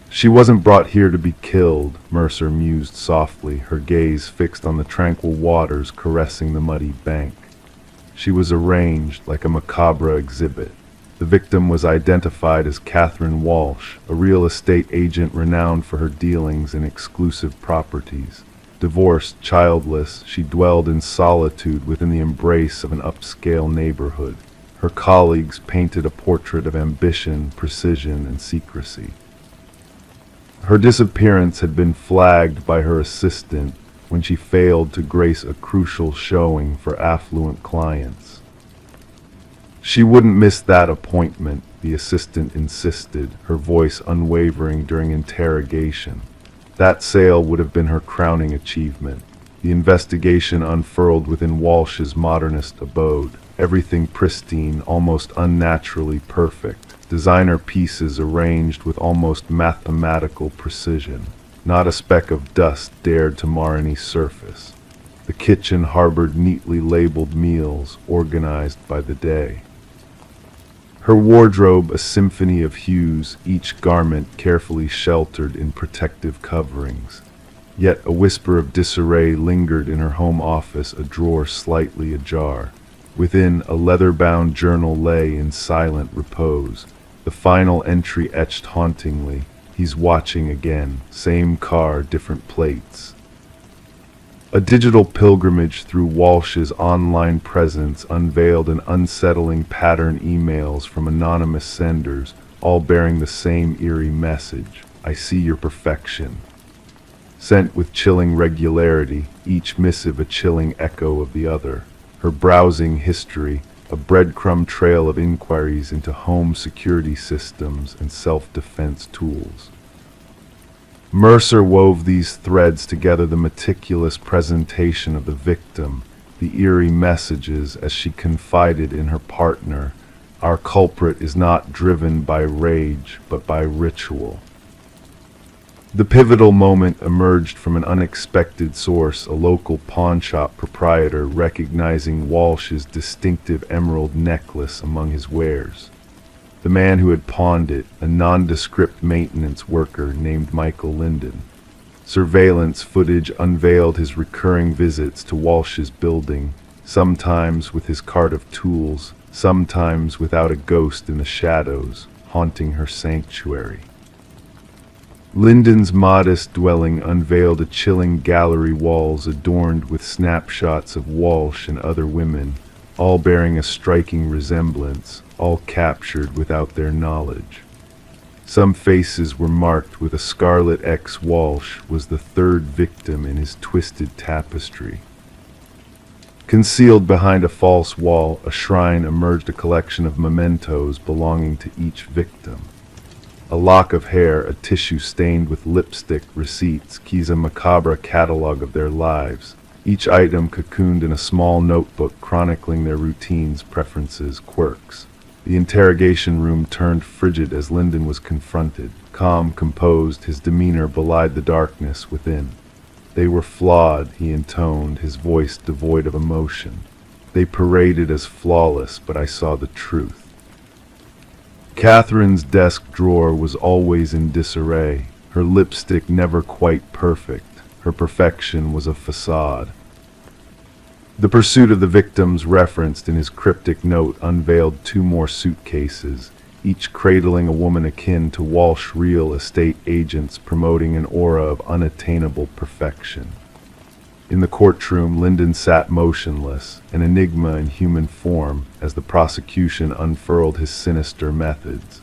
She wasn't brought here to be killed, Mercer mused softly, her gaze fixed on the tranquil waters caressing the muddy bank. She was arranged like a macabre exhibit. The victim was identified as Catherine Walsh, a real estate agent renowned for her dealings in exclusive properties. Divorced, childless, she dwelled in solitude within the embrace of an upscale neighborhood. Her colleagues painted a portrait of ambition, precision, and secrecy. Her disappearance had been flagged by her assistant when she failed to grace a crucial showing for affluent clients. She wouldn't miss that appointment, the assistant insisted, her voice unwavering during interrogation. That sale would have been her crowning achievement. The investigation unfurled within Walsh's modernist abode, everything pristine, almost unnaturally perfect. Designer pieces arranged with almost mathematical precision. Not a speck of dust dared to mar any surface. The kitchen harbored neatly labeled meals, organized by the day. Her wardrobe a symphony of hues, each garment carefully sheltered in protective coverings. Yet a whisper of disarray lingered in her home office, a drawer slightly ajar. Within, a leather-bound journal lay in silent repose. The final entry etched hauntingly, "He's watching again, same car, different plates." A digital pilgrimage through Walsh's online presence unveiled an unsettling pattern: emails from anonymous senders, all bearing the same eerie message, "I see your perfection." Sent with chilling regularity, each missive a chilling echo of the other. Her browsing history, a breadcrumb trail of inquiries into home security systems and self-defense tools. Mercer wove these threads together: the meticulous presentation of the victim, the eerie messages as she confided in her partner, "Our culprit is not driven by rage, but by ritual." The pivotal moment emerged from an unexpected source, a local pawnshop proprietor recognizing Walsh's distinctive emerald necklace among his wares. The man who had pawned it, a nondescript maintenance worker named Michael Linden. Surveillance footage unveiled his recurring visits to Walsh's building, sometimes with his cart of tools, sometimes without a ghost in the shadows, haunting her sanctuary. Linden's modest dwelling unveiled a chilling gallery walls adorned with snapshots of Walsh and other women, all bearing a striking resemblance, all captured without their knowledge. Some faces were marked with a scarlet X. Walsh was the third victim in his twisted tapestry. Concealed behind a false wall, a shrine, emerged a collection of mementos belonging to each victim. A lock of hair, a tissue stained with lipstick, receipts, keys, a macabre catalog of their lives. Each item cocooned in a small notebook chronicling their routines, preferences, quirks. The interrogation room turned frigid as Lyndon was confronted. Calm, composed, his demeanor belied the darkness within. "They were flawed," he intoned, his voice devoid of emotion. "They paraded as flawless, but I saw the truth." Catherine's desk drawer was always in disarray, her lipstick never quite perfect. Her perfection was a facade. The pursuit of the victims referenced in his cryptic note unveiled 2 more suitcases, each cradling a woman akin to Walsh real estate agents promoting an aura of unattainable perfection. In the courtroom, Lyndon sat motionless, an enigma in human form, as the prosecution unfurled his sinister methods.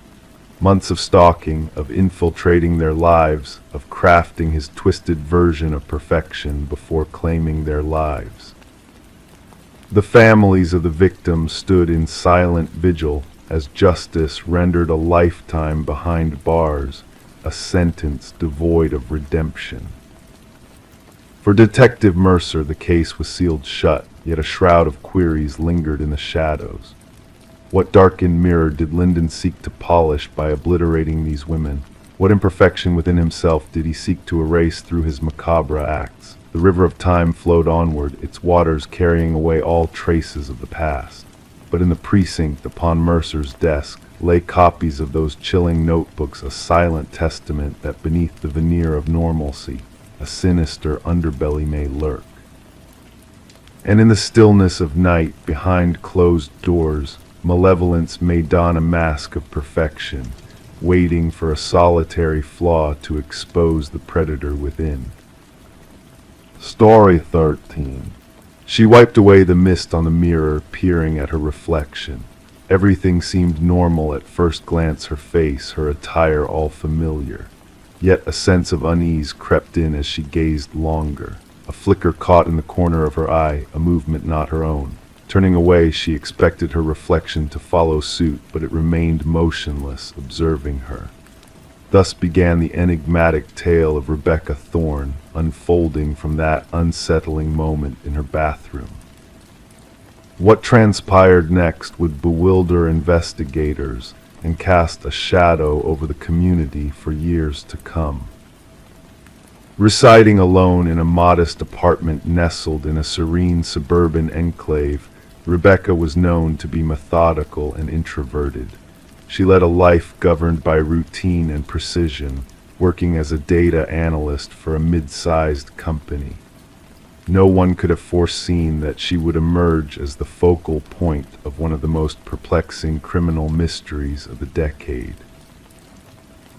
Months of stalking, of infiltrating their lives, of crafting his twisted version of perfection before claiming their lives. The families of the victims stood in silent vigil as justice rendered a lifetime behind bars, a sentence devoid of redemption. For Detective Mercer, the case was sealed shut, yet a shroud of queries lingered in the shadows. What darkened mirror did Lyndon seek to polish by obliterating these women? What imperfection within himself did he seek to erase through his macabre acts? The river of time flowed onward, its waters carrying away all traces of the past. But in the precinct upon Mercer's desk lay copies of those chilling notebooks, a silent testament that beneath the veneer of normalcy, a sinister underbelly may lurk. And in the stillness of night, behind closed doors, malevolence may don a mask of perfection, waiting for a solitary flaw to expose the predator within. Story 13. She wiped away the mist on the mirror, peering at her reflection. Everything seemed normal at first glance, her face, her attire all familiar. Yet a sense of unease crept in as she gazed longer. A flicker caught in the corner of her eye, a movement not her own. Turning away, she expected her reflection to follow suit, but it remained motionless, observing her. Thus began the enigmatic tale of Rebecca Thorne, unfolding from that unsettling moment in her bathroom. What transpired next would bewilder investigators and cast a shadow over the community for years to come. Residing alone in a modest apartment nestled in a serene suburban enclave, Rebecca was known to be methodical and introverted. She led a life governed by routine and precision, working as a data analyst for a mid-sized company. No one could have foreseen that she would emerge as the focal point of one of the most perplexing criminal mysteries of the decade.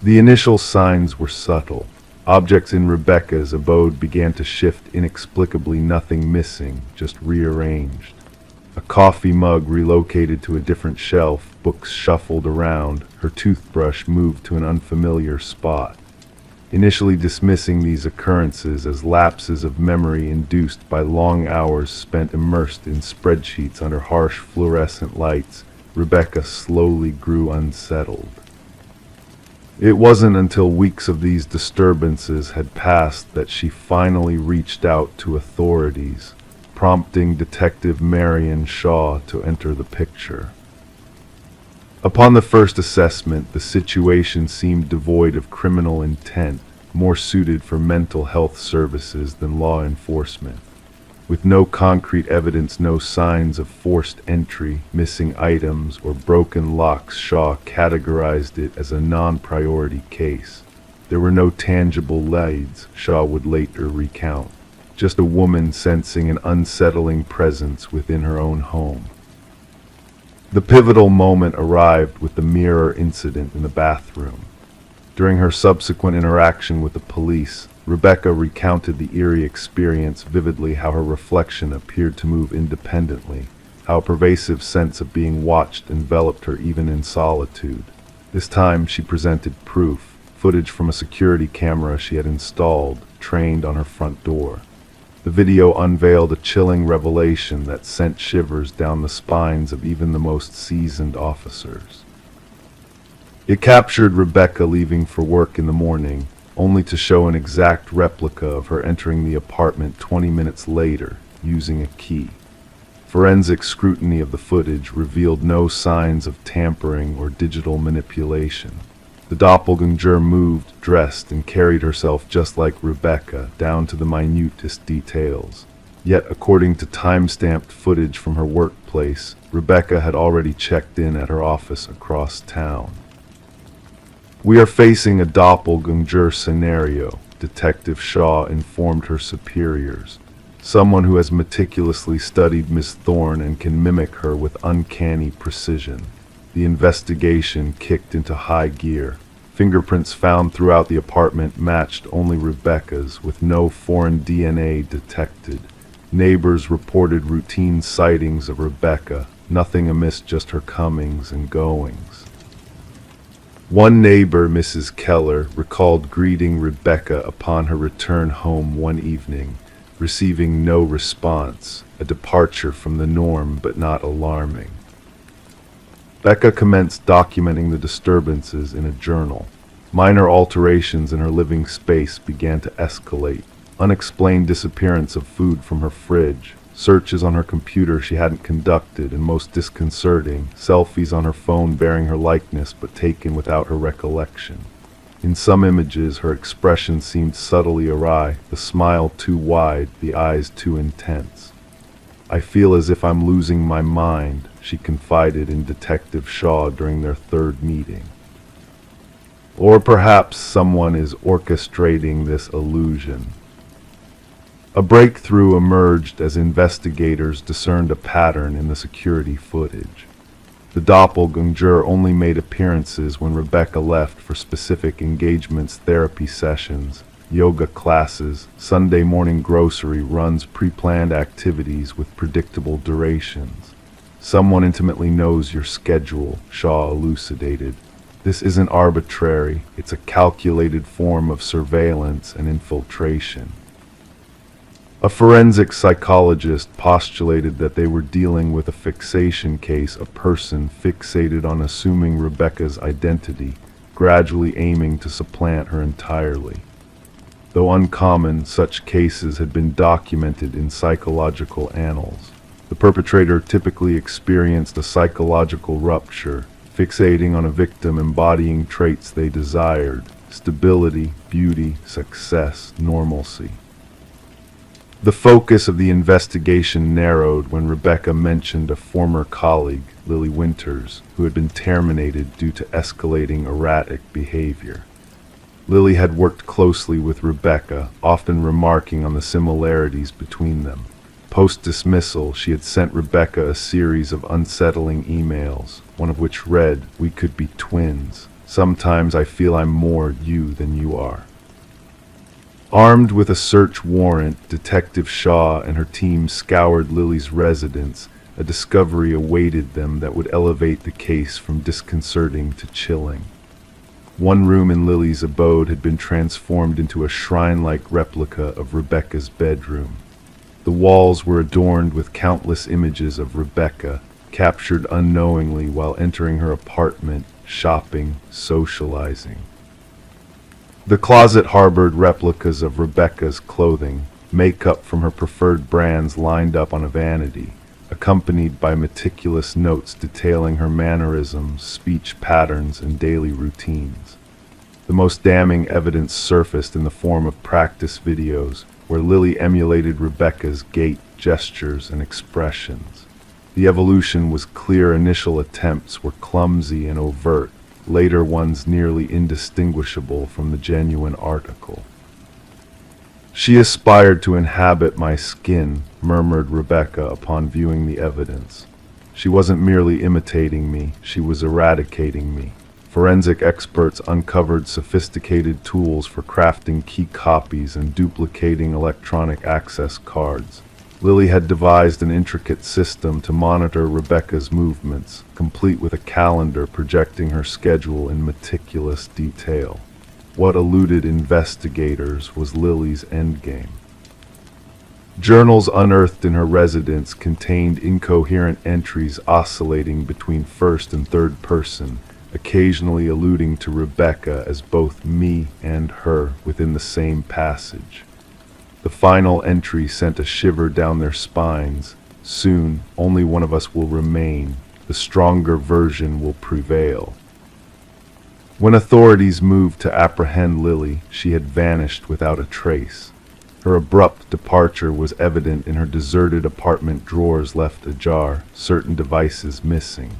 The initial signs were subtle. Objects in Rebecca's abode began to shift inexplicably, nothing missing, just rearranged. A coffee mug relocated to a different shelf, books shuffled around, her toothbrush moved to an unfamiliar spot. Initially dismissing these occurrences as lapses of memory induced by long hours spent immersed in spreadsheets under harsh fluorescent lights, Rebecca slowly grew unsettled. It wasn't until weeks of these disturbances had passed that she finally reached out to authorities, prompting Detective Marion Shaw to enter the picture. Upon the first assessment, the situation seemed devoid of criminal intent, more suited for mental health services than law enforcement. With no concrete evidence, no signs of forced entry, missing items, or broken locks, Shaw categorized it as a non-priority case. There were no tangible leads, Shaw would later recount, just a woman sensing an unsettling presence within her own home. The pivotal moment arrived with the mirror incident in the bathroom. During her subsequent interaction with the police, Rebecca recounted the eerie experience vividly, how her reflection appeared to move independently, how a pervasive sense of being watched enveloped her even in solitude. This time she presented proof, footage from a security camera she had installed, trained on her front door. The video unveiled a chilling revelation that sent shivers down the spines of even the most seasoned officers. It captured Rebecca leaving for work in the morning, only to show an exact replica of her entering the apartment 20 minutes later, using a key. Forensic scrutiny of the footage revealed no signs of tampering or digital manipulation. The doppelganger moved, dressed, and carried herself just like Rebecca, down to the minutest details. Yet, according to time-stamped footage from her workplace, Rebecca had already checked in at her office across town. "We are facing a doppelganger scenario," Detective Shaw informed her superiors. "Someone who has meticulously studied Miss Thorne and can mimic her with uncanny precision." The investigation kicked into high gear. Fingerprints found throughout the apartment matched only Rebecca's, with no foreign DNA detected. Neighbors reported routine sightings of Rebecca, nothing amiss, just her comings and goings. One neighbor, Mrs. Keller, recalled greeting Rebecca upon her return home one evening, receiving no response, a departure from the norm but not alarming. Becca commenced documenting the disturbances in a journal. Minor alterations in her living space began to escalate. Unexplained disappearance of food from her fridge, searches on her computer she hadn't conducted, and most disconcerting, selfies on her phone bearing her likeness but taken without her recollection. In some images, her expression seemed subtly awry, the smile too wide, the eyes too intense. "I feel as if I'm losing my mind," she confided in Detective Shaw during their third meeting. Or perhaps someone is orchestrating this illusion. A breakthrough emerged as investigators discerned a pattern in the security footage. The doppelganger only made appearances when Rebecca left for specific engagements, therapy sessions, yoga classes, Sunday morning grocery runs, pre-planned activities with predictable durations. "Someone intimately knows your schedule," Shaw elucidated. "This isn't arbitrary, it's a calculated form of surveillance and infiltration." A forensic psychologist postulated that they were dealing with a fixation case, a person fixated on assuming Rebecca's identity, gradually aiming to supplant her entirely. Though uncommon, such cases had been documented in psychological annals. The perpetrator typically experienced a psychological rupture, fixating on a victim embodying traits they desired: stability, beauty, success, normalcy. The focus of the investigation narrowed when Rebecca mentioned a former colleague, Lily Winters, who had been terminated due to escalating erratic behavior. Lily had worked closely with Rebecca, often remarking on the similarities between them. Post-dismissal, she had sent Rebecca a series of unsettling emails, one of which read, "We could be twins. Sometimes I feel I'm more you than you are." Armed with a search warrant, Detective Shaw and her team scoured Lily's residence. A discovery awaited them that would elevate the case from disconcerting to chilling. One room in Lily's abode had been transformed into a shrine-like replica of Rebecca's bedroom. The walls were adorned with countless images of Rebecca, captured unknowingly while entering her apartment, shopping, socializing. The closet harbored replicas of Rebecca's clothing, makeup from her preferred brands lined up on a vanity, accompanied by meticulous notes detailing her mannerisms, speech patterns, and daily routines. The most damning evidence surfaced in the form of practice videos, where Lily emulated Rebecca's gait, gestures, and expressions. The evolution was clear. Initial attempts were clumsy and overt, later ones nearly indistinguishable from the genuine article. "She aspired to inhabit my skin," murmured Rebecca upon viewing the evidence. "She wasn't merely imitating me, she was eradicating me." Forensic experts uncovered sophisticated tools for crafting key copies and duplicating electronic access cards. Lily had devised an intricate system to monitor Rebecca's movements, complete with a calendar projecting her schedule in meticulous detail. What eluded investigators was Lily's endgame. Journals unearthed in her residence contained incoherent entries oscillating between first and third person, occasionally alluding to Rebecca as both me and her within the same passage. The final entry sent a shiver down their spines, Soon, only one of us will remain. The stronger version will prevail. When authorities moved to apprehend Lily, she had vanished without a trace. Her abrupt departure was evident in her deserted apartment, drawers left ajar, certain devices missing.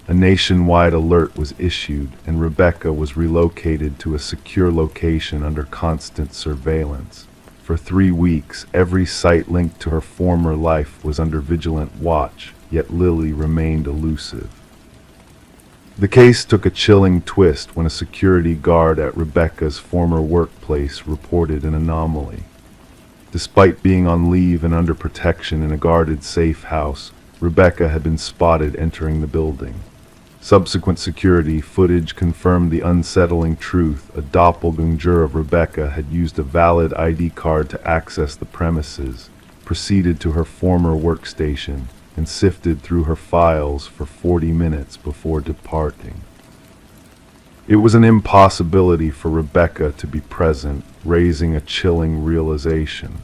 A nationwide alert was issued, and Rebecca was relocated to a secure location under constant surveillance. For 3 weeks, every site linked to her former life was under vigilant watch, yet Lily remained elusive. The case took a chilling twist when a security guard at Rebecca's former workplace reported an anomaly. Despite being on leave and under protection in a guarded safe house, Rebecca had been spotted entering the building. Subsequent security footage confirmed the unsettling truth. A doppelganger of Rebecca had used a valid ID card to access the premises, proceeded to her former workstation, and sifted through her files for 40 minutes before departing. It was an impossibility for Rebecca to be present, raising a chilling realization.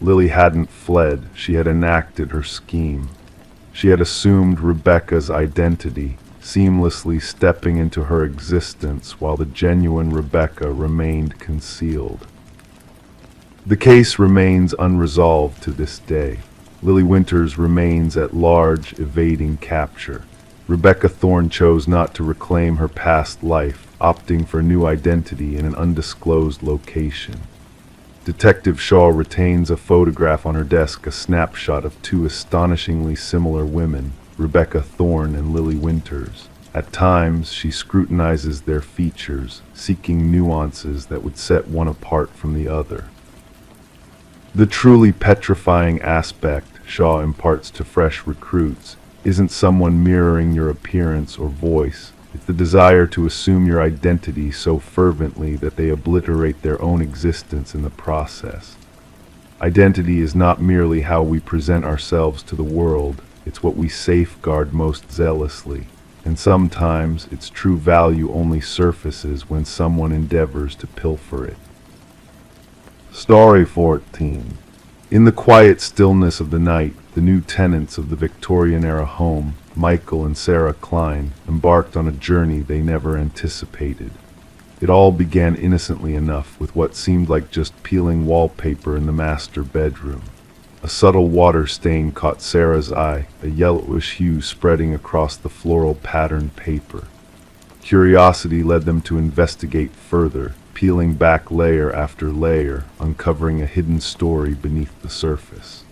Lily hadn't fled, she had enacted her scheme. She had assumed Rebecca's identity, seamlessly stepping into her existence while the genuine Rebecca remained concealed. The case remains unresolved to this day. Lily Winters remains at large, evading capture. Rebecca Thorne chose not to reclaim her past life, opting for a new identity in an undisclosed location. Detective Shaw retains a photograph on her desk, a snapshot of 2 astonishingly similar women, Rebecca Thorne and Lily Winters. At times, she scrutinizes their features, seeking nuances that would set one apart from the other. The truly petrifying aspect Shaw imparts to fresh recruits isn't someone mirroring your appearance or voice. It's the desire to assume your identity so fervently that they obliterate their own existence in the process. Identity is not merely how we present ourselves to the world, it's what we safeguard most zealously, and sometimes its true value only surfaces when someone endeavors to pilfer it. Story 14. In the quiet stillness of the night, the new tenants of the Victorian-era home, Michael and Sarah Klein, embarked on a journey they never anticipated. It all began innocently enough with what seemed like just peeling wallpaper in the master bedroom. A subtle water stain caught Sarah's eye, a yellowish hue spreading across the floral patterned paper. Curiosity led them to investigate further, peeling back layer after layer, uncovering a hidden story beneath the surface.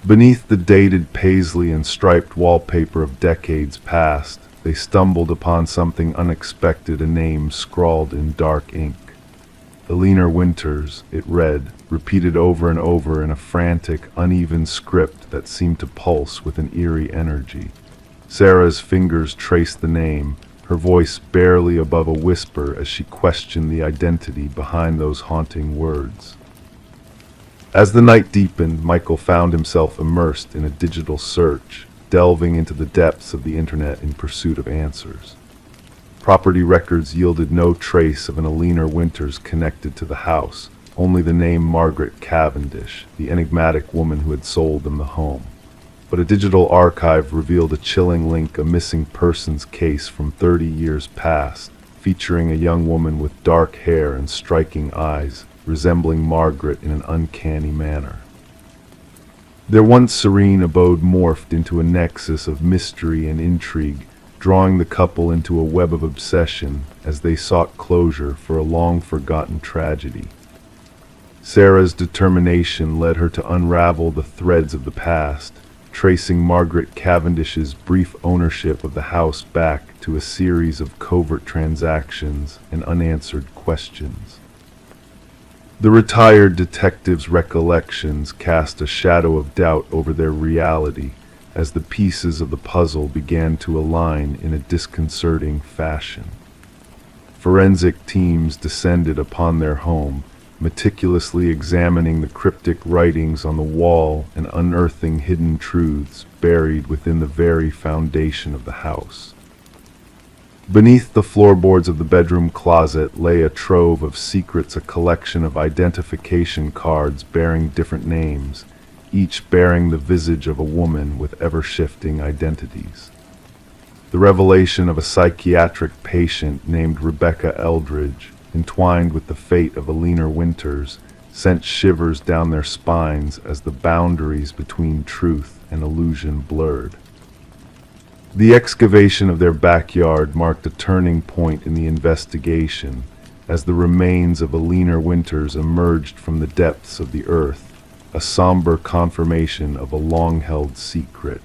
Beneath the dated paisley and striped wallpaper of decades past, they stumbled upon something unexpected, a name scrawled in dark ink. Eleanor Winters, it read, repeated over and over in a frantic, uneven script that seemed to pulse with an eerie energy. Sarah's fingers traced the name, her voice barely above a whisper as she questioned the identity behind those haunting words. As the night deepened, Michael found himself immersed in a digital search, delving into the depths of the internet in pursuit of answers. Property records yielded no trace of an Eleanor Winters connected to the house, only the name Margaret Cavendish, the enigmatic woman who had sold them the home. But a digital archive revealed a chilling link, a missing persons case from 30 years past, featuring a young woman with dark hair and striking eyes, resembling Margaret in an uncanny manner. Their once serene abode morphed into a nexus of mystery and intrigue, drawing the couple into a web of obsession as they sought closure for a long-forgotten tragedy. Sarah's determination led her to unravel the threads of the past, tracing Margaret Cavendish's brief ownership of the house back to a series of covert transactions and unanswered questions. The retired detective's recollections cast a shadow of doubt over their reality as the pieces of the puzzle began to align in a disconcerting fashion. Forensic teams descended upon their home, meticulously examining the cryptic writings on the wall and unearthing hidden truths buried within the very foundation of the house. Beneath the floorboards of the bedroom closet lay a trove of secrets, a collection of identification cards bearing different names, each bearing the visage of a woman with ever-shifting identities. The revelation of a psychiatric patient named Rebecca Eldridge, entwined with the fate of Alina Winters, sent shivers down their spines as the boundaries between truth and illusion blurred. The excavation of their backyard marked a turning point in the investigation as the remains of Alina Winters emerged from the depths of the earth, a somber confirmation of a long-held secret.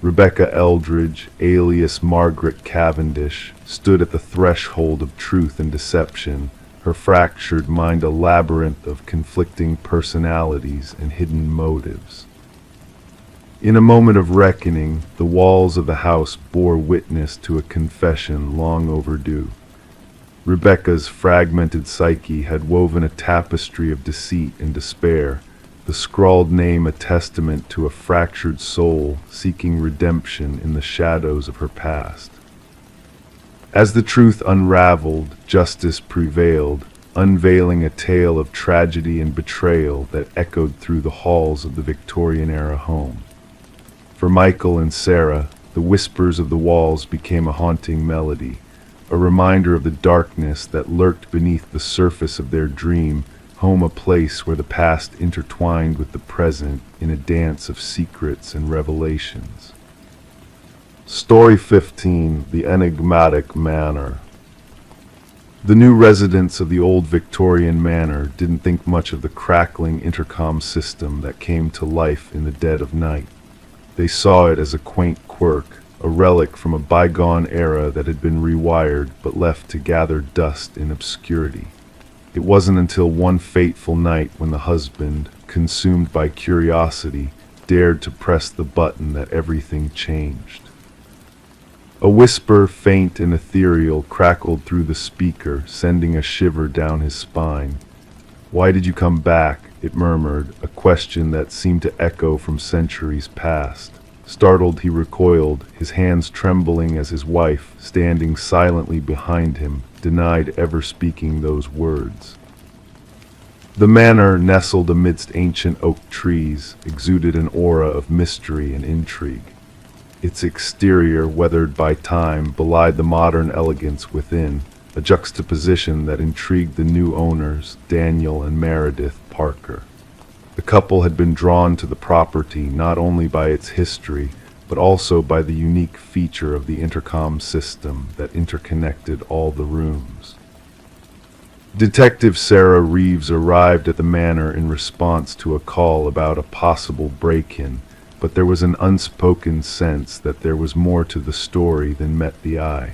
Rebecca Eldridge, alias Margaret Cavendish, stood at the threshold of truth and deception, her fractured mind a labyrinth of conflicting personalities and hidden motives. In a moment of reckoning, the walls of the house bore witness to a confession long overdue. Rebecca's fragmented psyche had woven a tapestry of deceit and despair, the scrawled name a testament to a fractured soul seeking redemption in the shadows of her past. As the truth unraveled, justice prevailed, unveiling a tale of tragedy and betrayal that echoed through the halls of the Victorian-era home. For Michael and Sarah, the whispers of the walls became a haunting melody, a reminder of the darkness that lurked beneath the surface of their dream, home a place where the past intertwined with the present in a dance of secrets and revelations. Story 15: The Enigmatic Manor. The new residents of the old Victorian manor didn't think much of the crackling intercom system that came to life in the dead of night. They saw it as a quaint quirk, a relic from a bygone era that had been rewired but left to gather dust in obscurity. It wasn't until one fateful night when the husband, consumed by curiosity, dared to press the button that everything changed. A whisper, faint and ethereal, crackled through the speaker, sending a shiver down his spine. "Why did you come back?" it murmured, a question that seemed to echo from centuries past. Startled, he recoiled, his hands trembling as his wife, standing silently behind him, denied ever speaking those words. The manor, nestled amidst ancient oak trees, exuded an aura of mystery and intrigue. Its exterior, weathered by time, belied the modern elegance within, a juxtaposition that intrigued the new owners, Daniel and Meredith Parker. The couple had been drawn to the property not only by its history, but also by the unique feature of the intercom system that interconnected all the rooms. Detective Sarah Reeves arrived at the manor in response to a call about a possible break-in, but there was an unspoken sense that there was more to the story than met the eye.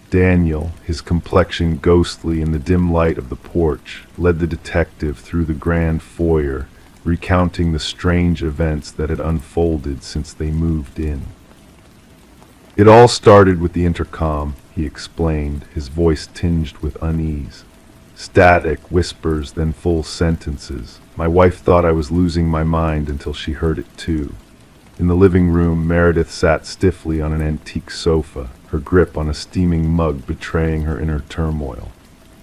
Daniel, his complexion ghostly in the dim light of the porch, led the detective through the grand foyer, recounting the strange events that had unfolded since they moved in. "It all started with the intercom," he explained, his voice tinged with unease. Static whispers, then full sentences. "My wife thought I was losing my mind until she heard it too." In the living room, Meredith sat stiffly on an antique sofa, her grip on a steaming mug betraying her inner turmoil.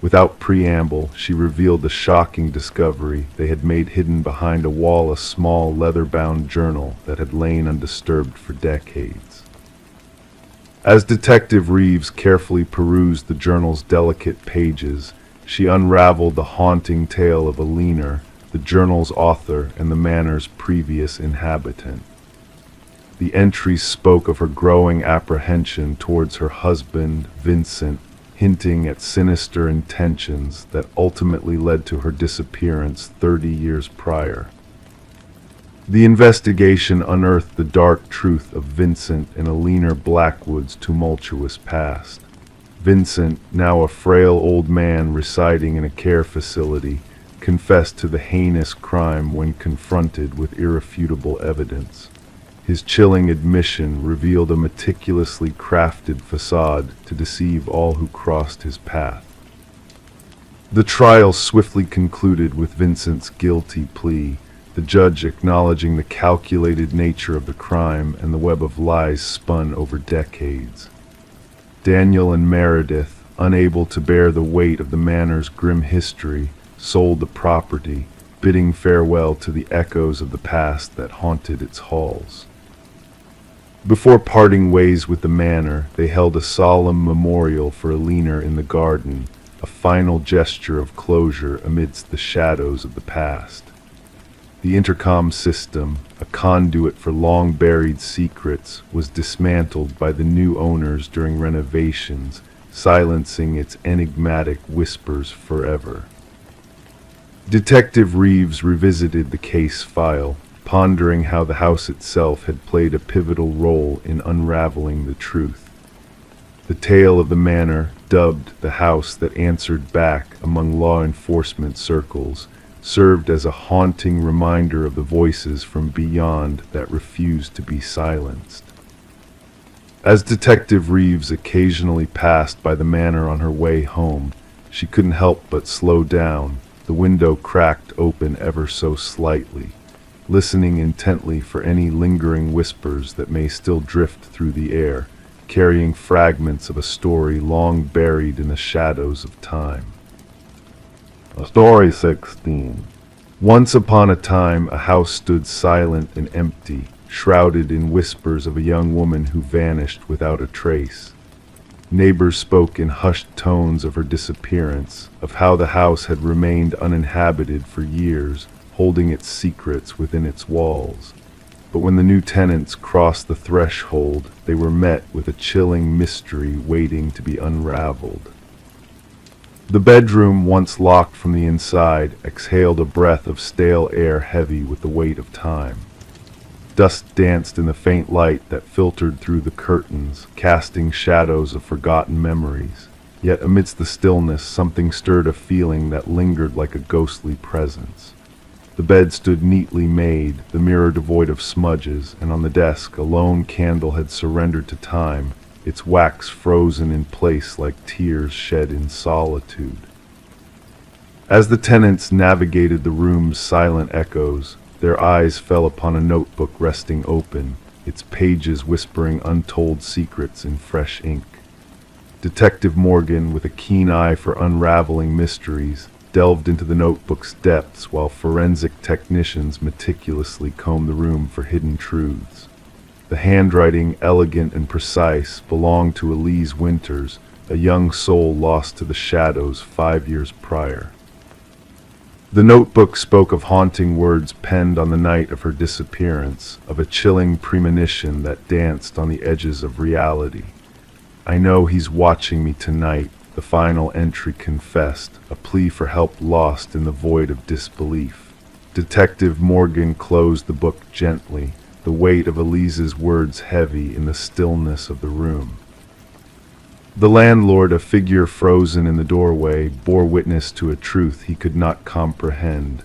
Without preamble, she revealed the shocking discovery they had made hidden behind a wall, a small leather-bound journal that had lain undisturbed for decades. As Detective Reeves carefully perused the journal's delicate pages, she unraveled the haunting tale of Alina, the journal's author and the manor's previous inhabitant. The entries spoke of her growing apprehension towards her husband, Vincent, hinting at sinister intentions that ultimately led to her disappearance 30 years prior. The investigation unearthed the dark truth of Vincent and Alina Blackwood's tumultuous past. Vincent, now a frail old man residing in a care facility, confessed to the heinous crime when confronted with irrefutable evidence. His chilling admission revealed a meticulously crafted facade to deceive all who crossed his path. The trial swiftly concluded with Vincent's guilty plea, the judge acknowledging the calculated nature of the crime and the web of lies spun over decades. Daniel and Meredith, unable to bear the weight of the manor's grim history, sold the property, bidding farewell to the echoes of the past that haunted its halls. Before parting ways with the manor, they held a solemn memorial for Alina in the garden, a final gesture of closure amidst the shadows of the past. The intercom system, a conduit for long-buried secrets, was dismantled by the new owners during renovations, silencing its enigmatic whispers forever. Detective Reeves revisited the case file, pondering how the house itself had played a pivotal role in unraveling the truth. The tale of the manor, dubbed the house that answered back among law enforcement circles, served as a haunting reminder of the voices from beyond that refused to be silenced. As Detective Reeves occasionally passed by the manor on her way home, she couldn't help but slow down, the window cracked open ever so slightly, listening intently for any lingering whispers that may still drift through the air, carrying fragments of a story long buried in the shadows of time. Story 16. Once upon a time, a house stood silent and empty, shrouded in whispers of a young woman who vanished without a trace. Neighbors spoke in hushed tones of her disappearance, of how the house had remained uninhabited for years, holding its secrets within its walls. But when the new tenants crossed the threshold, they were met with a chilling mystery waiting to be unraveled. The bedroom, once locked from the inside, exhaled a breath of stale air heavy with the weight of time. Dust danced in the faint light that filtered through the curtains, casting shadows of forgotten memories. Yet amidst the stillness, something stirred a feeling that lingered like a ghostly presence. The bed stood neatly made, the mirror devoid of smudges, and on the desk a lone candle had surrendered to time, its wax frozen in place like tears shed in solitude. As the tenants navigated the room's silent echoes, their eyes fell upon a notebook resting open, its pages whispering untold secrets in fresh ink. Detective Morgan, with a keen eye for unraveling mysteries, delved into the notebook's depths while forensic technicians meticulously combed the room for hidden truths. The handwriting, elegant and precise, belonged to Elise Winters, a young soul lost to the shadows 5 years prior. The notebook spoke of haunting words penned on the night of her disappearance, of a chilling premonition that danced on the edges of reality. "I know he's watching me tonight," the final entry confessed, a plea for help lost in the void of disbelief. Detective Morgan closed the book gently, the weight of Elise's words heavy in the stillness of the room. The landlord, a figure frozen in the doorway, bore witness to a truth he could not comprehend.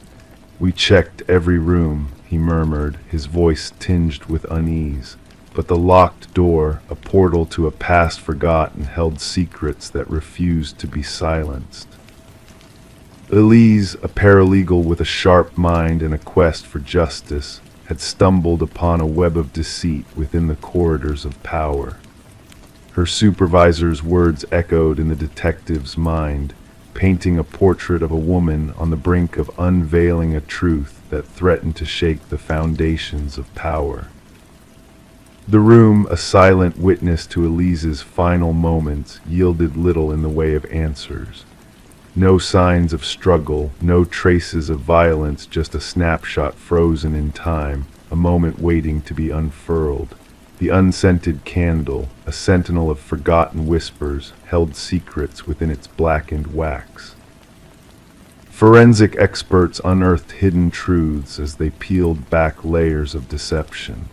"We checked every room," he murmured, his voice tinged with unease. But the locked door, a portal to a past forgotten, held secrets that refused to be silenced. Elise, a paralegal with a sharp mind and a quest for justice, had stumbled upon a web of deceit within the corridors of power. Her supervisor's words echoed in the detective's mind, painting a portrait of a woman on the brink of unveiling a truth that threatened to shake the foundations of power. The room, a silent witness to Elise's final moments, yielded little in the way of answers. No signs of struggle, no traces of violence, just a snapshot frozen in time, a moment waiting to be unfurled. The unscented candle, a sentinel of forgotten whispers, held secrets within its blackened wax. Forensic experts unearthed hidden truths as they peeled back layers of deception.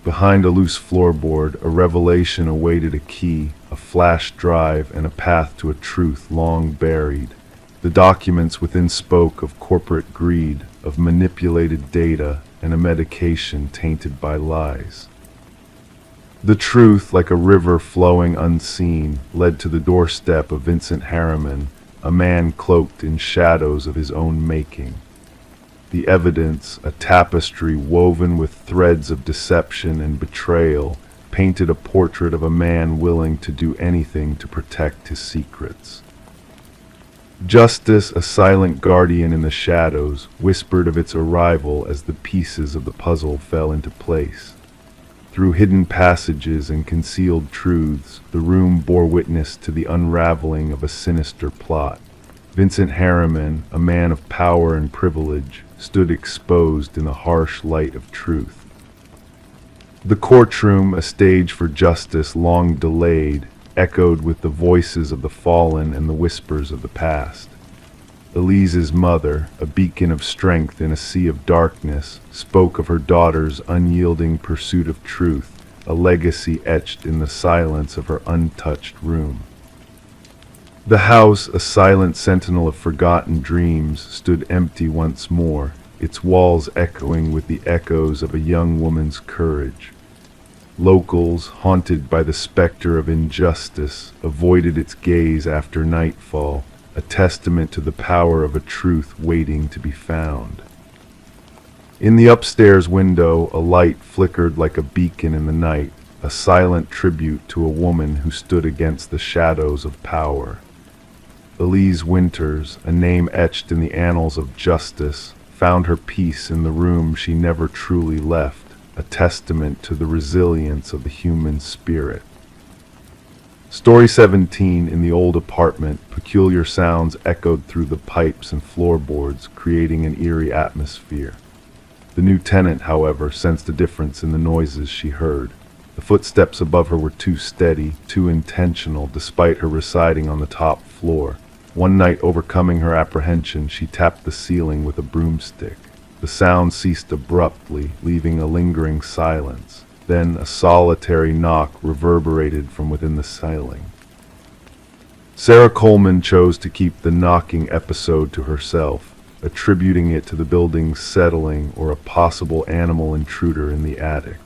Behind a loose floorboard, a revelation awaited a key, a flash drive, and a path to a truth long buried. The documents within spoke of corporate greed, of manipulated data, and a medication tainted by lies. The truth, like a river flowing unseen, led to the doorstep of Vincent Harriman, a man cloaked in shadows of his own making. The evidence, a tapestry woven with threads of deception and betrayal, painted a portrait of a man willing to do anything to protect his secrets. Justice, a silent guardian in the shadows, whispered of its arrival as the pieces of the puzzle fell into place. Through hidden passages and concealed truths, the room bore witness to the unraveling of a sinister plot. Vincent Harriman, a man of power and privilege, stood exposed in the harsh light of truth. The courtroom, a stage for justice long delayed, echoed with the voices of the fallen and the whispers of the past. Elise's mother, a beacon of strength in a sea of darkness, spoke of her daughter's unyielding pursuit of truth, a legacy etched in the silence of her untouched room. The house, a silent sentinel of forgotten dreams, stood empty once more, its walls echoing with the echoes of a young woman's courage. Locals, haunted by the specter of injustice, avoided its gaze after nightfall, a testament to the power of a truth waiting to be found. In the upstairs window, a light flickered like a beacon in the night, a silent tribute to a woman who stood against the shadows of power. Elise Winters, a name etched in the annals of justice, found her peace in the room she never truly left, a testament to the resilience of the human spirit. Story 17. In the old apartment, peculiar sounds echoed through the pipes and floorboards, creating an eerie atmosphere. The new tenant, however, sensed a difference in the noises she heard. The footsteps above her were too steady, too intentional, despite her residing on the top floor. One night, overcoming her apprehension, she tapped the ceiling with a broomstick. The sound ceased abruptly, leaving a lingering silence. Then a solitary knock reverberated from within the ceiling. Sarah Coleman chose to keep the knocking episode to herself, attributing it to the building's settling or a possible animal intruder in the attic.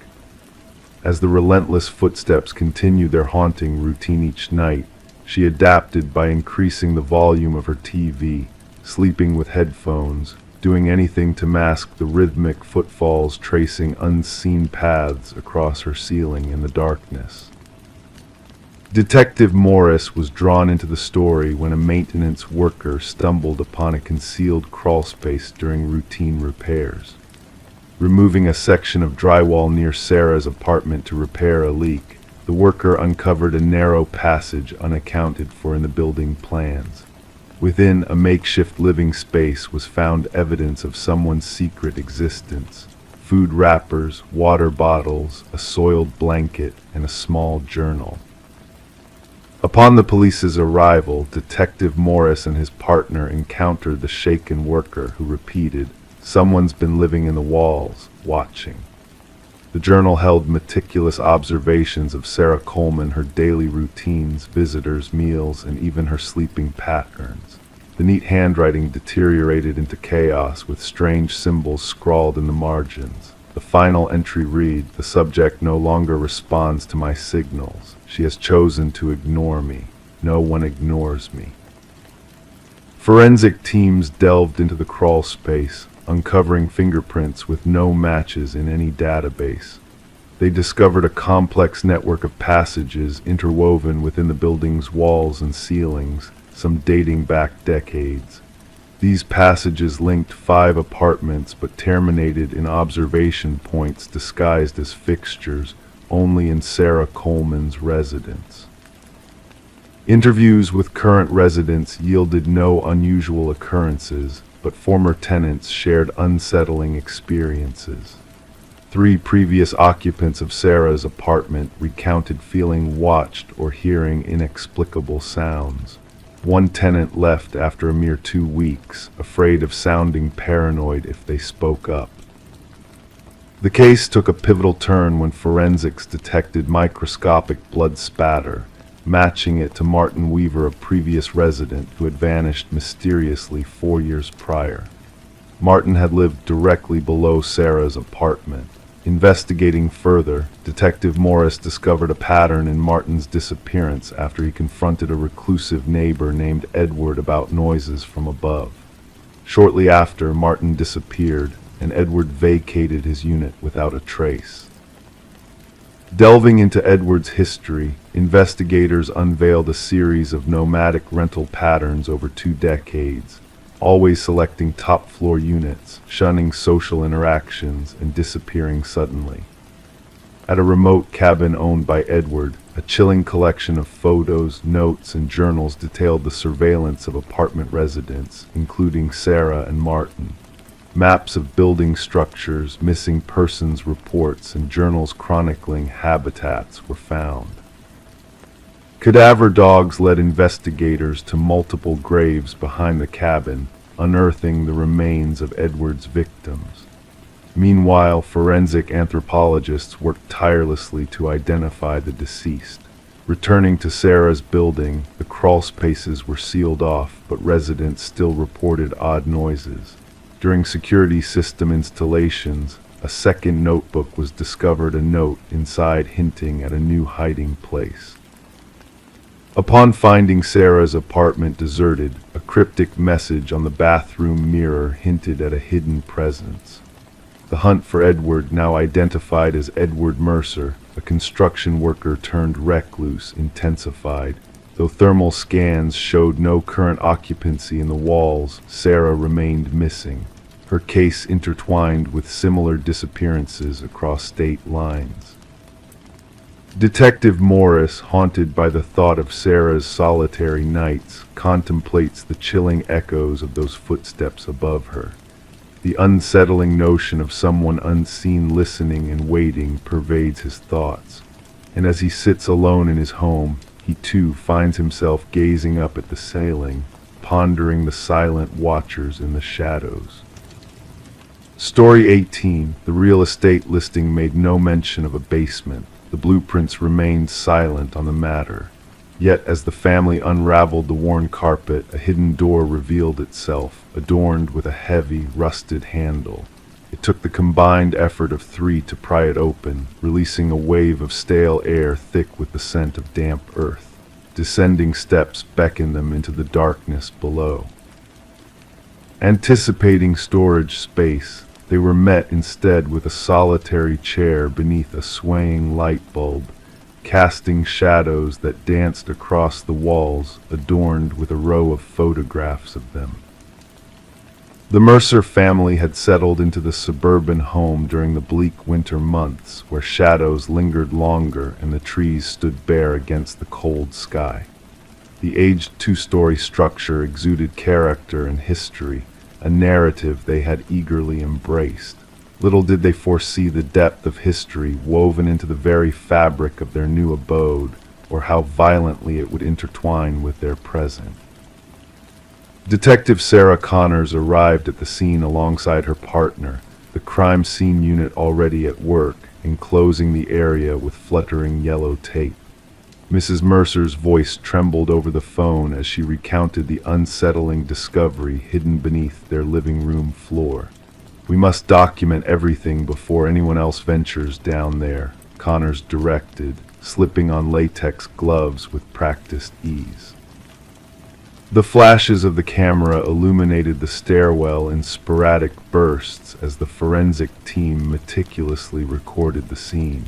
As the relentless footsteps continued their haunting routine each night, she adapted by increasing the volume of her TV, sleeping with headphones, doing anything to mask the rhythmic footfalls tracing unseen paths across her ceiling in the darkness. Detective Morris was drawn into the story when a maintenance worker stumbled upon a concealed crawlspace during routine repairs. Removing a section of drywall near Sarah's apartment to repair a leak, the worker uncovered a narrow passage unaccounted for in the building plans. Within a makeshift living space was found evidence of someone's secret existence: food wrappers, water bottles, a soiled blanket, and a small journal. Upon the police's arrival, Detective Morris and his partner encountered the shaken worker, who repeated, "Someone's been living in the walls, watching." The journal held meticulous observations of Sarah Coleman, her daily routines, visitors, meals, and even her sleeping patterns. The neat handwriting deteriorated into chaos, with strange symbols scrawled in the margins. The final entry read, "The subject no longer responds to my signals. She has chosen to ignore me. No one ignores me." Forensic teams delved into the crawl space, uncovering fingerprints with no matches in any database. They discovered a complex network of passages interwoven within the building's walls and ceilings, some dating back decades. These passages linked 5 apartments but terminated in observation points disguised as fixtures only in Sarah Coleman's residence. Interviews with current residents yielded no unusual occurrences, but former tenants shared unsettling experiences. 3 previous occupants of Sarah's apartment recounted feeling watched or hearing inexplicable sounds. One tenant left after a mere 2 weeks, afraid of sounding paranoid if they spoke up. The case took a pivotal turn when forensics detected microscopic blood spatter, matching it to Martin Weaver, a previous resident who had vanished mysteriously 4 years prior. Martin had lived directly below Sarah's apartment. Investigating further, Detective Morris discovered a pattern in Martin's disappearance after he confronted a reclusive neighbor named Edward about noises from above. Shortly after, Martin disappeared, and Edward vacated his unit without a trace. Delving into Edward's history, investigators unveiled a series of nomadic rental patterns over 2 decades, always selecting top-floor units, shunning social interactions, and disappearing suddenly. At a remote cabin owned by Edward, a chilling collection of photos, notes, and journals detailed the surveillance of apartment residents, including Sarah and Martin. Maps of building structures, missing persons reports, and journals chronicling habitats were found. Cadaver dogs led investigators to multiple graves behind the cabin, unearthing the remains of Edward's victims. Meanwhile, forensic anthropologists worked tirelessly to identify the deceased. Returning to Sarah's building, the crawl spaces were sealed off, but residents still reported odd noises. During security system installations, a second notebook was discovered, a note inside hinting at a new hiding place. Upon finding Sarah's apartment deserted, a cryptic message on the bathroom mirror hinted at a hidden presence. The hunt for Edward, now identified as Edward Mercer, a construction worker turned recluse, intensified. Though thermal scans showed no current occupancy in the walls, Sarah remained missing, her case intertwined with similar disappearances across state lines. Detective Morris, haunted by the thought of Sarah's solitary nights, contemplates the chilling echoes of those footsteps above her. The unsettling notion of someone unseen listening and waiting pervades his thoughts, and as he sits alone in his home, he too finds himself gazing up at the ceiling, pondering the silent watchers in the shadows. Story 18. The real estate listing made no mention of a basement. The blueprints remained silent on the matter. Yet as the family unraveled the worn carpet, a hidden door revealed itself, adorned with a heavy, rusted handle. It took the combined effort of 3 to pry it open, releasing a wave of stale air thick with the scent of damp earth. Descending steps beckoned them into the darkness below. Anticipating storage space, they were met instead with a solitary chair beneath a swaying light bulb, casting shadows that danced across the walls, adorned with a row of photographs of them. The Mercer family had settled into the suburban home during the bleak winter months, where shadows lingered longer and the trees stood bare against the cold sky. The aged 2-story structure exuded character and history, a narrative they had eagerly embraced. Little did they foresee the depth of history woven into the very fabric of their new abode, or how violently it would intertwine with their present. Detective Sarah Connors arrived at the scene alongside her partner, the crime scene unit already at work, enclosing the area with fluttering yellow tape. Mrs. Mercer's voice trembled over the phone as she recounted the unsettling discovery hidden beneath their living room floor. "We must document everything before anyone else ventures down there," Connors directed, slipping on latex gloves with practiced ease. The flashes of the camera illuminated the stairwell in sporadic bursts as the forensic team meticulously recorded the scene.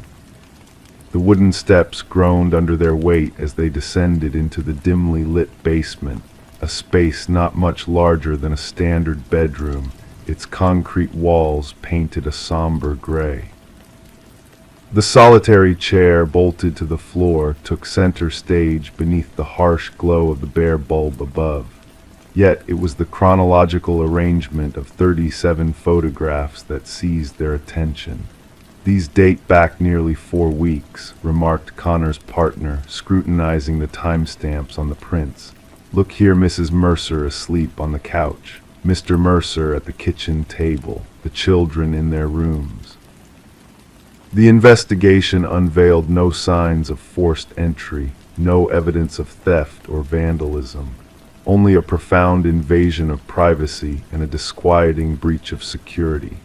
The wooden steps groaned under their weight as they descended into the dimly lit basement, a space not much larger than a standard bedroom, its concrete walls painted a somber gray. The solitary chair bolted to the floor took center stage beneath the harsh glow of the bare bulb above. Yet it was the chronological arrangement of 37 photographs that seized their attention. "These date back nearly 4 weeks," remarked Connor's partner, scrutinizing the timestamps on the prints. "Look here, Mrs. Mercer asleep on the couch, Mr. Mercer at the kitchen table, the children in their rooms." The investigation unveiled no signs of forced entry, no evidence of theft or vandalism, only a profound invasion of privacy and a disquieting breach of security.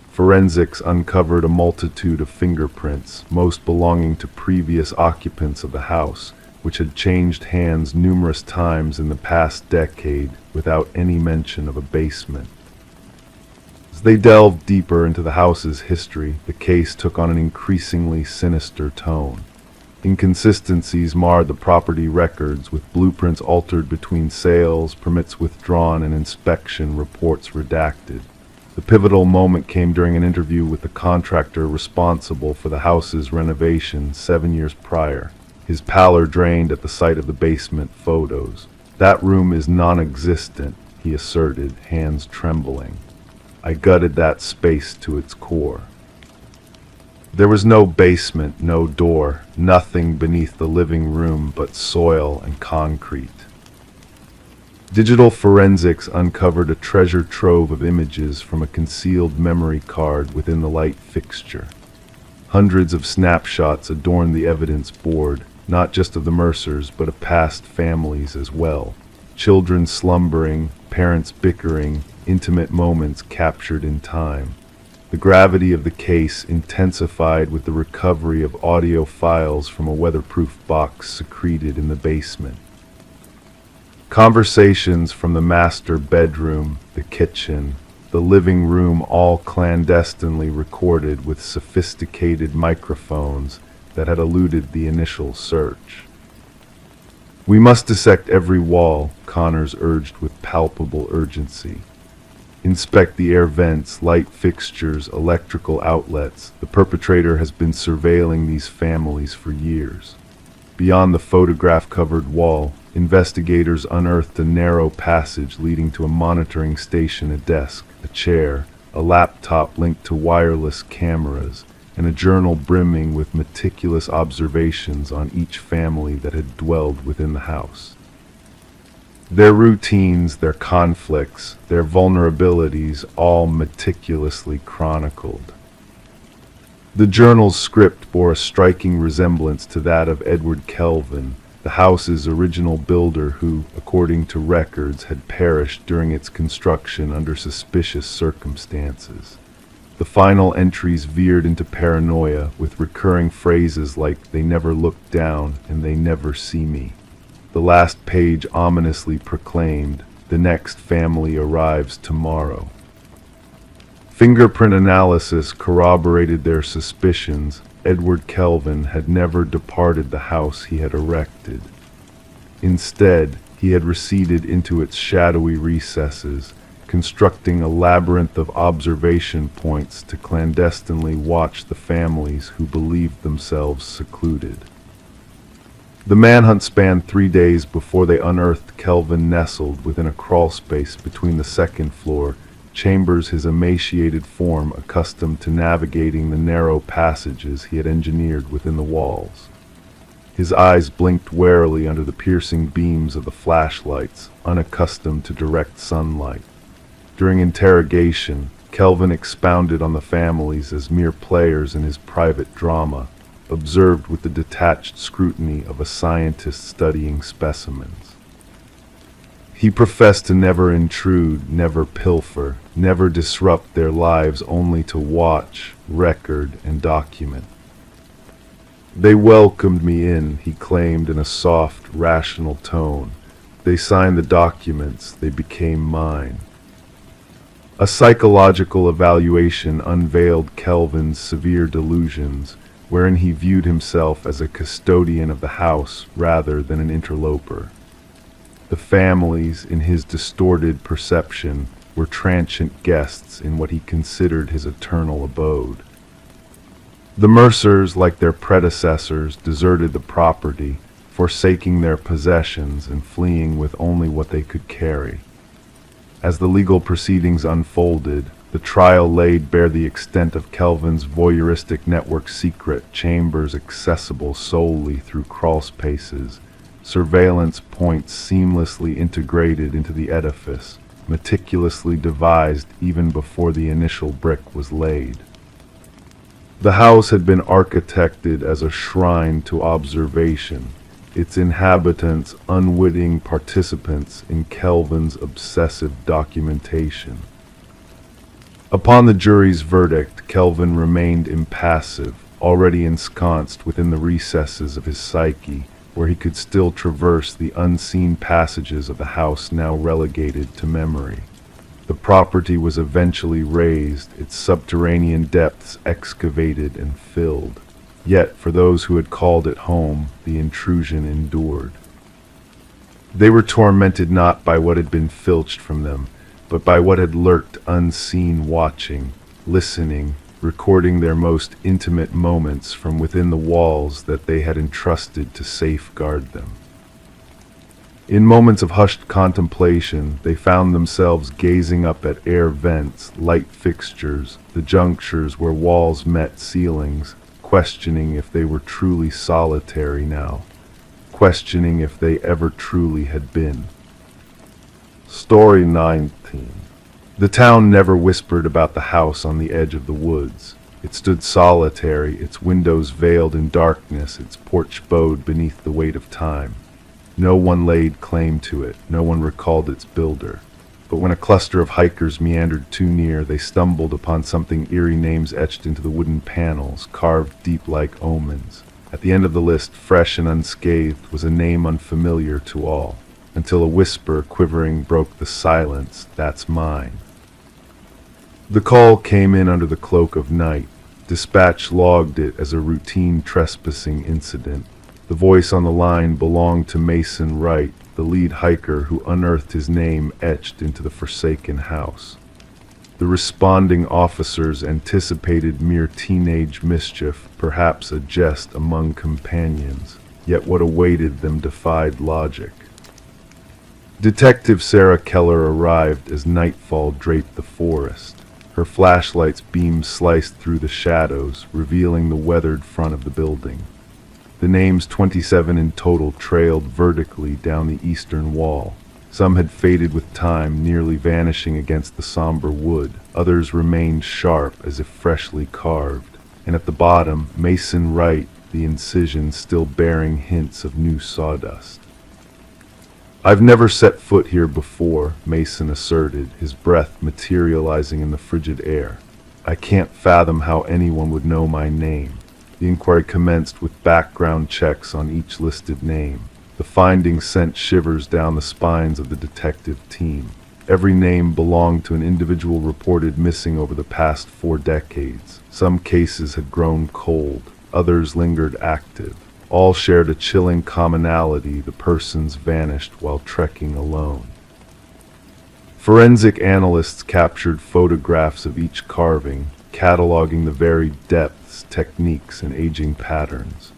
Forensics uncovered a multitude of fingerprints, most belonging to previous occupants of the house, which had changed hands numerous times in the past decade without any mention of a basement. As they delved deeper into the house's history, the case took on an increasingly sinister tone. Inconsistencies marred the property records, with blueprints altered between sales, permits withdrawn, and inspection reports redacted. The pivotal moment came during an interview with the contractor responsible for the house's renovation 7 years prior. His pallor drained at the sight of the basement photos. "That room is non-existent," he asserted, hands trembling. "I gutted that space to its core." There was no basement, no door, nothing beneath the living room but soil and concrete. Digital forensics uncovered a treasure trove of images from a concealed memory card within the light fixture. Hundreds of snapshots adorned the evidence board, not just of the Mercers, but of past families as well. Children slumbering, parents bickering, intimate moments captured in time. The gravity of the case intensified with the recovery of audio files from a weatherproof box secreted in the basement. Conversations from the master bedroom, the kitchen, the living room, all clandestinely recorded with sophisticated microphones that had eluded the initial search. "We must dissect every wall," Connors urged with palpable urgency. "Inspect the air vents, light fixtures, electrical outlets. The perpetrator has been surveilling these families for years." Beyond the photograph-covered wall, investigators unearthed a narrow passage leading to a monitoring station, a desk, a chair, a laptop linked to wireless cameras, and a journal brimming with meticulous observations on each family that had dwelled within the house. Their routines, their conflicts, their vulnerabilities, all meticulously chronicled. The journal's script bore a striking resemblance to that of Edward Kelvin, the house's original builder who, according to records, had perished during its construction under suspicious circumstances. The final entries veered into paranoia, with recurring phrases like "they never look down" and "they never see me." The last page ominously proclaimed, "The next family arrives tomorrow." Fingerprint analysis corroborated their suspicions. Edward Kelvin had never departed the house he had erected. Instead, he had receded into its shadowy recesses, constructing a labyrinth of observation points to clandestinely watch the families who believed themselves secluded. The manhunt spanned 3 days before they unearthed Kelvin nestled within a crawlspace between the second floor chambers, his emaciated form accustomed to navigating the narrow passages he had engineered within the walls. His eyes blinked warily under the piercing beams of the flashlights, unaccustomed to direct sunlight. During interrogation, Kelvin expounded on the families as mere players in his private drama, observed with the detached scrutiny of a scientist studying specimens. He professed to never intrude, never pilfer, never disrupt their lives, only to watch, record, and document. "They welcomed me in," he claimed in a soft, rational tone. "They signed the documents, they became mine." A psychological evaluation unveiled Kelvin's severe delusions, wherein he viewed himself as a custodian of the house rather than an interloper. The families, in his distorted perception, were transient guests in what he considered his eternal abode. The Mercers, like their predecessors, deserted the property, forsaking their possessions and fleeing with only what they could carry. As the legal proceedings unfolded, the trial laid bare the extent of Kelvin's voyeuristic network, secret chambers accessible solely through crawlspaces, surveillance points seamlessly integrated into the edifice, meticulously devised even before the initial brick was laid. The house had been architected as a shrine to observation, its inhabitants unwitting participants in Kelvin's obsessive documentation. Upon the jury's verdict, Kelvin remained impassive, already ensconced within the recesses of his psyche, where he could still traverse the unseen passages of the house now relegated to memory. The property was eventually razed, its subterranean depths excavated and filled. Yet, for those who had called it home, the intrusion endured. They were tormented not by what had been filched from them, but by what had lurked unseen, watching, listening, recording their most intimate moments from within the walls that they had entrusted to safeguard them. In moments of hushed contemplation, they found themselves gazing up at air vents, light fixtures, the junctures where walls met ceilings, questioning if they were truly solitary now, questioning if they ever truly had been. Story 19. The town never whispered about the house on the edge of the woods. It stood solitary, its windows veiled in darkness, its porch bowed beneath the weight of time. No one laid claim to it, no one recalled its builder. But when a cluster of hikers meandered too near, they stumbled upon something eerie names etched into the wooden panels, carved deep like omens. At the end of the list, fresh and unscathed, was a name unfamiliar to all, until a whisper, quivering, broke the silence. "That's mine." The call came in under the cloak of night. Dispatch logged it as a routine trespassing incident. The voice on the line belonged to Mason Wright, the lead hiker who unearthed his name etched into the forsaken house. The responding officers anticipated mere teenage mischief, perhaps a jest among companions, yet what awaited them defied logic. Detective Sarah Keller arrived as nightfall draped the forest. Her flashlight's beams sliced through the shadows, revealing the weathered front of the building. The names 27 in total trailed vertically down the eastern wall. Some had faded with time, nearly vanishing against the somber wood. Others remained sharp, as if freshly carved. And at the bottom, Mason Wright, the incision still bearing hints of new sawdust. "I've never set foot here before," Mason asserted, his breath materializing in the frigid air. "I can't fathom how anyone would know my name." The inquiry commenced with background checks on each listed name. The findings sent shivers down the spines of the detective team. Every name belonged to an individual reported missing over the past 4 decades. Some cases had grown cold, others lingered active. All shared a chilling commonality: the persons vanished while trekking alone. Forensic analysts captured photographs of each carving, cataloging the varied depths, techniques, and aging patterns.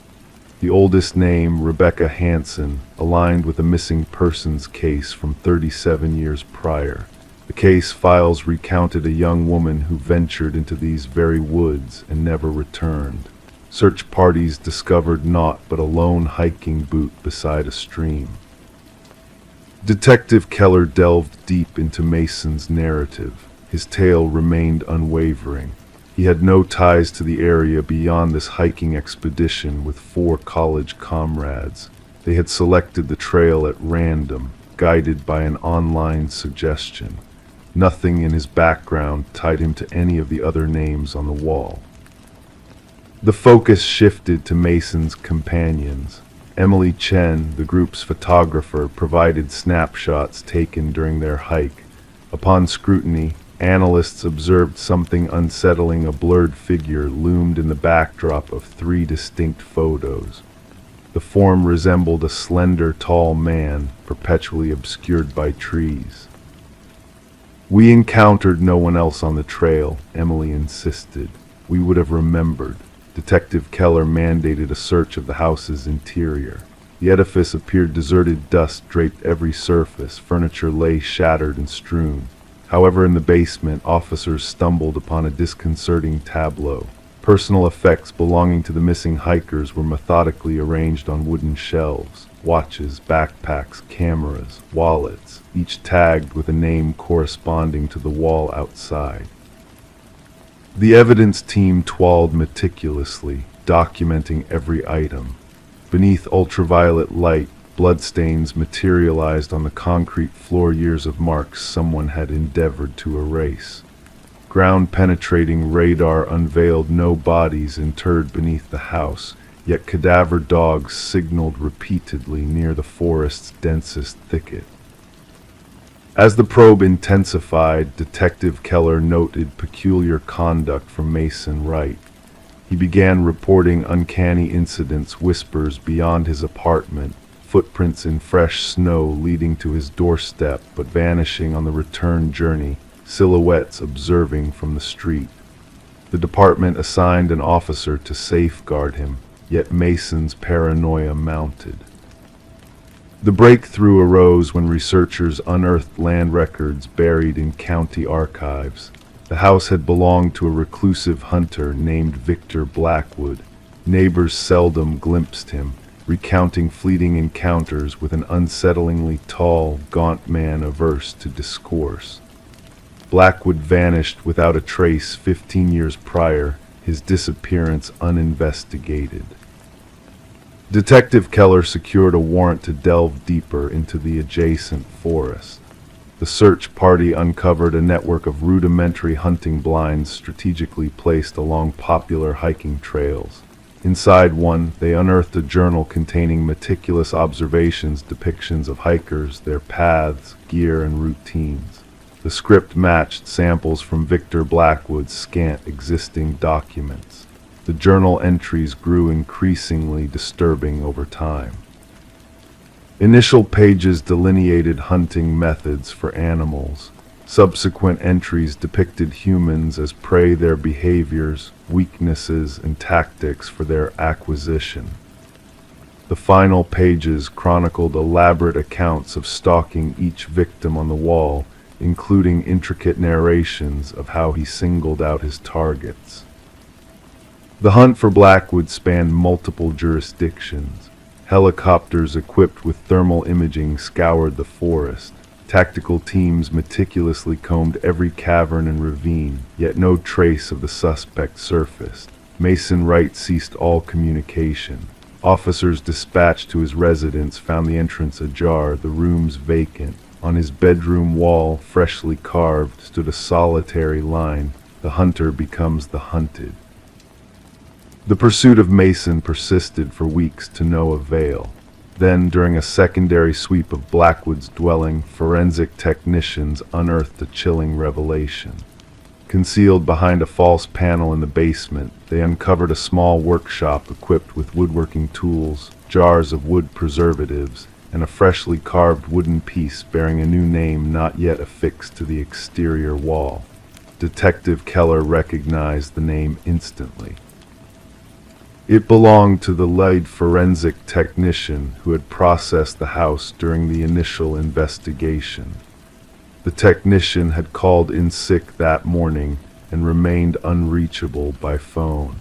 The oldest name, Rebecca Hansen, aligned with a missing persons case from 37 years prior. The case files recounted a young woman who ventured into these very woods and never returned. Search parties discovered naught but a lone hiking boot beside a stream. Detective Keller delved deep into Mason's narrative. His tale remained unwavering. He had no ties to the area beyond this hiking expedition with 4 college comrades. They had selected the trail at random, guided by an online suggestion. Nothing in his background tied him to any of the other names on the wall. The focus shifted to Mason's companions. Emily Chen, the group's photographer, provided snapshots taken during their hike. Upon scrutiny, analysts observed something unsettling. A blurred figure loomed in the backdrop of 3 distinct photos. The form resembled a slender, tall man, perpetually obscured by trees. "We encountered no one else on the trail," Emily insisted. "We would have remembered." Detective Keller mandated a search of the house's interior. The edifice appeared deserted. Dust draped every surface. Furniture lay shattered and strewn. However, in the basement, officers stumbled upon a disconcerting tableau. Personal effects belonging to the missing hikers were methodically arranged on wooden shelves. Watches, backpacks, cameras, wallets, each tagged with a name corresponding to the wall outside. The evidence team toiled meticulously, documenting every item. Beneath ultraviolet light, bloodstains materialized on the concrete floor, years of marks someone had endeavored to erase. Ground-penetrating radar unveiled no bodies interred beneath the house, yet cadaver dogs signaled repeatedly near the forest's densest thicket. As the probe intensified, Detective Keller noted peculiar conduct from Mason Wright. He began reporting uncanny incidents, whispers beyond his apartment, footprints in fresh snow leading to his doorstep but vanishing on the return journey, silhouettes observing from the street. The department assigned an officer to safeguard him, yet Mason's paranoia mounted. The breakthrough arose when researchers unearthed land records buried in county archives. The house had belonged to a reclusive hunter named Victor Blackwood. Neighbors seldom glimpsed him, recounting fleeting encounters with an unsettlingly tall, gaunt man averse to discourse. Blackwood vanished without a trace 15 years prior, his disappearance uninvestigated. Detective Keller secured a warrant to delve deeper into the adjacent forest. The search party uncovered a network of rudimentary hunting blinds strategically placed along popular hiking trails. Inside one, they unearthed a journal containing meticulous observations, depictions of hikers, their paths, gear, and routines. The script matched samples from Victor Blackwood's scant existing documents. The journal entries grew increasingly disturbing over time. Initial pages delineated hunting methods for animals. Subsequent entries depicted humans as prey, their behaviors, weaknesses, and tactics for their acquisition. The final pages chronicled elaborate accounts of stalking each victim on the wall, including intricate narrations of how he singled out his targets. The hunt for Blackwood spanned multiple jurisdictions. Helicopters equipped with thermal imaging scoured the forest. Tactical teams meticulously combed every cavern and ravine, yet no trace of the suspect surfaced. Mason Wright ceased all communication. Officers dispatched to his residence found the entrance ajar, the rooms vacant. On his bedroom wall, freshly carved, stood a solitary line, "The hunter becomes the hunted." The pursuit of Mason persisted for weeks to no avail. Then, during a secondary sweep of Blackwood's dwelling, forensic technicians unearthed a chilling revelation. Concealed behind a false panel in the basement, they uncovered a small workshop equipped with woodworking tools, jars of wood preservatives, and a freshly carved wooden piece bearing a new name not yet affixed to the exterior wall. Detective Keller recognized the name instantly. It belonged to the lead forensic technician who had processed the house during the initial investigation. The technician had called in sick that morning and remained unreachable by phone.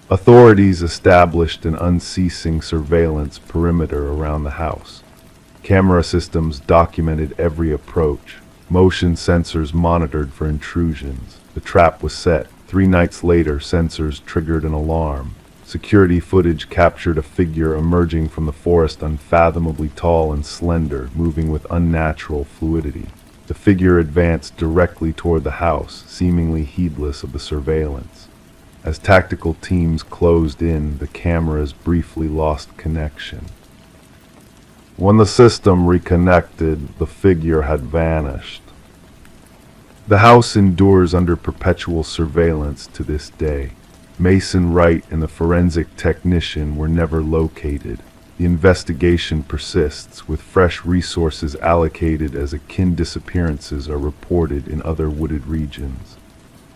Authorities established an unceasing surveillance perimeter around the house. Camera systems documented every approach. Motion sensors monitored for intrusions. The trap was set. 3 nights later, sensors triggered an alarm. Security footage captured a figure emerging from the forest, unfathomably tall and slender, moving with unnatural fluidity. The figure advanced directly toward the house, seemingly heedless of the surveillance. As tactical teams closed in, the cameras briefly lost connection. When the system reconnected, the figure had vanished. The house endures under perpetual surveillance to this day. Mason Wright and the forensic technician were never located. The investigation persists, with fresh resources allocated as akin disappearances are reported in other wooded regions.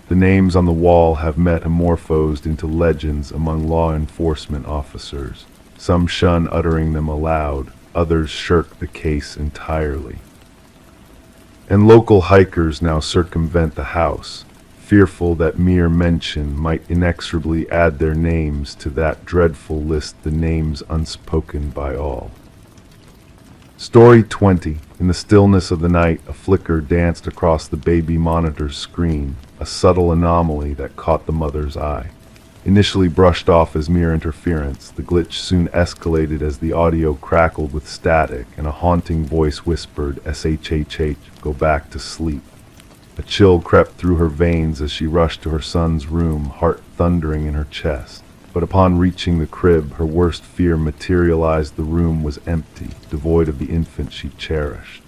The names on the wall have metamorphosed into legends among law enforcement officers. Some shun uttering them aloud, others shirk the case entirely. And local hikers now circumvent the house, fearful that mere mention might inexorably add their names to that dreadful list, the names unspoken by all. Story 20. In the stillness of the night, a flicker danced across the baby monitor's screen, a subtle anomaly that caught the mother's eye. Initially brushed off as mere interference, the glitch soon escalated as the audio crackled with static and a haunting voice whispered, "SHHH, go back to sleep." A chill crept through her veins as she rushed to her son's room, heart thundering in her chest. But upon reaching the crib, her worst fear materialized. The room was empty, devoid of the infant she cherished.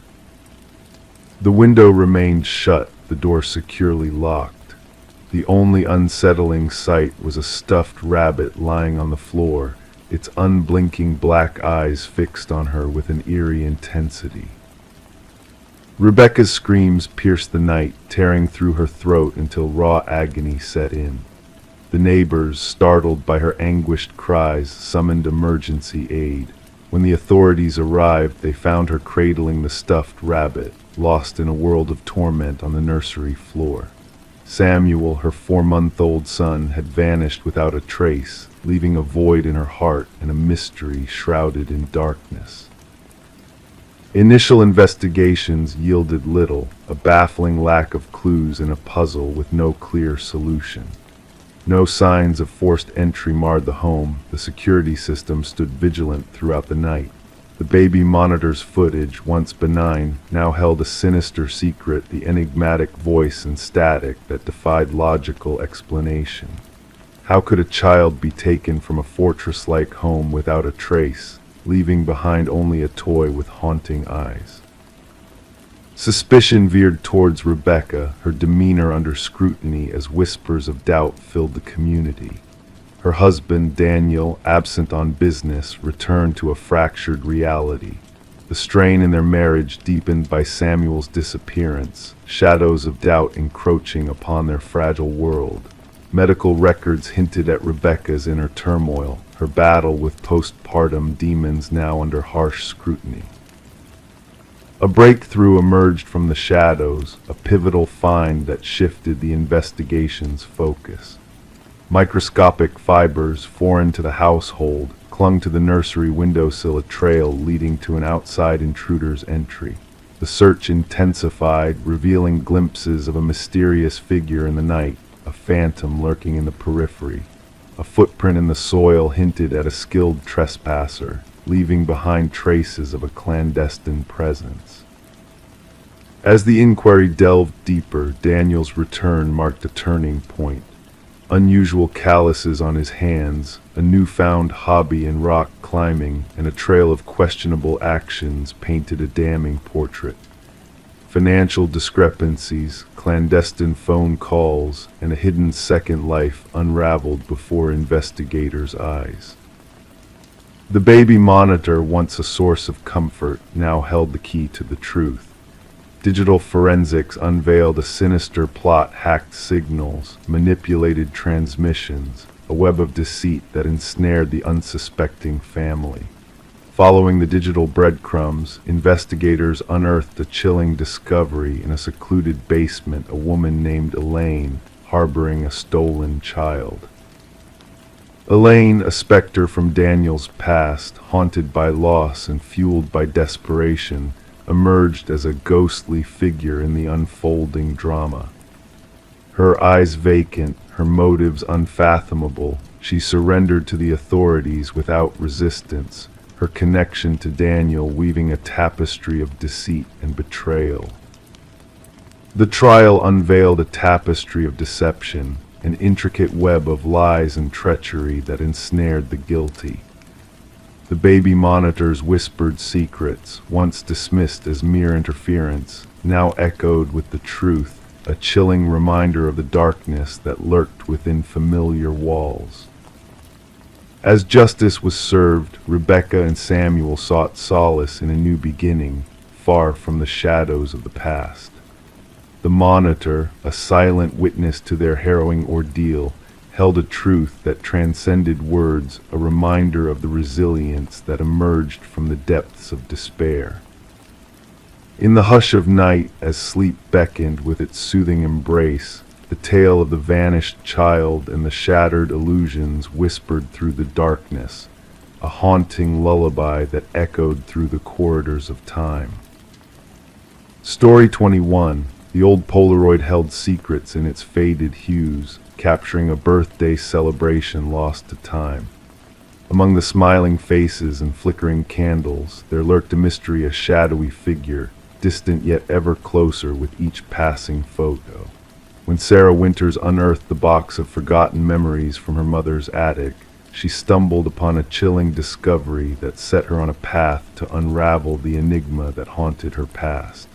The window remained shut, the door securely locked. The only unsettling sight was a stuffed rabbit lying on the floor, its unblinking black eyes fixed on her with an eerie intensity. Rebecca's screams pierced the night, tearing through her throat until raw agony set in. The neighbors, startled by her anguished cries, summoned emergency aid. When the authorities arrived, they found her cradling the stuffed rabbit, lost in a world of torment on the nursery floor. Samuel, her 4-month-old son, had vanished without a trace, leaving a void in her heart and a mystery shrouded in darkness. Initial investigations yielded little, a baffling lack of clues in a puzzle with no clear solution. No signs of forced entry marred the home. The security system stood vigilant throughout the night. The baby monitor's footage, once benign, now held a sinister secret, the enigmatic voice and static that defied logical explanation. How could a child be taken from a fortress-like home without a trace, leaving behind only a toy with haunting eyes? Suspicion veered towards Rebecca, her demeanor under scrutiny as whispers of doubt filled the community. Her husband, Daniel, absent on business, returned to a fractured reality. The strain in their marriage deepened by Samuel's disappearance, shadows of doubt encroaching upon their fragile world. Medical records hinted at Rebecca's inner turmoil, her battle with postpartum demons now under harsh scrutiny. A breakthrough emerged from the shadows, a pivotal find that shifted the investigation's focus. Microscopic fibers, foreign to the household, clung to the nursery windowsill, a trail leading to an outside intruder's entry. The search intensified, revealing glimpses of a mysterious figure in the night, a phantom lurking in the periphery. A footprint in the soil hinted at a skilled trespasser, leaving behind traces of a clandestine presence. As the inquiry delved deeper, Daniel's return marked a turning point. Unusual calluses on his hands, a newfound hobby in rock climbing, and a trail of questionable actions painted a damning portrait. Financial discrepancies, clandestine phone calls, and a hidden second life unraveled before investigators' eyes. The baby monitor, once a source of comfort, now held the key to the truth. Digital forensics unveiled a sinister plot, hacked signals, manipulated transmissions, a web of deceit that ensnared the unsuspecting family. Following the digital breadcrumbs, investigators unearthed a chilling discovery in a secluded basement, a woman named Elaine, harboring a stolen child. Elaine, a specter from Daniel's past, haunted by loss and fueled by desperation, emerged as a ghostly figure in the unfolding drama. Her eyes vacant, her motives unfathomable, she surrendered to the authorities without resistance, her connection to Daniel weaving a tapestry of deceit and betrayal. The trial unveiled a tapestry of deception, an intricate web of lies and treachery that ensnared the guilty. The baby monitor's whispered secrets, once dismissed as mere interference, now echoed with the truth, a chilling reminder of the darkness that lurked within familiar walls. As justice was served, Rebecca and Samuel sought solace in a new beginning, far from the shadows of the past. The monitor, a silent witness to their harrowing ordeal, held a truth that transcended words, a reminder of the resilience that emerged from the depths of despair. In the hush of night, as sleep beckoned with its soothing embrace, the tale of the vanished child and the shattered illusions whispered through the darkness, a haunting lullaby that echoed through the corridors of time. Story 21. The old Polaroid held secrets in its faded hues, capturing a birthday celebration lost to time. Among the smiling faces and flickering candles, there lurked a mystery, a shadowy figure, distant yet ever closer with each passing photo. When Sarah Winters unearthed the box of forgotten memories from her mother's attic, she stumbled upon a chilling discovery that set her on a path to unravel the enigma that haunted her past.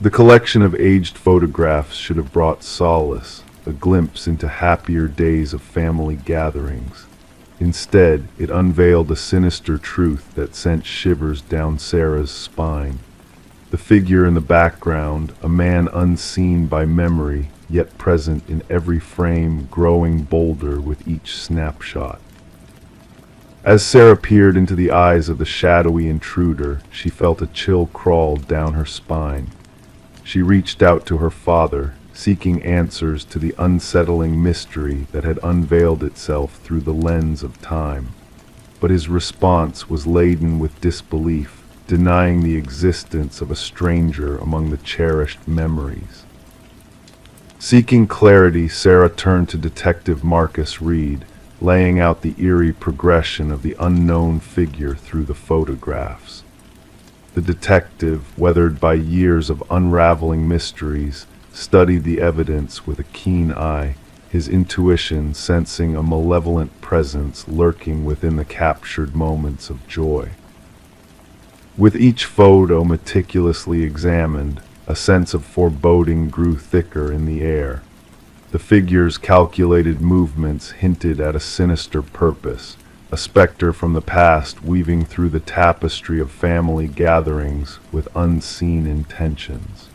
The collection of aged photographs should have brought solace, a glimpse into happier days of family gatherings. Instead, it unveiled a sinister truth that sent shivers down Sarah's spine. The figure in the background, a man unseen by memory, yet present in every frame, growing bolder with each snapshot. As Sarah peered into the eyes of the shadowy intruder, she felt a chill crawl down her spine. She reached out to her father, seeking answers to the unsettling mystery that had unveiled itself through the lens of time. But his response was laden with disbelief, denying the existence of a stranger among the cherished memories. Seeking clarity, Sarah turned to Detective Marcus Reed, laying out the eerie progression of the unknown figure through the photographs. The detective, weathered by years of unraveling mysteries, studied the evidence with a keen eye, his intuition sensing a malevolent presence lurking within the captured moments of joy. With each photo meticulously examined, a sense of foreboding grew thicker in the air. The figure's calculated movements hinted at a sinister purpose, a specter from the past weaving through the tapestry of family gatherings with unseen intentions.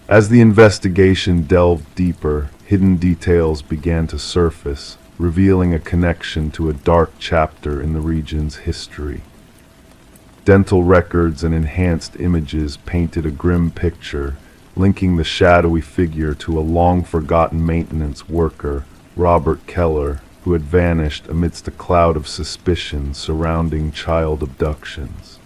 As the investigation delved deeper, hidden details began to surface, revealing a connection to a dark chapter in the region's history. Dental records and enhanced images painted a grim picture, linking the shadowy figure to a long-forgotten maintenance worker, Robert Keller, who had vanished amidst a cloud of suspicion surrounding child abductions.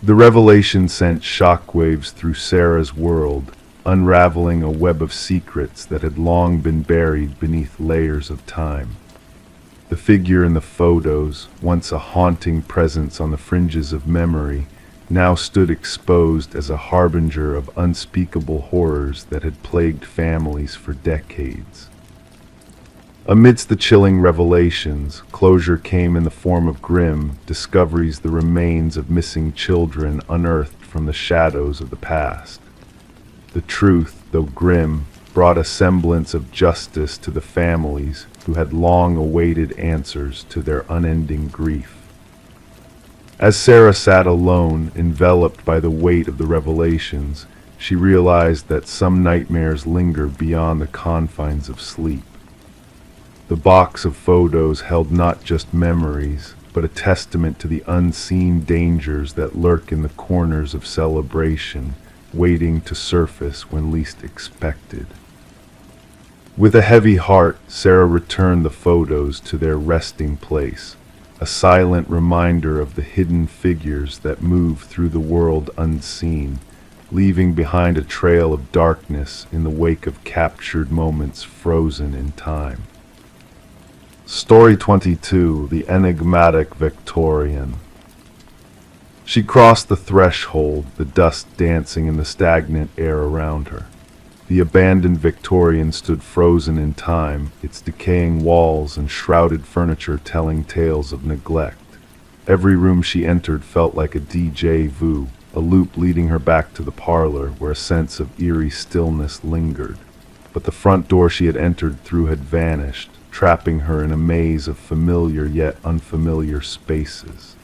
The revelation sent shockwaves through Sarah's world, unraveling a web of secrets that had long been buried beneath layers of time. The figure in the photos, once a haunting presence on the fringes of memory, now stood exposed as a harbinger of unspeakable horrors that had plagued families for decades. Amidst the chilling revelations, closure came in the form of grim discoveries, the remains of missing children unearthed from the shadows of the past. The truth, though grim, brought a semblance of justice to the families who had long awaited answers to their unending grief. As Sarah sat alone, enveloped by the weight of the revelations, she realized that some nightmares linger beyond the confines of sleep. The box of photos held not just memories, but a testament to the unseen dangers that lurk in the corners of celebration, waiting to surface when least expected. With a heavy heart, Sarah returned the photos to their resting place, a silent reminder of the hidden figures that move through the world unseen, leaving behind a trail of darkness in the wake of captured moments frozen in time. Story 22, The Enigmatic Victorian. She crossed the threshold, the dust dancing in the stagnant air around her. The abandoned Victorian stood frozen in time, its decaying walls and shrouded furniture telling tales of neglect. Every room she entered felt like a déjà vu, a loop leading her back to the parlor where a sense of eerie stillness lingered. But the front door she had entered through had vanished, trapping her in a maze of familiar yet unfamiliar spaces.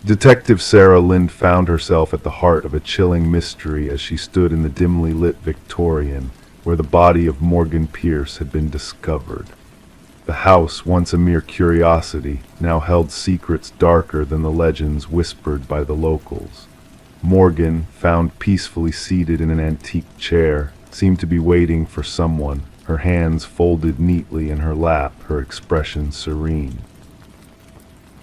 Detective Sarah Lind found herself at the heart of a chilling mystery as she stood in the dimly lit Victorian, where the body of Morgan Pierce had been discovered. The house, once a mere curiosity, now held secrets darker than the legends whispered by the locals. Morgan, found peacefully seated in an antique chair, seemed to be waiting for someone, her hands folded neatly in her lap, her expression serene.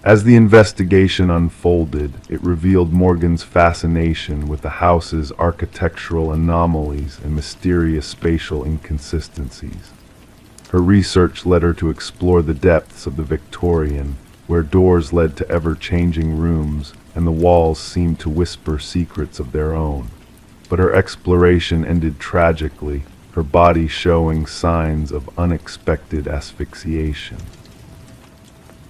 As the investigation unfolded, it revealed Morgan's fascination with the house's architectural anomalies and mysterious spatial inconsistencies. Her research led her to explore the depths of the Victorian, where doors led to ever-changing rooms and the walls seemed to whisper secrets of their own. But her exploration ended tragically, her body showing signs of unexpected asphyxiation.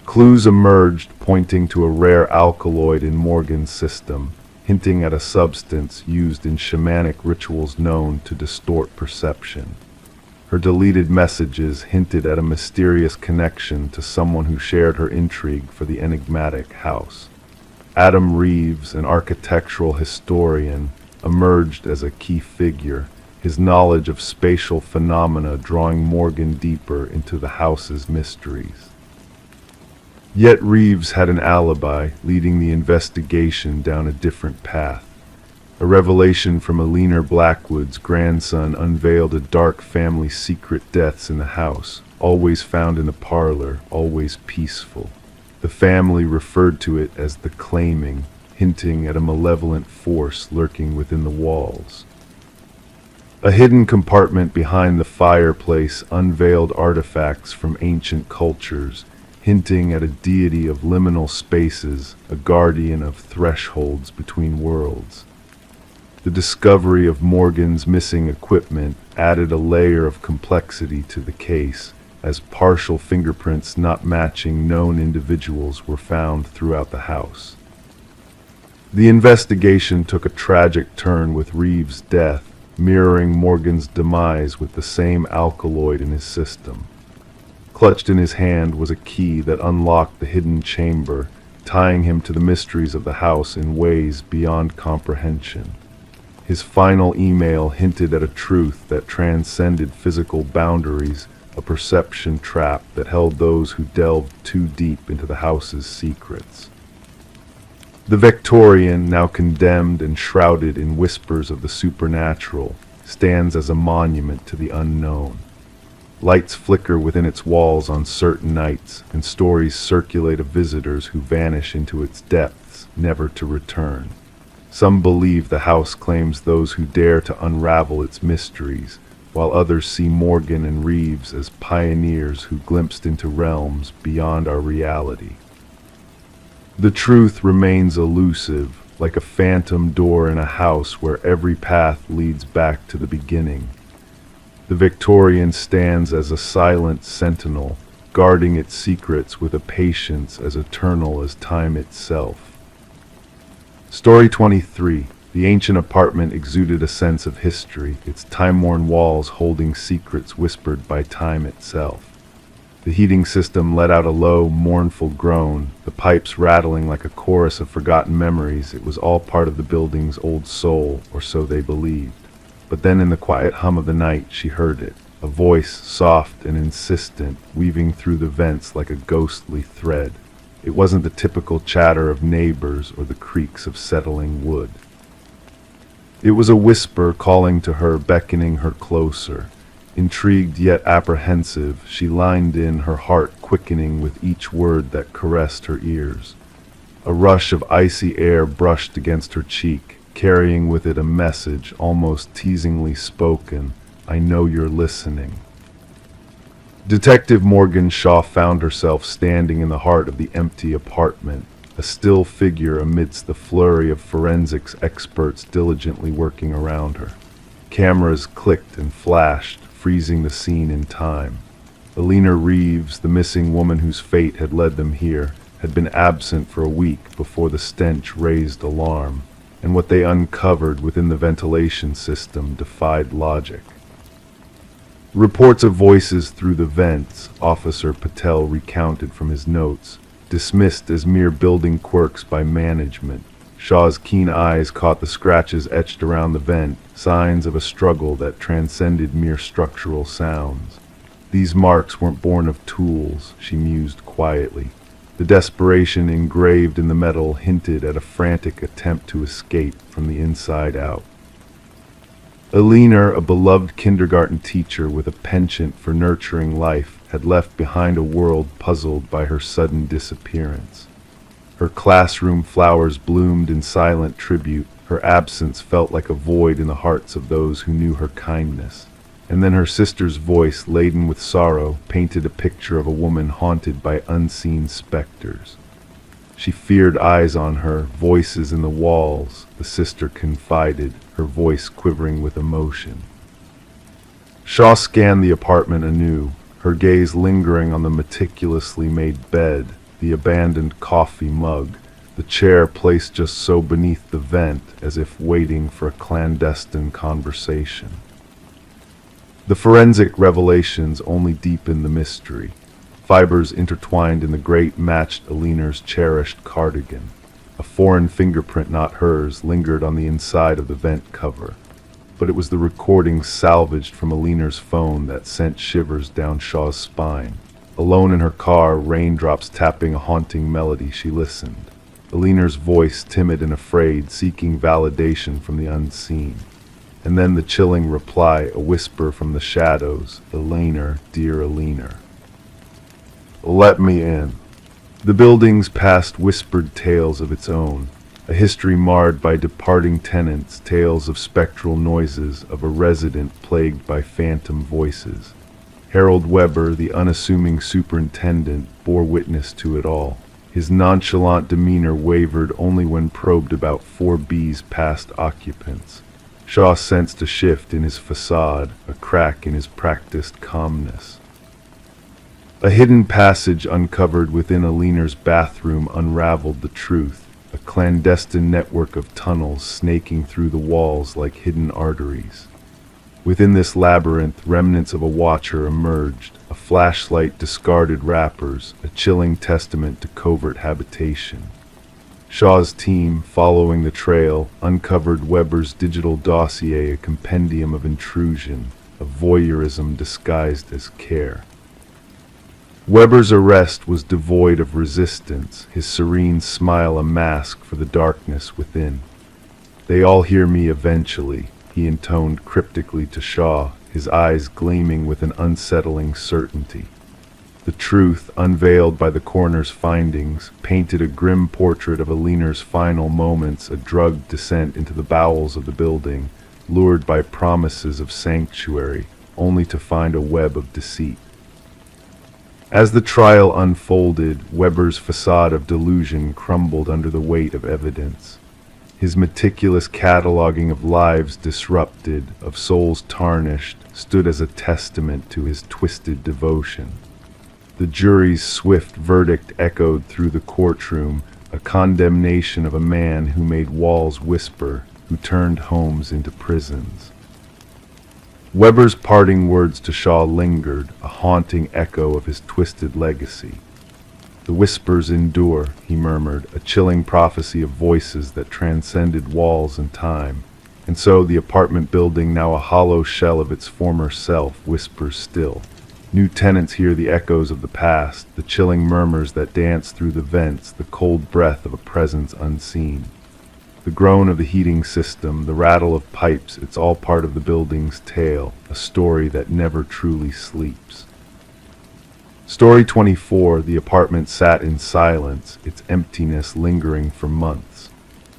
Clues emerged pointing to a rare alkaloid in Morgan's system, hinting at a substance used in shamanic rituals known to distort perception. Her deleted messages hinted at a mysterious connection to someone who shared her intrigue for the enigmatic house. Adam Reeves, an architectural historian, emerged as a key figure, his knowledge of spatial phenomena drawing Morgan deeper into the house's mysteries. Yet Reeves had an alibi, leading the investigation down a different path. A revelation from Alina Blackwood's grandson unveiled a dark family secret: deaths in the house, always found in the parlor, always peaceful. The family referred to it as the Claiming, hinting at a malevolent force lurking within the walls. A hidden compartment behind the fireplace unveiled artifacts from ancient cultures, hinting at a deity of liminal spaces, a guardian of thresholds between worlds. The discovery of Morgan's missing equipment added a layer of complexity to the case, as partial fingerprints not matching known individuals were found throughout the house. The investigation took a tragic turn with Reeves' death, mirroring Morgan's demise with the same alkaloid in his system. Clutched in his hand was a key that unlocked the hidden chamber, tying him to the mysteries of the house in ways beyond comprehension. His final email hinted at a truth that transcended physical boundaries, a perception trap that held those who delved too deep into the house's secrets. The Victorian, now condemned and shrouded in whispers of the supernatural, stands as a monument to the unknown. Lights flicker within its walls on certain nights, and stories circulate of visitors who vanish into its depths, never to return. Some believe the house claims those who dare to unravel its mysteries, while others see Morgan and Reeves as pioneers who glimpsed into realms beyond our reality. The truth remains elusive, like a phantom door in a house where every path leads back to the beginning. The Victorian stands as a silent sentinel, guarding its secrets with a patience as eternal as time itself. Story 23. The ancient apartment exuded a sense of history, its time-worn walls holding secrets whispered by time itself. The heating system let out a low, mournful groan, the pipes rattling like a chorus of forgotten memories. It was all part of the building's old soul, or so they believed. But then in the quiet hum of the night she heard it, a voice soft and insistent, weaving through the vents like a ghostly thread. It wasn't the typical chatter of neighbors or the creaks of settling wood. It was a whisper calling to her, beckoning her closer. Intrigued yet apprehensive, she lined in, her heart quickening with each word that caressed her ears. A rush of icy air brushed against her cheek, carrying with it a message almost teasingly spoken: "I know you're listening." Detective Morgan Shaw found herself standing in the heart of the empty apartment, a still figure amidst the flurry of forensics experts diligently working around her. Cameras clicked and flashed, freezing the scene in time. Alina Reeves, the missing woman whose fate had led them here, had been absent for a week before the stench raised alarm, and what they uncovered within the ventilation system defied logic. Reports of voices through the vents, Officer Patel recounted from his notes, dismissed as mere building quirks by management. Shaw's keen eyes caught the scratches etched around the vent, signs of a struggle that transcended mere structural sounds. These marks weren't born of tools, she mused quietly. The desperation engraved in the metal hinted at a frantic attempt to escape from the inside out. Alina, a beloved kindergarten teacher with a penchant for nurturing life, had left behind a world puzzled by her sudden disappearance. Her classroom flowers bloomed in silent tribute. Her absence felt like a void in the hearts of those who knew her kindness. And then her sister's voice, laden with sorrow, painted a picture of a woman haunted by unseen specters. She feared eyes on her, voices in the walls, the sister confided, her voice quivering with emotion. Shaw scanned the apartment anew, her gaze lingering on the meticulously made bed, the abandoned coffee mug, the chair placed just so beneath the vent as if waiting for a clandestine conversation. The forensic revelations only deepen the mystery. Fibers intertwined in the grate matched Alina's cherished cardigan. A foreign fingerprint, not hers, lingered on the inside of the vent cover. But it was the recording salvaged from Alina's phone that sent shivers down Shaw's spine. Alone in her car, raindrops tapping a haunting melody, she listened. Alina's voice, timid and afraid, seeking validation from the unseen. And then the chilling reply, a whisper from the shadows, "Elena, dear Elena. Let me in." The building's past whispered tales of its own, a history marred by departing tenants, tales of spectral noises, of a resident plagued by phantom voices. Harold Weber, the unassuming superintendent, bore witness to it all. His nonchalant demeanor wavered only when probed about 4B's past occupants. Shaw sensed a shift in his facade, a crack in his practiced calmness. A hidden passage uncovered within Alina's bathroom unraveled the truth, a clandestine network of tunnels snaking through the walls like hidden arteries. Within this labyrinth, remnants of a watcher emerged, a flashlight discarded wrappers, a chilling testament to covert habitation. Shaw's team, following the trail, uncovered Weber's digital dossier, a compendium of intrusion, of voyeurism disguised as care. Weber's arrest was devoid of resistance, his serene smile a mask for the darkness within. "They all hear me eventually," he intoned cryptically to Shaw, his eyes gleaming with an unsettling certainty. The truth, unveiled by the coroner's findings, painted a grim portrait of Alina's final moments, a drugged descent into the bowels of the building, lured by promises of sanctuary, only to find a web of deceit. As the trial unfolded, Weber's facade of delusion crumbled under the weight of evidence. His meticulous cataloging of lives disrupted, of souls tarnished, stood as a testament to his twisted devotion. The jury's swift verdict echoed through the courtroom, a condemnation of a man who made walls whisper, who turned homes into prisons. Weber's parting words to Shaw lingered, a haunting echo of his twisted legacy. "The whispers endure," he murmured, a chilling prophecy of voices that transcended walls and time. And so the apartment building, now a hollow shell of its former self, whispers still. New tenants hear the echoes of the past, the chilling murmurs that dance through the vents, the cold breath of a presence unseen. The groan of the heating system, the rattle of pipes, it's all part of the building's tale, a story that never truly sleeps. Story 24, the apartment sat in silence, its emptiness lingering for months.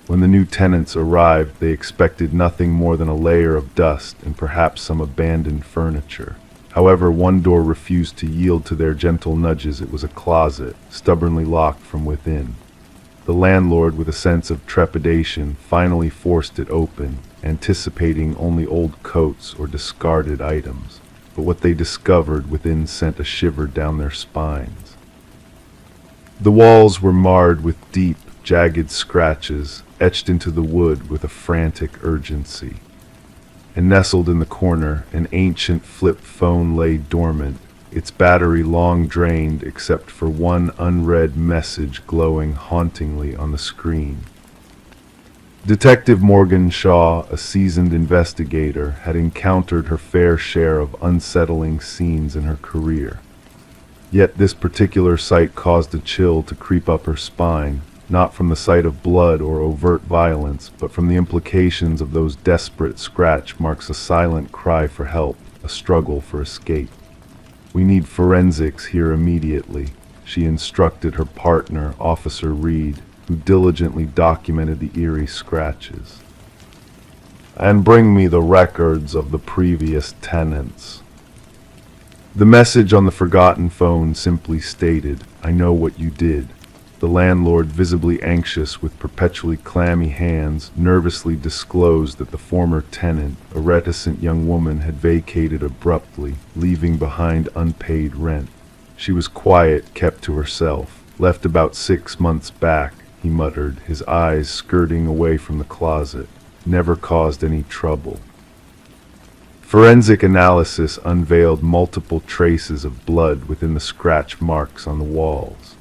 When the new tenants arrived, they expected nothing more than a layer of dust and perhaps some abandoned furniture. However, one door refused to yield to their gentle nudges. It was a closet, stubbornly locked from within. The landlord, with a sense of trepidation, finally forced it open, anticipating only old coats or discarded items. But what they discovered within sent a shiver down their spines. The walls were marred with deep, jagged scratches, etched into the wood with a frantic urgency. And nestled in the corner, an ancient flip phone lay dormant, its battery long drained except for one unread message glowing hauntingly on the screen. Detective Morgan Shaw, a seasoned investigator, had encountered her fair share of unsettling scenes in her career. Yet this particular sight caused a chill to creep up her spine, not from the sight of blood or overt violence, but from the implications of those desperate scratch marks, a silent cry for help, a struggle for escape. "We need forensics here immediately," she instructed her partner, Officer Reed, who diligently documented the eerie scratches. "And bring me the records of the previous tenants." The message on the forgotten phone simply stated, "I know what you did." The landlord, visibly anxious with perpetually clammy hands, nervously disclosed that the former tenant, a reticent young woman, had vacated abruptly, leaving behind unpaid rent. She was quiet, kept to herself, left about 6 months back, he muttered, his eyes skirting away from the closet. Never caused any trouble. Forensic analysis unveiled multiple traces of blood within the scratch marks on the walls.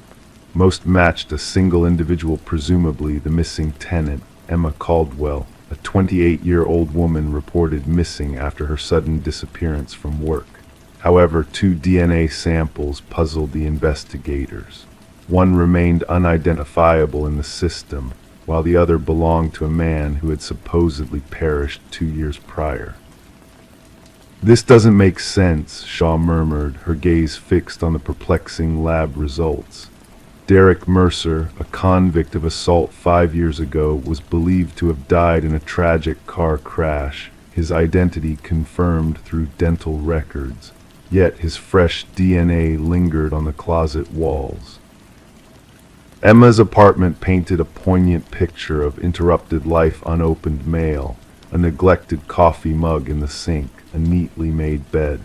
Most matched a single individual, presumably the missing tenant, Emma Caldwell, a 28-year-old woman reported missing after her sudden disappearance from work. However, 2 DNA samples puzzled the investigators. One remained unidentifiable in the system, while the other belonged to a man who had supposedly perished 2 years prior. "This doesn't make sense," Shaw murmured, her gaze fixed on the perplexing lab results. Derek Mercer, a convict of assault 5 years ago, was believed to have died in a tragic car crash, his identity confirmed through dental records. Yet his fresh DNA lingered on the closet walls. Emma's apartment painted a poignant picture of interrupted life: unopened mail, a neglected coffee mug in the sink, a neatly made bed.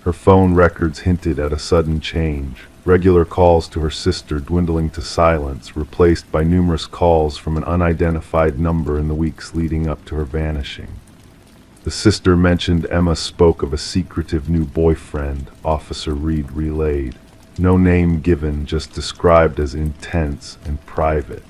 Her phone records hinted at a sudden change. Regular calls to her sister dwindling to silence, replaced by numerous calls from an unidentified number in the weeks leading up to her vanishing. The sister mentioned Emma spoke of a secretive new boyfriend, Officer Reed relayed. No name given, just described as intense and private.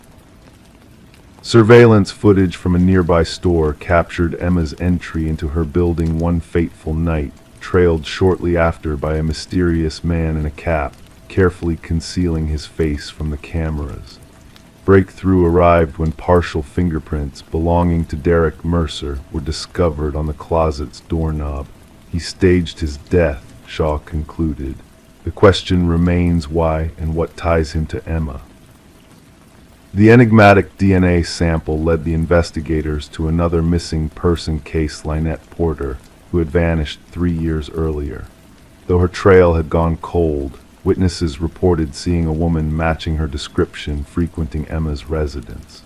Surveillance footage from a nearby store captured Emma's entry into her building one fateful night, trailed shortly after by a mysterious man in a cap, carefully concealing his face from the cameras. Breakthrough arrived when partial fingerprints belonging to Derek Mercer were discovered on the closet's doorknob. He staged his death, Shaw concluded. The question remains why and what ties him to Emma. The enigmatic DNA sample led the investigators to another missing person case, Lynette Porter, who had vanished 3 years earlier. Though her trail had gone cold, witnesses reported seeing a woman matching her description frequenting Emma's residence.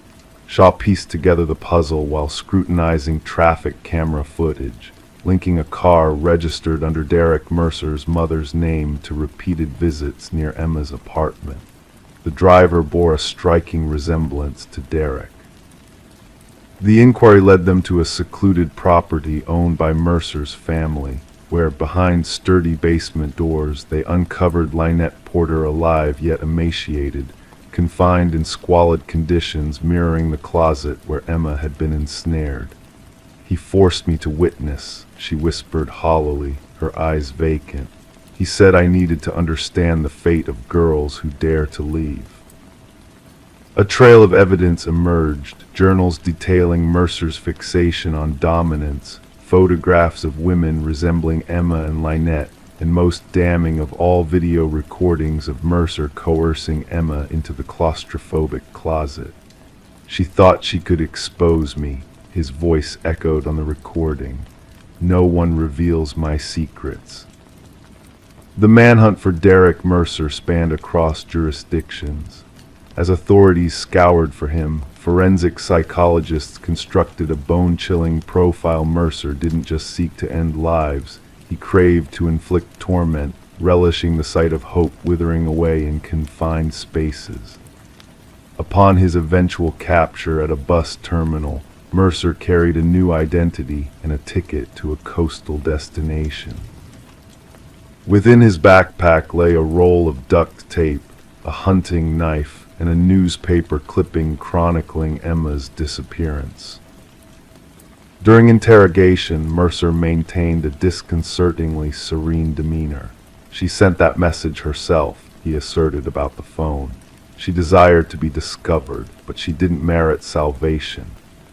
Shaw pieced together the puzzle while scrutinizing traffic camera footage, linking a car registered under Derek Mercer's mother's name to repeated visits near Emma's apartment. The driver bore a striking resemblance to Derek. The inquiry led them to a secluded property owned by Mercer's family, where behind sturdy basement doors they uncovered Lynette Porter alive yet emaciated, confined in squalid conditions mirroring the closet where Emma had been ensnared. "He forced me to witness," she whispered hollowly, her eyes vacant. "He said I needed to understand the fate of girls who dare to leave." A trail of evidence emerged, journals detailing Mercer's fixation on dominance, photographs of women resembling Emma and Lynette, and most damning of all, video recordings of Mercer coercing Emma into the claustrophobic closet. "She thought she could expose me," his voice echoed on the recording. "No one reveals my secrets." The manhunt for Derek Mercer spanned across jurisdictions. As authorities scoured for him, forensic psychologists constructed a bone-chilling profile. Mercer didn't just seek to end lives, he craved to inflict torment, relishing the sight of hope withering away in confined spaces. Upon his eventual capture at a bus terminal, Mercer carried a new identity and a ticket to a coastal destination. Within his backpack lay a roll of duct tape, a hunting knife, and a newspaper clipping chronicling Emma's disappearance. During interrogation, Mercer maintained a disconcertingly serene demeanor. "She sent that message herself," he asserted about the phone. "She desired to be discovered, but she didn't merit salvation."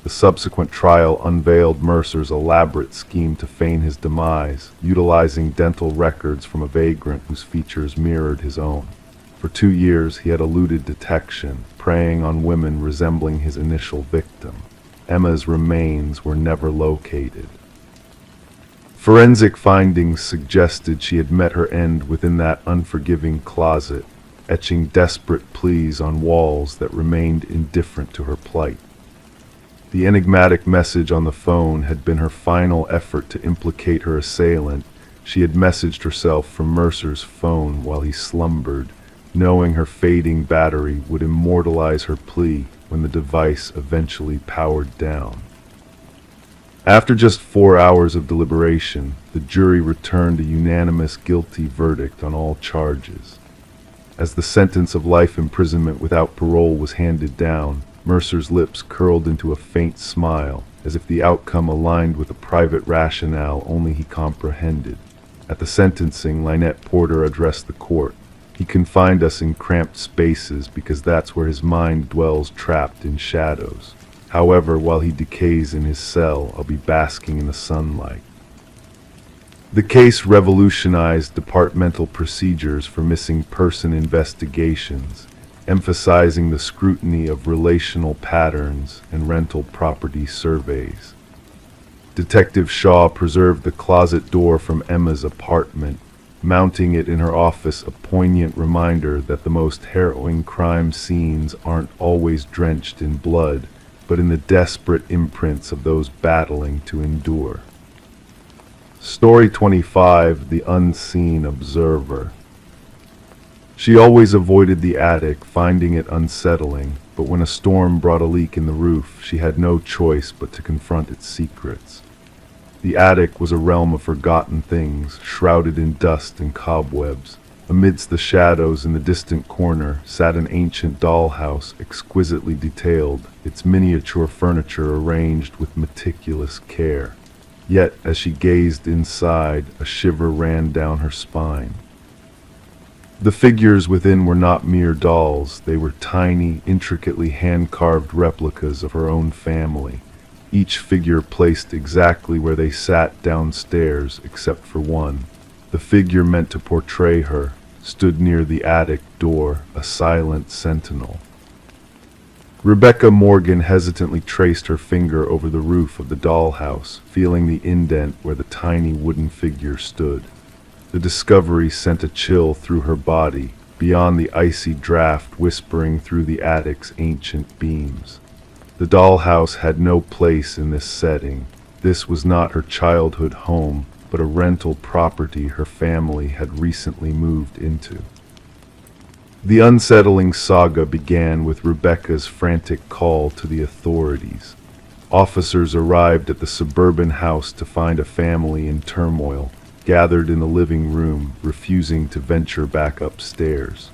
The subsequent trial unveiled Mercer's elaborate scheme to feign his demise, utilizing dental records from a vagrant whose features mirrored his own. For 2 years he had eluded detection, preying on women resembling his initial victim. Emma's remains were never located. Forensic findings suggested she had met her end within that unforgiving closet, etching desperate pleas on walls that remained indifferent to her plight. The enigmatic message on the phone had been her final effort to implicate her assailant. She had messaged herself from Mercer's phone while he slumbered, knowing her fading battery would immortalize her plea when the device eventually powered down. After just 4 hours of deliberation, the jury returned a unanimous guilty verdict on all charges. As the sentence of life imprisonment without parole was handed down, Mercer's lips curled into a faint smile, as if the outcome aligned with a private rationale only he comprehended. At the sentencing, Lynette Porter addressed the court. He confined us in cramped spaces because that's where his mind dwells trapped in shadows. However, while he decays in his cell, I'll be basking in the sunlight. The case revolutionized departmental procedures for missing person investigations, emphasizing the scrutiny of relational patterns and rental property surveys. Detective Shaw preserved the closet door from Emma's apartment, mounting it in her office, a poignant reminder that the most harrowing crime scenes aren't always drenched in blood, but in the desperate imprints of those battling to endure. Story 25, The Unseen Observer. She always avoided the attic, finding it unsettling, but when a storm brought a leak in the roof, she had no choice but to confront its secrets. The attic was a realm of forgotten things, shrouded in dust and cobwebs. Amidst the shadows in the distant corner sat an ancient dollhouse, exquisitely detailed, its miniature furniture arranged with meticulous care. Yet, as she gazed inside, a shiver ran down her spine. The figures within were not mere dolls, they were tiny, intricately hand-carved replicas of her own family, each figure placed exactly where they sat downstairs, except for one. The figure meant to portray her stood near the attic door, a silent sentinel. Rebecca Morgan hesitantly traced her finger over the roof of the dollhouse, feeling the indent where the tiny wooden figure stood. The discovery sent a chill through her body, beyond the icy draft whispering through the attic's ancient beams. The dollhouse had no place in this setting. This was not her childhood home, but a rental property her family had recently moved into. The unsettling saga began with Rebecca's frantic call to the authorities. Officers arrived at the suburban house to find a family in turmoil, gathered in the living room, refusing to venture back upstairs.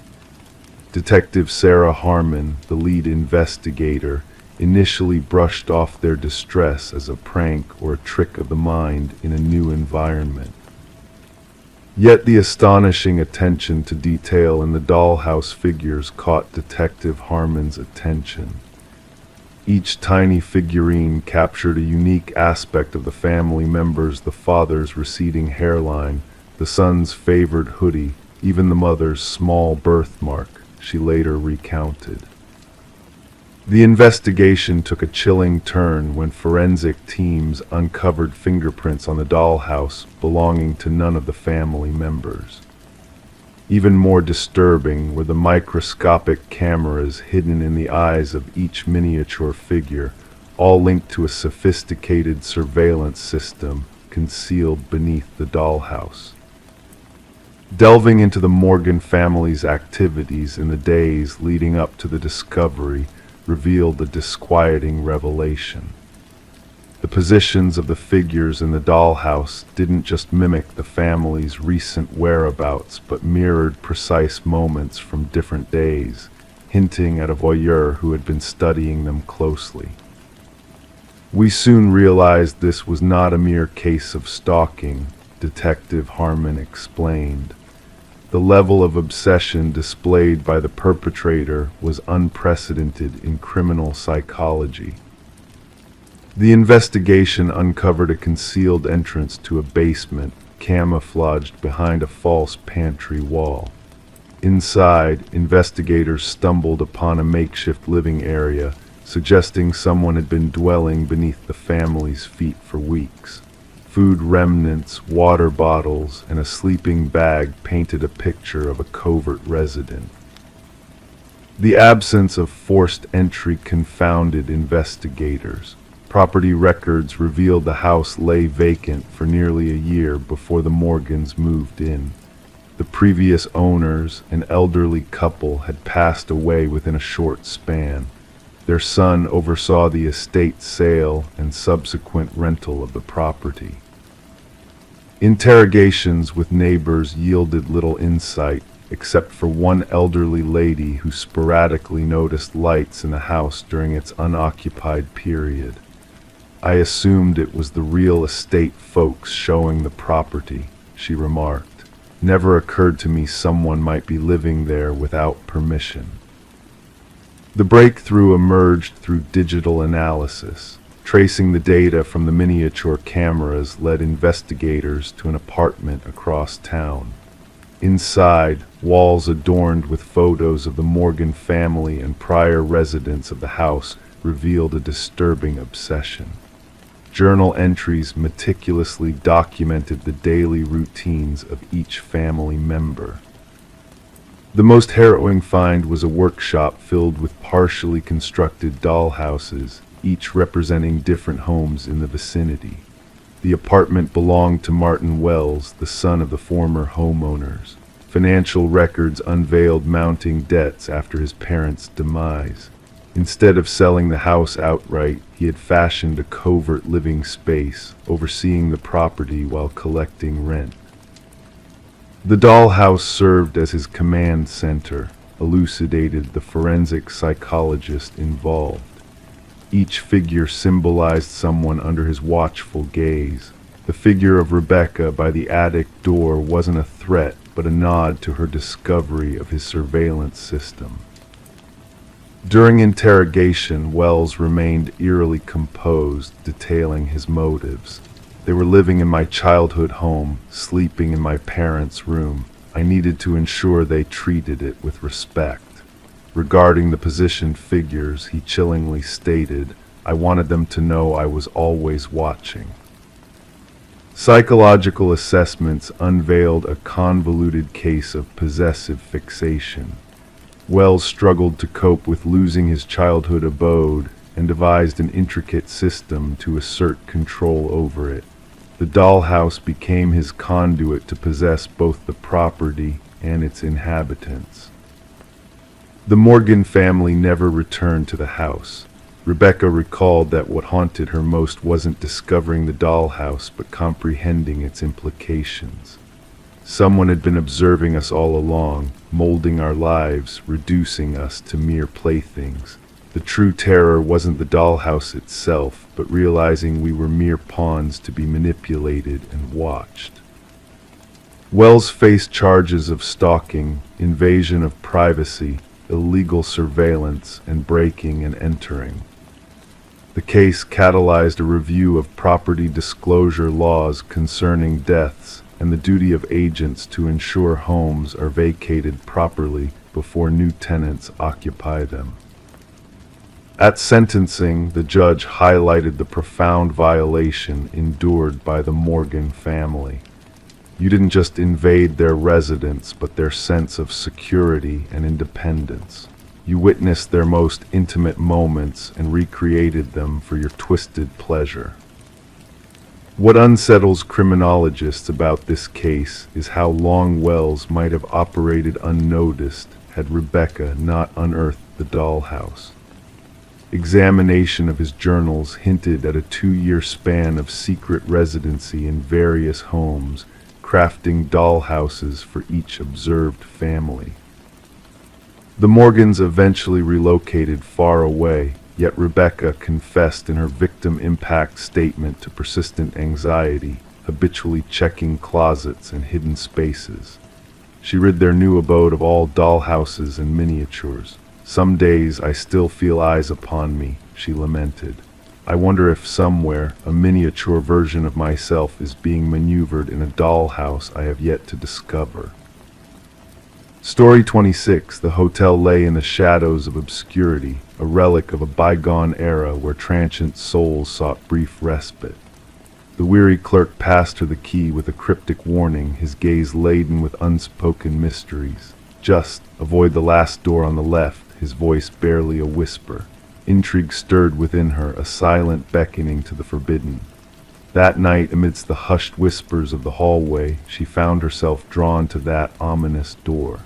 Detective Sarah Harmon, the lead investigator, initially brushed off their distress as a prank or a trick of the mind in a new environment. Yet the astonishing attention to detail in the dollhouse figures caught Detective Harmon's attention. Each tiny figurine captured a unique aspect of the family members: the father's receding hairline, the son's favored hoodie, even the mother's small birthmark, she later recounted. The investigation took a chilling turn when forensic teams uncovered fingerprints on the dollhouse belonging to none of the family members. Even more disturbing were the microscopic cameras hidden in the eyes of each miniature figure, all linked to a sophisticated surveillance system concealed beneath the dollhouse. Delving into the Morgan family's activities in the days leading up to the discovery revealed a disquieting revelation. The positions of the figures in the dollhouse didn't just mimic the family's recent whereabouts, but mirrored precise moments from different days, hinting at a voyeur who had been studying them closely. We soon realized this was not a mere case of stalking, Detective Harmon explained. The level of obsession displayed by the perpetrator was unprecedented in criminal psychology. The investigation uncovered a concealed entrance to a basement, camouflaged behind a false pantry wall. Inside, investigators stumbled upon a makeshift living area, suggesting someone had been dwelling beneath the family's feet for weeks. Food remnants, water bottles, and a sleeping bag painted a picture of a covert resident. The absence of forced entry confounded investigators. Property records revealed the house lay vacant for nearly a year before the Morgans moved in. The previous owners, an elderly couple, had passed away within a short span. Their son oversaw the estate sale and subsequent rental of the property. Interrogations with neighbors yielded little insight, except for one elderly lady who sporadically noticed lights in the house during its unoccupied period. I assumed it was the real estate folks showing the property, she remarked. Never occurred to me someone might be living there without permission. The breakthrough emerged through digital analysis. Tracing the data from the miniature cameras led investigators to an apartment across town. Inside, walls adorned with photos of the Morgan family and prior residents of the house revealed a disturbing obsession. Journal entries meticulously documented the daily routines of each family member. The most harrowing find was a workshop filled with partially constructed dollhouses, each representing different homes in the vicinity. The apartment belonged to Martin Wells, the son of the former homeowners. Financial records unveiled mounting debts after his parents' demise. Instead of selling the house outright, he had fashioned a covert living space, overseeing the property while collecting rent. The dollhouse served as his command center, elucidated the forensic psychologist involved. Each figure symbolized someone under his watchful gaze. The figure of Rebecca by the attic door wasn't a threat, but a nod to her discovery of his surveillance system. During interrogation, Wells remained eerily composed, detailing his motives. They were living in my childhood home, sleeping in my parents' room. I needed to ensure they treated it with respect. Regarding the positioned figures, he chillingly stated, I wanted them to know I was always watching. Psychological assessments unveiled a convoluted case of possessive fixation. Wells struggled to cope with losing his childhood abode and devised an intricate system to assert control over it. The dollhouse became his conduit to possess both the property and its inhabitants. The Morgan family never returned to the house. Rebecca recalled that what haunted her most wasn't discovering the dollhouse, but comprehending its implications. Someone had been observing us all along, molding our lives, reducing us to mere playthings. The true terror wasn't the dollhouse itself, but realizing we were mere pawns to be manipulated and watched. Wells faced charges of stalking, invasion of privacy, illegal surveillance, and breaking and entering. The case catalyzed a review of property disclosure laws concerning deaths and the duty of agents to ensure homes are vacated properly before new tenants occupy them. At sentencing, the judge highlighted the profound violation endured by the Morgan family. You didn't just invade their residence, but their sense of security and independence. You witnessed their most intimate moments and recreated them for your twisted pleasure. What unsettles criminologists about this case is how long Wells might have operated unnoticed had Rebecca not unearthed the dollhouse. Examination of his journals hinted at a 2-year span of secret residency in various homes, crafting dollhouses for each observed family. The Morgans eventually relocated far away, yet Rebecca confessed in her victim impact statement to persistent anxiety, habitually checking closets and hidden spaces. She rid their new abode of all dollhouses and miniatures. Some days I still feel eyes upon me, she lamented. I wonder if somewhere a miniature version of myself is being maneuvered in a dollhouse I have yet to discover. Story 26. The hotel lay in the shadows of obscurity, a relic of a bygone era where transient souls sought brief respite. The weary clerk passed her the key with a cryptic warning, his gaze laden with unspoken mysteries. Just avoid the last door on the left, his voice barely a whisper. Intrigue stirred within her, a silent beckoning to the forbidden. That night, amidst the hushed whispers of the hallway, she found herself drawn to that ominous door.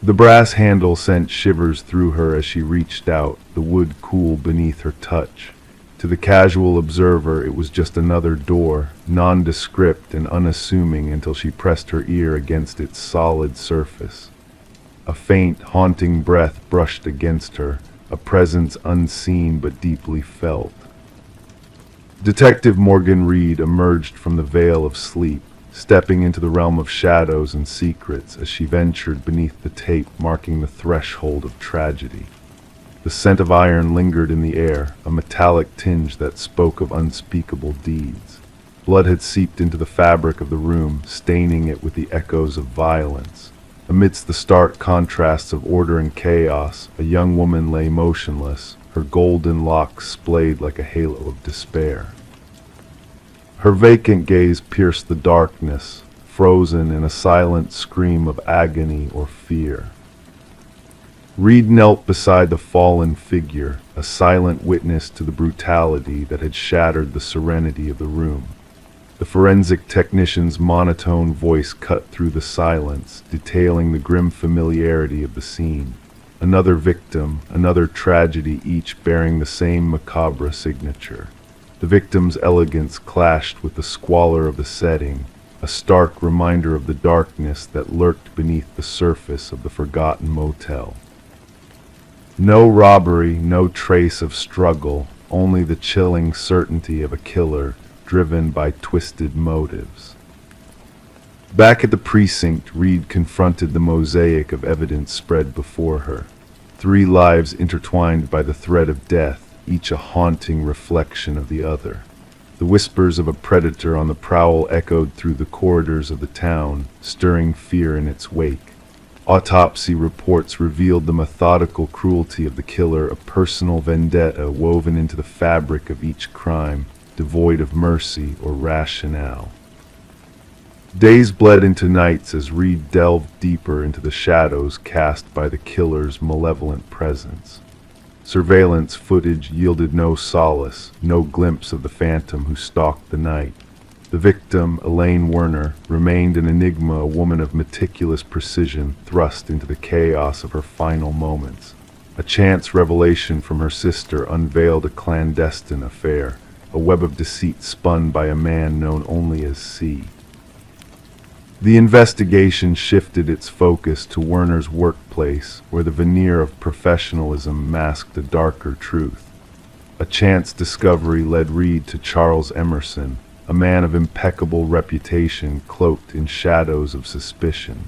The brass handle sent shivers through her as she reached out, the wood cool beneath her touch. To the casual observer, it was just another door, nondescript and unassuming until she pressed her ear against its solid surface. A faint, haunting breath brushed against her, a presence unseen but deeply felt. Detective Morgan Reed emerged from the veil of sleep, stepping into the realm of shadows and secrets as she ventured beneath the tape marking the threshold of tragedy. The scent of iron lingered in the air, a metallic tinge that spoke of unspeakable deeds. Blood had seeped into the fabric of the room, staining it with the echoes of violence. Amidst the stark contrasts of order and chaos, a young woman lay motionless, her golden locks splayed like a halo of despair. Her vacant gaze pierced the darkness, frozen in a silent scream of agony or fear. Reed knelt beside the fallen figure, a silent witness to the brutality that had shattered the serenity of the room. The forensic technician's monotone voice cut through the silence, detailing the grim familiarity of the scene. Another victim, another tragedy, each bearing the same macabre signature. The victim's elegance clashed with the squalor of the setting, a stark reminder of the darkness that lurked beneath the surface of the forgotten motel. No robbery, no trace of struggle, only the chilling certainty of a killer driven by twisted motives. Back at the precinct, Reed confronted the mosaic of evidence spread before her. 3 lives intertwined by the thread of death, each a haunting reflection of the other. The whispers of a predator on the prowl echoed through the corridors of the town, stirring fear in its wake. Autopsy reports revealed the methodical cruelty of the killer, a personal vendetta woven into the fabric of each crime, devoid of mercy or rationale. Days bled into nights as Reed delved deeper into the shadows cast by the killer's malevolent presence. Surveillance footage yielded no solace, no glimpse of the phantom who stalked the night. The victim, Elaine Werner, remained an enigma, a woman of meticulous precision thrust into the chaos of her final moments. A chance revelation from her sister unveiled a clandestine affair, a web of deceit spun by a man known only as C. The investigation shifted its focus to Werner's workplace, where the veneer of professionalism masked a darker truth. A chance discovery led Reed to Charles Emerson, a man of impeccable reputation cloaked in shadows of suspicion.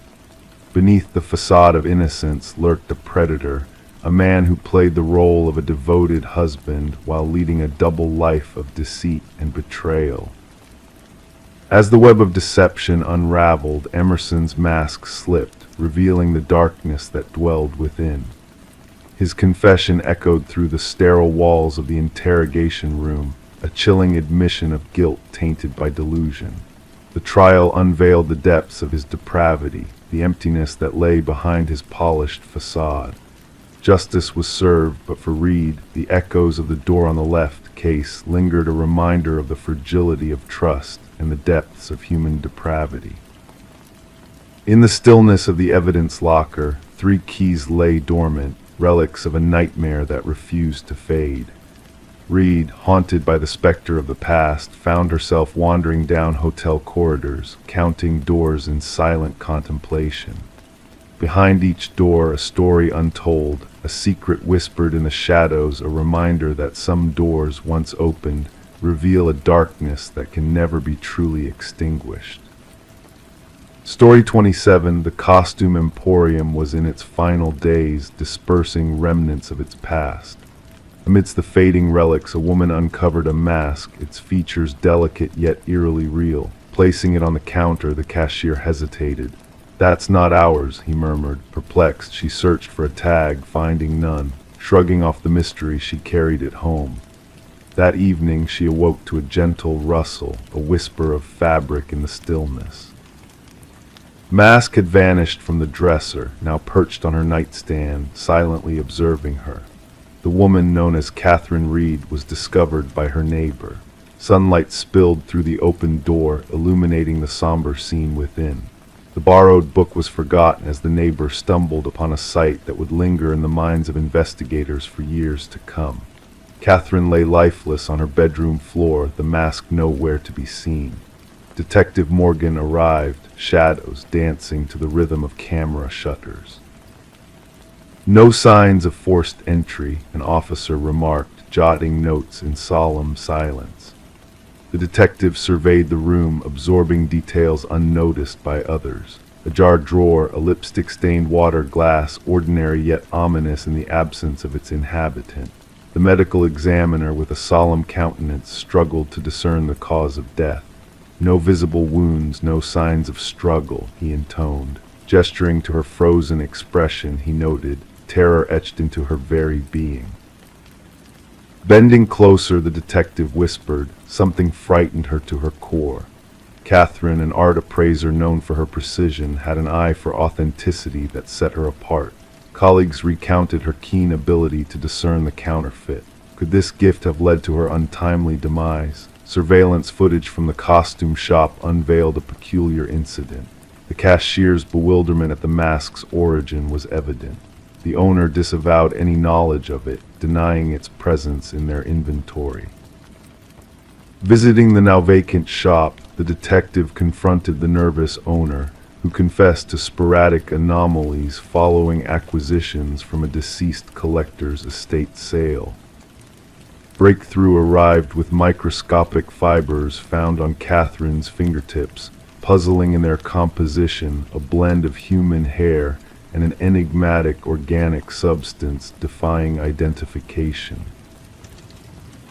Beneath the facade of innocence lurked a predator, a man who played the role of a devoted husband while leading a double life of deceit and betrayal. As the web of deception unraveled, Emerson's mask slipped, revealing the darkness that dwelled within. His confession echoed through the sterile walls of the interrogation room, a chilling admission of guilt tainted by delusion. The trial unveiled the depths of his depravity, the emptiness that lay behind his polished facade. Justice was served, but for Reed, the echoes of the door on the left case lingered, a reminder of the fragility of trust and the depths of human depravity. In the stillness of the evidence locker, 3 keys lay dormant, relics of a nightmare that refused to fade. Reed, haunted by the specter of the past, found herself wandering down hotel corridors, counting doors in silent contemplation. Behind each door, a story untold, a secret whispered in the shadows, a reminder that some doors, once opened, reveal a darkness that can never be truly extinguished. Story 27, the Costume Emporium, was in its final days, dispersing remnants of its past. Amidst the fading relics, a woman uncovered a mask, its features delicate yet eerily real. Placing it on the counter, the cashier hesitated. "That's not ours," he murmured. Perplexed, she searched for a tag, finding none. Shrugging off the mystery, she carried it home. That evening, she awoke to a gentle rustle, a whisper of fabric in the stillness. Mask had vanished from the dresser, now perched on her nightstand, silently observing her. The woman known as Catherine Reed was discovered by her neighbor. Sunlight spilled through the open door, illuminating the somber scene within. The borrowed book was forgotten as the neighbor stumbled upon a sight that would linger in the minds of investigators for years to come. Catherine lay lifeless on her bedroom floor, the mask nowhere to be seen. Detective Morgan arrived, shadows dancing to the rhythm of camera shutters. "No signs of forced entry," an officer remarked, jotting notes in solemn silence. The detective surveyed the room, absorbing details unnoticed by others. A jar drawer, a lipstick-stained water glass, ordinary yet ominous in the absence of its inhabitant. The medical examiner, with a solemn countenance, struggled to discern the cause of death. "No visible wounds, no signs of struggle," he intoned. Gesturing to her frozen expression, he noted, terror etched into her very being. Bending closer, the detective whispered, something frightened her to her core. Catherine, an art appraiser known for her precision, had an eye for authenticity that set her apart. Colleagues recounted her keen ability to discern the counterfeit. Could this gift have led to her untimely demise? Surveillance footage from the costume shop unveiled a peculiar incident. The cashier's bewilderment at the mask's origin was evident. The owner disavowed any knowledge of it, denying its presence in their inventory. Visiting the now vacant shop, the detective confronted the nervous owner, who confessed to sporadic anomalies following acquisitions from a deceased collector's estate sale. Breakthrough arrived with microscopic fibers found on Catherine's fingertips, puzzling in their composition, a blend of human hair and an enigmatic organic substance defying identification.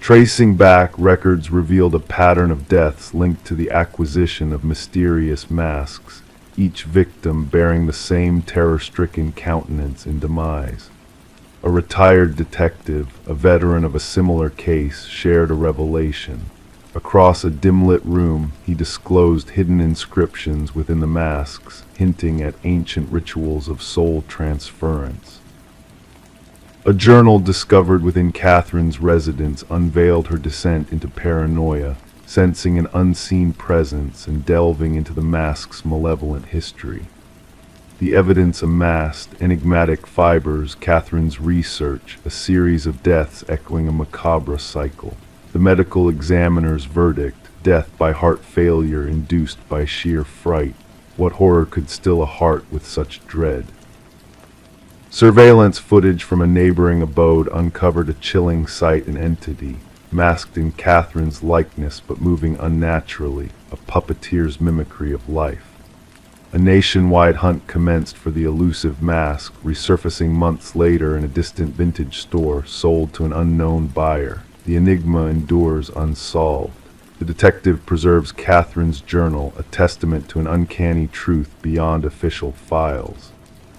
Tracing back, records revealed a pattern of deaths linked to the acquisition of mysterious masks, each victim bearing the same terror-stricken countenance in demise. A retired detective, a veteran of a similar case, shared a revelation. Across a dim-lit room, he disclosed hidden inscriptions within the masks, hinting at ancient rituals of soul transference. A journal discovered within Catherine's residence unveiled her descent into paranoia, sensing an unseen presence and delving into the mask's malevolent history. The evidence amassed, enigmatic fibers, Catherine's research, a series of deaths echoing a macabre cycle. The medical examiner's verdict, death by heart failure induced by sheer fright. What horror could still a heart with such dread? Surveillance footage from a neighboring abode uncovered a chilling sight and entity, masked in Catherine's likeness but moving unnaturally, a puppeteer's mimicry of life. A nationwide hunt commenced for the elusive mask, resurfacing months later in a distant vintage store sold to an unknown buyer. The enigma endures unsolved. The detective preserves Catherine's journal, a testament to an uncanny truth beyond official files.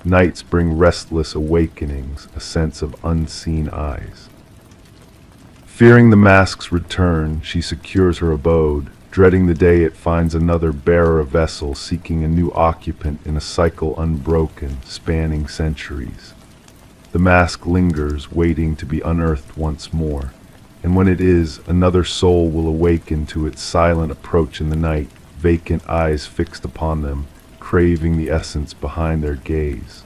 Nights bring restless awakenings, a sense of unseen eyes. Fearing the mask's return, she secures her abode, dreading the day it finds another bearer vessel seeking a new occupant in a cycle unbroken, spanning centuries. The mask lingers, waiting to be unearthed once more. And when it is, another soul will awaken to its silent approach in the night, vacant eyes fixed upon them, craving the essence behind their gaze.